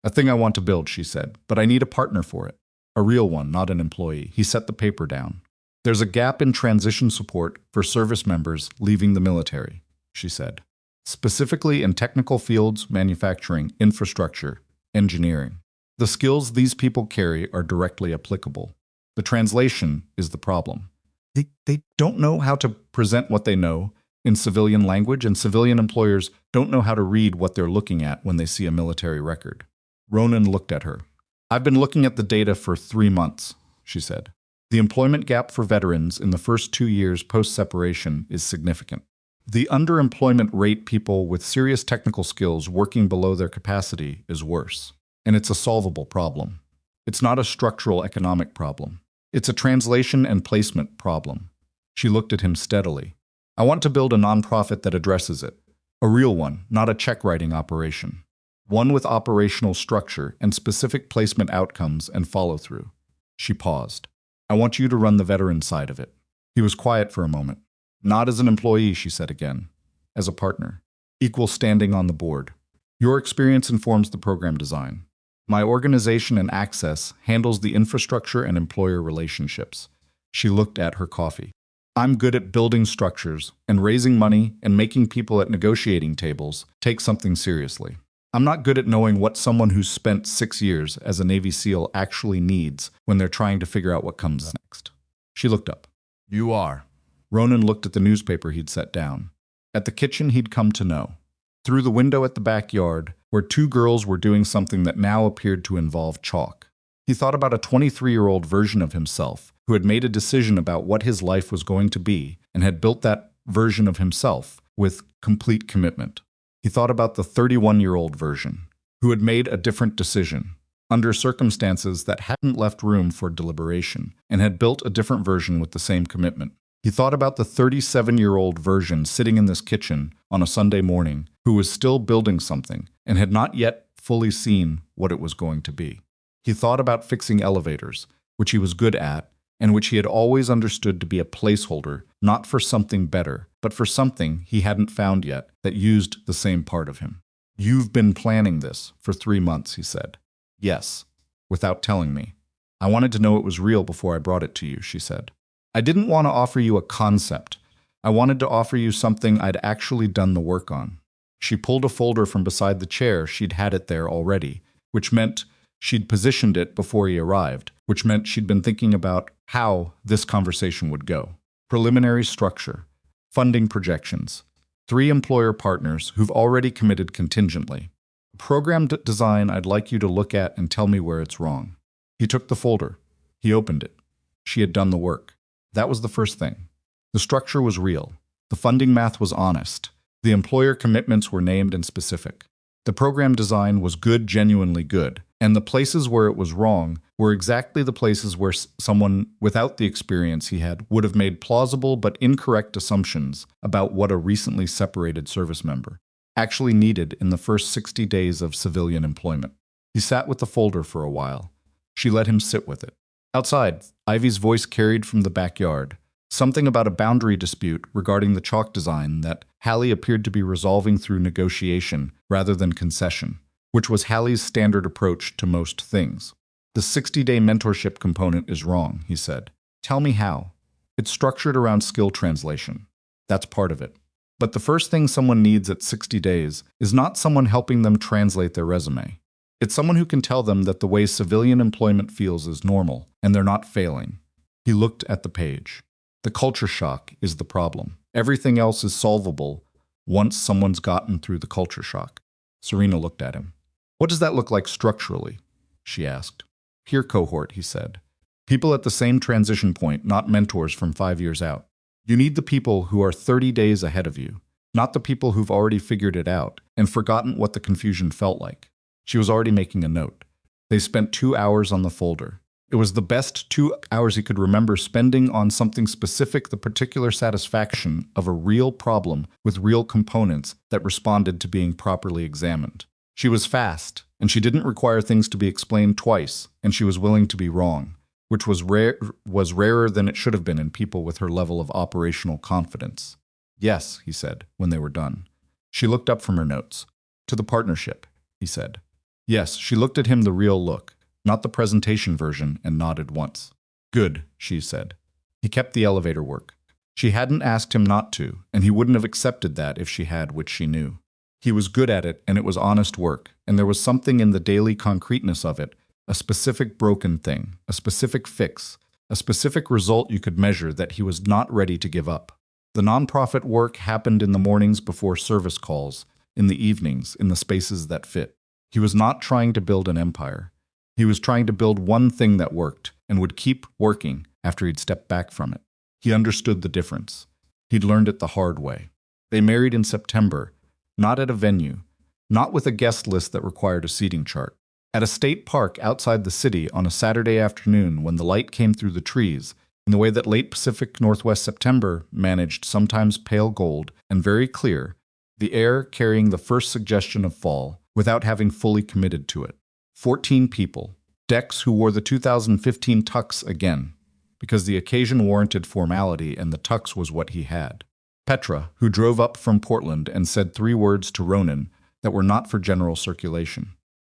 "A thing I want to build," she said, "but I need a partner for it. A real one, not an employee." He set the paper down. "There's a gap in transition support for service members leaving the military," she said. "Specifically in technical fields, manufacturing, infrastructure, engineering. The skills these people carry are directly applicable. The translation is the problem. They don't know how to present what they know in civilian language, and civilian employers don't know how to read what they're looking at when they see a military record." Ronan looked at her. "I've been looking at the data for 3 months," she said. "The employment gap for veterans in the first 2 years post-separation is significant. The underemployment rate people with serious technical skills working below their capacity is worse. And it's a solvable problem. It's not a structural economic problem. It's a translation and placement problem." She looked at him steadily. "I want to build a nonprofit that addresses it. A real one, not a check-writing operation. One with operational structure and specific placement outcomes and follow-through." She paused. "I want you to run the veteran side of it." He was quiet for a moment. "Not as an employee," she said again. "As a partner. Equal standing on the board. Your experience informs the program design. My organization and access handles the infrastructure and employer relationships." She looked at her coffee. "I'm good at building structures and raising money and making people at negotiating tables take something seriously. I'm not good at knowing what someone who's spent 6 years as a Navy SEAL actually needs when they're trying to figure out what comes next." She looked up. "You are." Ronan looked at the newspaper he'd set down. At the kitchen he'd come to know. Through the window at the backyard, where 2 girls were doing something that now appeared to involve chalk. He thought about a 23-year-old version of himself who had made a decision about what his life was going to be and had built that version of himself with complete commitment. He thought about the 31-year-old version, who had made a different decision, under circumstances that hadn't left room for deliberation, and had built a different version with the same commitment. He thought about the 37-year-old version sitting in this kitchen on a Sunday morning, who was still building something and had not yet fully seen what it was going to be. He thought about fixing elevators, which he was good at, and which he had always understood to be a placeholder, not for something better, but for something he hadn't found yet that used the same part of him. "You've been planning this for 3 months," he said. "Yes, without telling me. I wanted to know it was real before I brought it to you," she said. "I didn't want to offer you a concept. I wanted to offer you something I'd actually done the work on." She pulled a folder from beside the chair. She'd had it there already, which meant she'd positioned it before he arrived, which meant she'd been thinking about how this conversation would go. Preliminary structure, funding projections, 3 employer partners who've already committed contingently. Program design I'd like you to look at and tell me where it's wrong. He took the folder. He opened it. She had done the work. That was the first thing. The structure was real. The funding math was honest. The employer commitments were named and specific. The program design was good, genuinely good, and the places where it was wrong were exactly the places where someone without the experience he had would have made plausible but incorrect assumptions about what a recently separated service member actually needed in the first 60 days of civilian employment. He sat with the folder for a while. She let him sit with it. Outside, Ivy's voice carried from the backyard, something about a boundary dispute regarding the chalk design that Hallie appeared to be resolving through negotiation rather than concession, which was Hallie's standard approach to most things. "The 60-day mentorship component is wrong," he said. "Tell me how." "It's structured around skill translation. That's part of it. But the first thing someone needs at 60 days is not someone helping them translate their resume. It's someone who can tell them that the way civilian employment feels is normal, and they're not failing." He looked at the page. "The culture shock is the problem. Everything else is solvable once someone's gotten through the culture shock." Serena looked at him. "What does that look like structurally?" she asked. "Peer cohort," he said. "People at the same transition point, not mentors from 5 years out. You need the people who are 30 days ahead of you, not the people who've already figured it out and forgotten what the confusion felt like." She was already making a note. They spent 2 hours on the folder. It was the best 2 hours he could remember spending on something specific, the particular satisfaction of a real problem with real components that responded to being properly examined. She was fast, and she didn't require things to be explained twice, and she was willing to be wrong, which was rarer than it should have been in people with her level of operational confidence. "Yes," he said, when they were done. She looked up from her notes. "To the partnership," he said. Yes, she looked at him the real look, not the presentation version, and nodded once. "Good," she said. He kept the elevator work. She hadn't asked him not to, and he wouldn't have accepted that if she had, which she knew. He was good at it, and it was honest work, and there was something in the daily concreteness of it, a specific broken thing, a specific fix, a specific result you could measure that he was not ready to give up. The nonprofit work happened in the mornings before service calls, in the evenings, in the spaces that fit. He was not trying to build an empire. He was trying to build one thing that worked and would keep working after he'd stepped back from it. He understood the difference. He'd learned it the hard way. They married in September, not at a venue, not with a guest list that required a seating chart. At a state park outside the city on a Saturday afternoon when the light came through the trees, in the way that late Pacific Northwest September managed sometimes pale gold and very clear, the air carrying the first suggestion of fall without having fully committed to it. 14 people, Dex who wore the 2015 tux again, because the occasion warranted formality and the tux was what he had. Petra, who drove up from Portland and said 3 words to Ronan that were not for general circulation.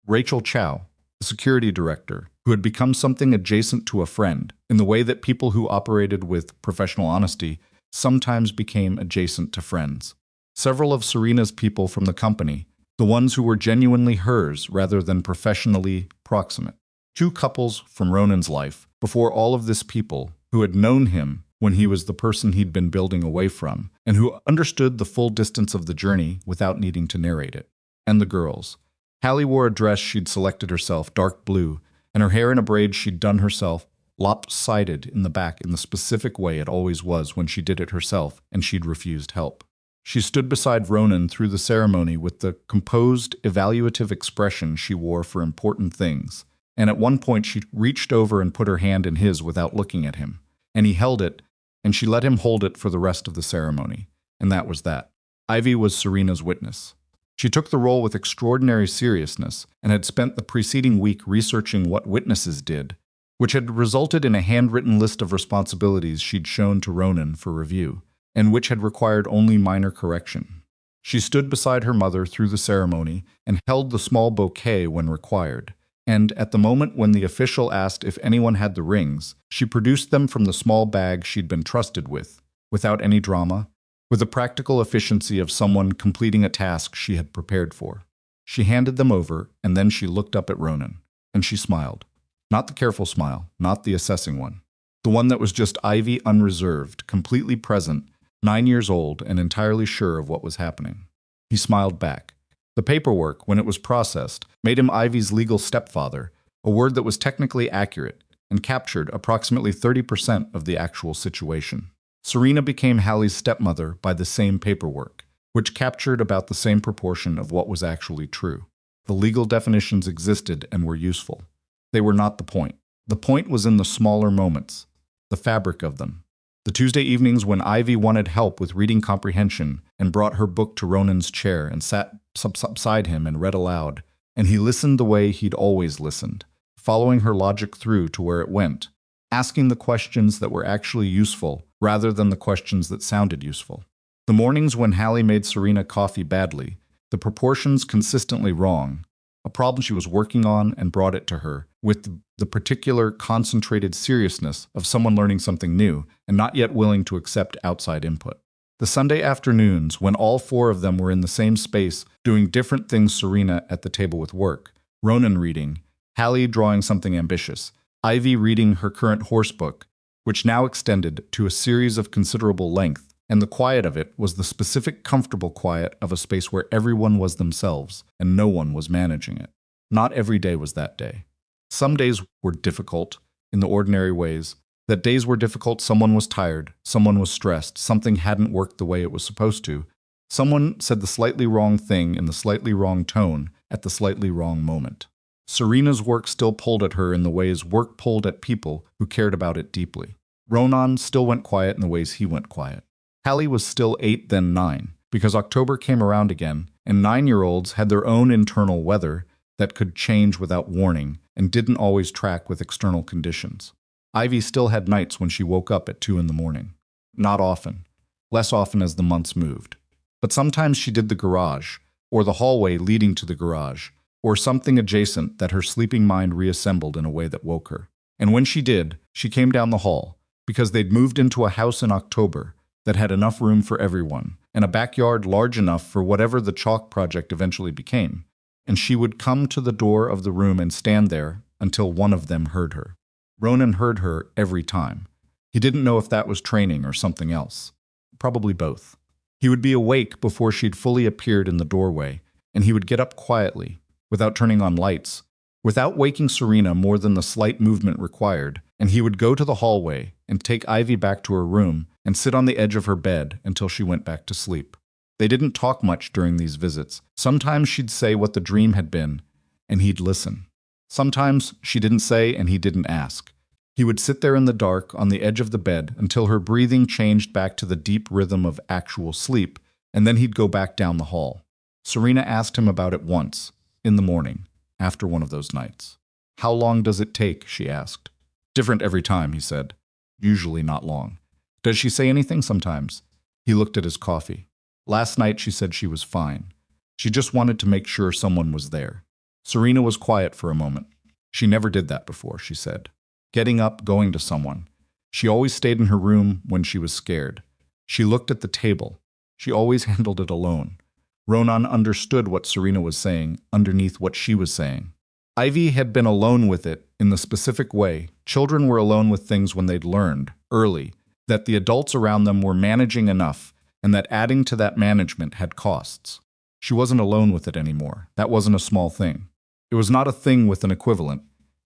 Rachel Chow, the security director, who had become something adjacent to a friend, in the way that people who operated with professional honesty sometimes became adjacent to friends. Several of Serena's people from the company, the ones who were genuinely hers rather than professionally proximate. 2 couples from Ronan's life, before all of this people, who had known him when he was the person he'd been building away from, and who understood the full distance of the journey without needing to narrate it. And the girls. Hallie wore a dress she'd selected herself, dark blue, and her hair in a braid she'd done herself, lopsided in the back in the specific way it always was when she did it herself and she'd refused help. She stood beside Ronan through the ceremony with the composed, evaluative expression she wore for important things, and at one point she reached over and put her hand in his without looking at him, and he held it, and she let him hold it for the rest of the ceremony, and that was that. Ivy was Serena's witness. She took the role with extraordinary seriousness and had spent the preceding week researching what witnesses did, which had resulted in a handwritten list of responsibilities she'd shown to Ronan for review, and which had required only minor correction. She stood beside her mother through the ceremony and held the small bouquet when required, and at the moment when the official asked if anyone had the rings, she produced them from the small bag she'd been trusted with, without any drama, with the practical efficiency of someone completing a task she had prepared for. She handed them over, and then she looked up at Ronan, and she smiled. Not the careful smile, not the assessing one. The one that was just Ivy unreserved, completely present, 9 years old and entirely sure of what was happening. He smiled back. The paperwork, when it was processed, made him Ivy's legal stepfather, a word that was technically accurate and captured approximately 30% of the actual situation. Serena became Hallie's stepmother by the same paperwork, which captured about the same proportion of what was actually true. The legal definitions existed and were useful. They were not the point. The point was in the smaller moments, the fabric of them. The Tuesday evenings when Ivy wanted help with reading comprehension and brought her book to Ronan's chair and sat beside him and read aloud, and he listened the way he'd always listened, following her logic through to where it went, asking the questions that were actually useful rather than the questions that sounded useful. The mornings when Hallie made Serena coffee badly, the proportions consistently wrong, a problem she was working on and brought it to her, with the particular concentrated seriousness of someone learning something new and not yet willing to accept outside input. The Sunday afternoons, when all four of them were in the same space doing different things, Serena at the table with work, Ronan reading, Hallie drawing something ambitious, Ivy reading her current horse book, which now extended to a series of considerable length, and the quiet of it was the specific comfortable quiet of a space where everyone was themselves and no one was managing it. Not every day was that day. Some days were difficult in the ordinary ways. That days were difficult, someone was tired, someone was stressed, something hadn't worked the way it was supposed to. Someone said the slightly wrong thing in the slightly wrong tone at the slightly wrong moment. Serena's work still pulled at her in the ways work pulled at people who cared about it deeply. Ronan still went quiet in the ways he went quiet. Hallie was still 8, then 9, because October came around again, and 9-year-olds had their own internal weather that could change without warning and didn't always track with external conditions. Ivy still had nights when she woke up at 2 in the morning. Not often. Less often as the months moved. But sometimes she did the garage, or the hallway leading to the garage, or something adjacent that her sleeping mind reassembled in a way that woke her. And when she did, she came down the hall, because they'd moved into a house in October that had enough room for everyone, and a backyard large enough for whatever the chalk project eventually became, and she would come to the door of the room and stand there until one of them heard her. Ronan heard her every time. He didn't know if that was training or something else. Probably both. He would be awake before she'd fully appeared in the doorway, and he would get up quietly, without turning on lights, without waking Serena more than the slight movement required, and he would go to the hallway and take Ivy back to her room and sit on the edge of her bed until she went back to sleep. They didn't talk much during these visits. Sometimes she'd say what the dream had been, and he'd listen. Sometimes she didn't say and he didn't ask. He would sit there in the dark on the edge of the bed until her breathing changed back to the deep rhythm of actual sleep, and then he'd go back down the hall. Serena asked him about it once, in the morning, after one of those nights. "How long does it take?" she asked. "Different every time," he said. "Usually not long." "Does she say anything sometimes?" He looked at his coffee. "Last night she said she was fine. She just wanted to make sure someone was there." Serena was quiet for a moment. She never did that before, she said. Getting up, going to someone. She always stayed in her room when she was scared. She looked at the table. She always handled it alone. Ronan understood what Serena was saying underneath what she was saying. Ivy had been alone with it in the specific way children were alone with things when they'd learned, early, that the adults around them were managing enough and that adding to that management had costs. She wasn't alone with it anymore. That wasn't a small thing. It was not a thing with an equivalent.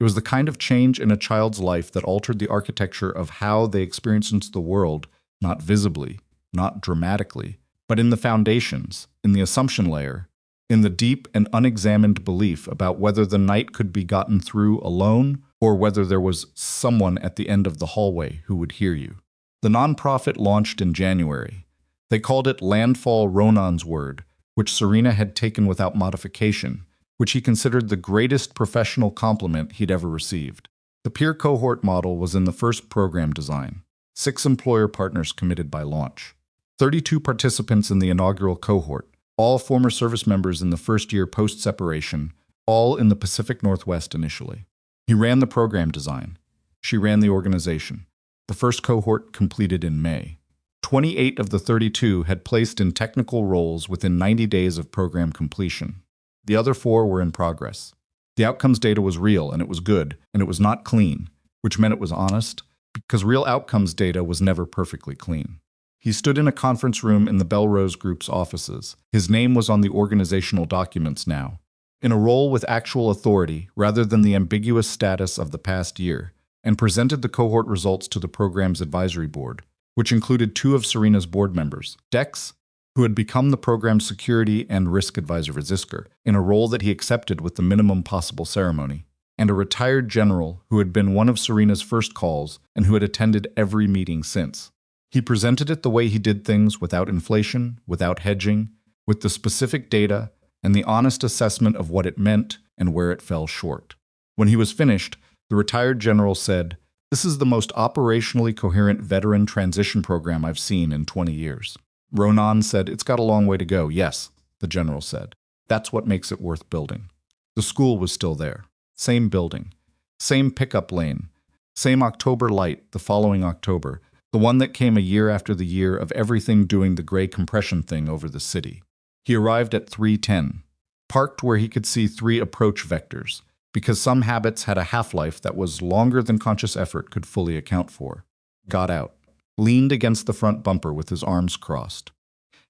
It was the kind of change in a child's life that altered the architecture of how they experienced the world, not visibly, not dramatically, but in the foundations, in the assumption layer, in the deep and unexamined belief about whether the night could be gotten through alone or whether there was someone at the end of the hallway who would hear you. The nonprofit launched in January. They called it Landfall Ronan's Word, which Serena had taken without modification, which he considered the greatest professional compliment he'd ever received. The peer cohort model was in the first program design. 6 employer partners committed by launch. 32 participants in the inaugural cohort, all former service members in the first year post-separation, all in the Pacific Northwest initially. He ran the program design. She ran the organization. The first cohort completed in May. 28 of the 32 had placed in technical roles within 90 days of program completion. The other 4 were in progress. The outcomes data was real, and it was good, and it was not clean, which meant it was honest, because real outcomes data was never perfectly clean. He stood in a conference room in the Belrose Group's offices. His name was on the organizational documents now, in a role with actual authority rather than the ambiguous status of the past year, and presented the cohort results to the program's advisory board, which included 2 of Serena's board members, Dex, who had become the program's security and risk advisor for Zisker, in a role that he accepted with the minimum possible ceremony, and a retired general who had been one of Serena's first calls and who had attended every meeting since. He presented it the way he did things, without inflation, without hedging, with the specific data and the honest assessment of what it meant and where it fell short. When he was finished, the retired general said, "This is the most operationally coherent veteran transition program I've seen in 20 years. Ronan said, "It's got a long way to go." "Yes," the general said. "That's what makes it worth building." The school was still there. Same building. Same pickup lane. Same October light the following October, the one that came a year after the year of everything doing the gray compression thing over the city. He arrived at 3:10, parked where he could see 3 approach vectors, because some habits had a half-life that was longer than conscious effort could fully account for. Got out. Leaned against the front bumper with his arms crossed.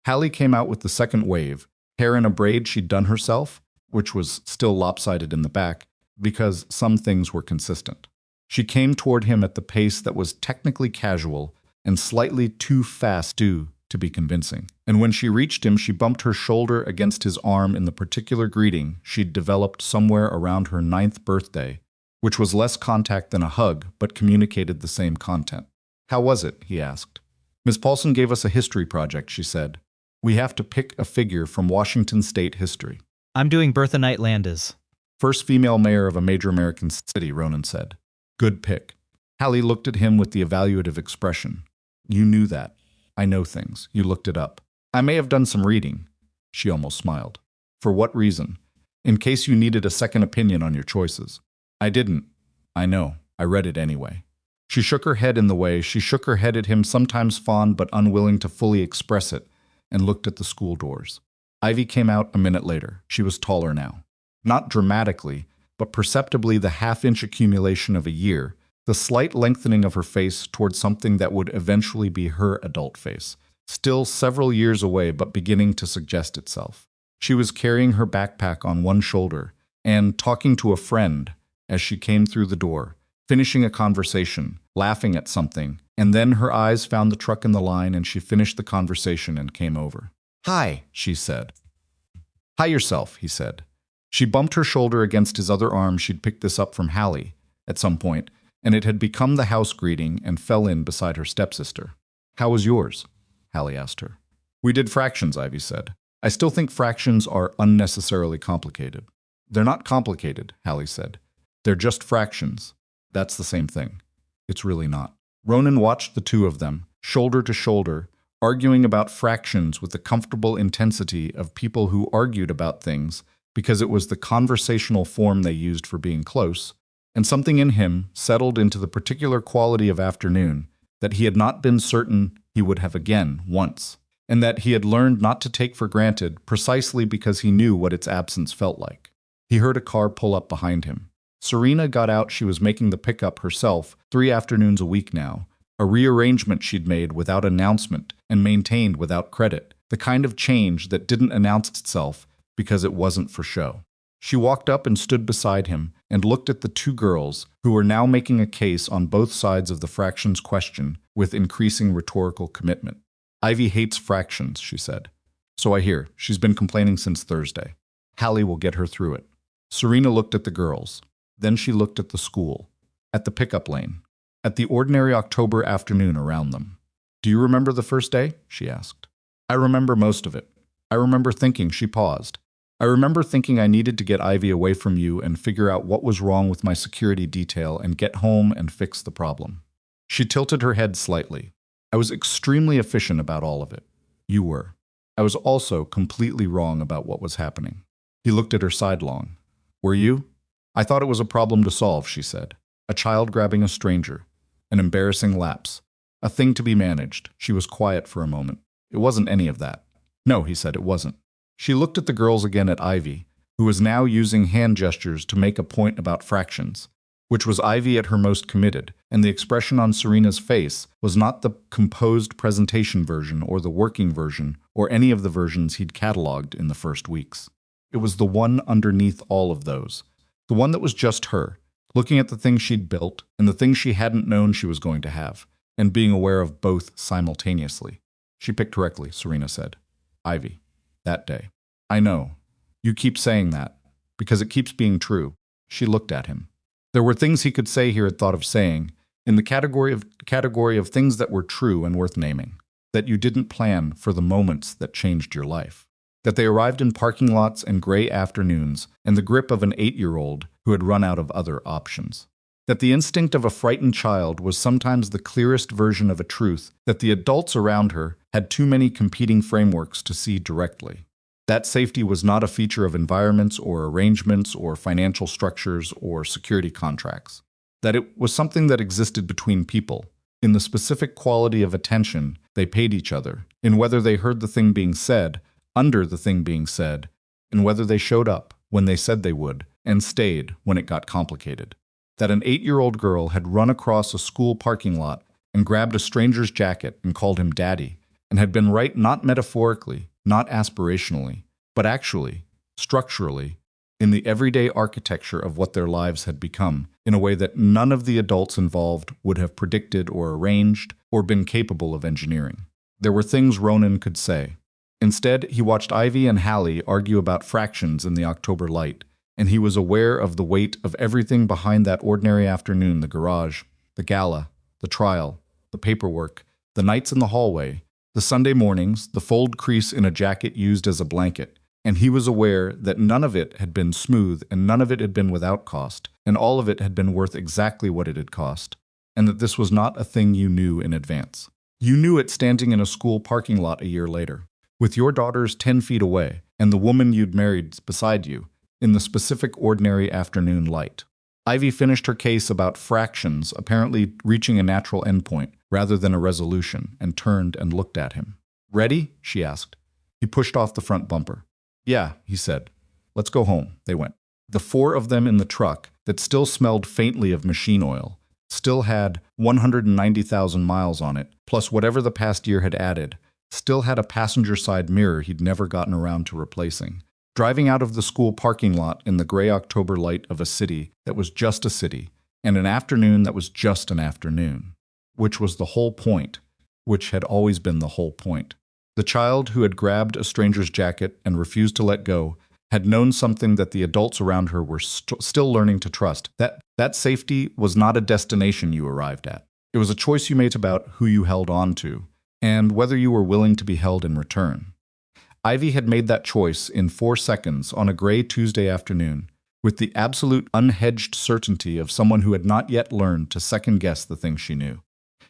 Hallie came out with the second wave, hair in a braid she'd done herself, which was still lopsided in the back, because some things were consistent. She came toward him at the pace that was technically casual and slightly too fast to be convincing. And when she reached him, she bumped her shoulder against his arm in the particular greeting she'd developed somewhere around her 9th birthday, which was less contact than a hug, but communicated the same content. "How was it?" he asked. "Ms. Paulson gave us a history project," she said. "We have to pick a figure from Washington state history." I'm doing Bertha Knight Landis. "First female mayor of a major American city," Ronan said. "Good pick." Hallie looked at him with the evaluative expression. "You knew that. I know things. You looked it up." "I may have done some reading." She almost smiled. "For what reason?" "In case you needed a second opinion on your choices." "I didn't." "I know. I read it anyway." She shook her head in the way she shook her head at him, sometimes fond but unwilling to fully express it, and looked at the school doors. Ivy came out a minute later. She was taller now. Not dramatically, but perceptibly the half-inch accumulation of a year, the slight lengthening of her face toward something that would eventually be her adult face, still several years away but beginning to suggest itself. She was carrying her backpack on one shoulder and talking to a friend as she came through the door, finishing a conversation, laughing at something, and then her eyes found the truck in the line and she finished the conversation and came over. "Hi," she said. "Hi yourself," he said. She bumped her shoulder against his other arm. She'd picked this up from Hallie at some point, and it had become the house greeting and fell in beside her stepsister. "How was yours?" Hallie asked her. "We did fractions," Ivy said. "I still think fractions are unnecessarily complicated." "They're not complicated," Hallie said. "They're just fractions." "That's the same thing." "It's really not." Ronan watched the two of them, shoulder to shoulder, arguing about fractions with the comfortable intensity of people who argued about things because it was the conversational form they used for being close, and something in him settled into the particular quality of afternoon that he had not been certain he would have again once, and that he had learned not to take for granted precisely because he knew what its absence felt like. He heard a car pull up behind him. Serena got out. She was making the pickup herself 3 afternoons a week now, a rearrangement she'd made without announcement and maintained without credit, the kind of change that didn't announce itself because it wasn't for show. She walked up and stood beside him and looked at the two girls who were now making a case on both sides of the fractions question with increasing rhetorical commitment. Ivy hates fractions, she said. So I hear. She's been complaining since Thursday. Hallie will get her through it. Serena looked at the girls. Then she looked at the school, at the pickup lane, at the ordinary October afternoon around them. Do you remember the first day? She asked. I remember most of it. I remember thinking, she paused. I remember thinking I needed to get Ivy away from you and figure out what was wrong with my security detail and get home and fix the problem. She tilted her head slightly. I was extremely efficient about all of it. You were. I was also completely wrong about what was happening. He looked at her sidelong. Were you? I thought it was a problem to solve, she said. A child grabbing a stranger. An embarrassing lapse. A thing to be managed. She was quiet for a moment. It wasn't any of that. No, he said, it wasn't. She looked at the girls again at Ivy, who was now using hand gestures to make a point about fractions, which was Ivy at her most committed, and the expression on Serena's face was not the composed presentation version or the working version or any of the versions he'd cataloged in the first weeks. It was the one underneath all of those, the one that was just her, looking at the things she'd built and the things she hadn't known she was going to have, and being aware of both simultaneously. She picked correctly, Serena said. Ivy. That day. I know. You keep saying that, because it keeps being true. She looked at him. There were things he could say he had thought of saying, in the category of things that were true and worth naming, that you didn't plan for the moments that changed your life. That they arrived in parking lots and gray afternoons and the grip of an 8-year-old who had run out of other options. That the instinct of a frightened child was sometimes the clearest version of a truth that the adults around her had too many competing frameworks to see directly. That safety was not a feature of environments or arrangements or financial structures or security contracts. That it was something that existed between people, in the specific quality of attention they paid each other, in whether they heard the thing being said, under the thing being said, and whether they showed up when they said they would, and stayed when it got complicated. That an 8-year-old girl had run across a school parking lot and grabbed a stranger's jacket and called him daddy, and had been right not metaphorically, not aspirationally, but actually, structurally, in the everyday architecture of what their lives had become, in a way that none of the adults involved would have predicted or arranged or been capable of engineering. There were things Ronan could say. Instead, he watched Ivy and Hallie argue about fractions in the October light, and he was aware of the weight of everything behind that ordinary afternoon, the garage, the gala, the trial, the paperwork, the nights in the hallway, the Sunday mornings, the fold crease in a jacket used as a blanket, and he was aware that none of it had been smooth and none of it had been without cost, and all of it had been worth exactly what it had cost, and that this was not a thing you knew in advance. You knew it standing in a school parking lot a year later, with your daughters 10 feet away, and the woman you'd married beside you, in the specific ordinary afternoon light. Ivy finished her case about fractions apparently reaching a natural endpoint rather than a resolution, and turned and looked at him. Ready? She asked. He pushed off the front bumper. Yeah, he said. Let's go home. They went. The 4 of them in the truck, that still smelled faintly of machine oil, still had 190,000 miles on it, plus whatever the past year had added, still had a passenger side mirror he'd never gotten around to replacing. Driving out of the school parking lot in the gray October light of a city that was just a city, and an afternoon that was just an afternoon, which was the whole point, which had always been the whole point. The child who had grabbed a stranger's jacket and refused to let go had known something that the adults around her were still learning to trust, that safety was not a destination you arrived at. It was a choice you made about who you held on to, and whether you were willing to be held in return. Ivy had made that choice in 4 seconds on a gray Tuesday afternoon, with the absolute unhedged certainty of someone who had not yet learned to second-guess the things she knew.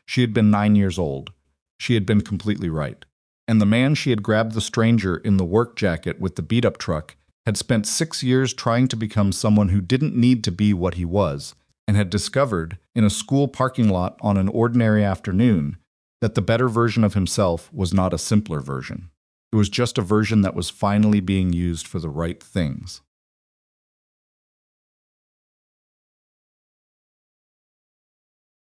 She had been 9 years old. She had been completely right. And the man she had grabbed the stranger in the work jacket with the beat-up truck had spent 6 years trying to become someone who didn't need to be what he was, and had discovered, in a school parking lot on an ordinary afternoon, that the better version of himself was not a simpler version. It was just a version that was finally being used for the right things.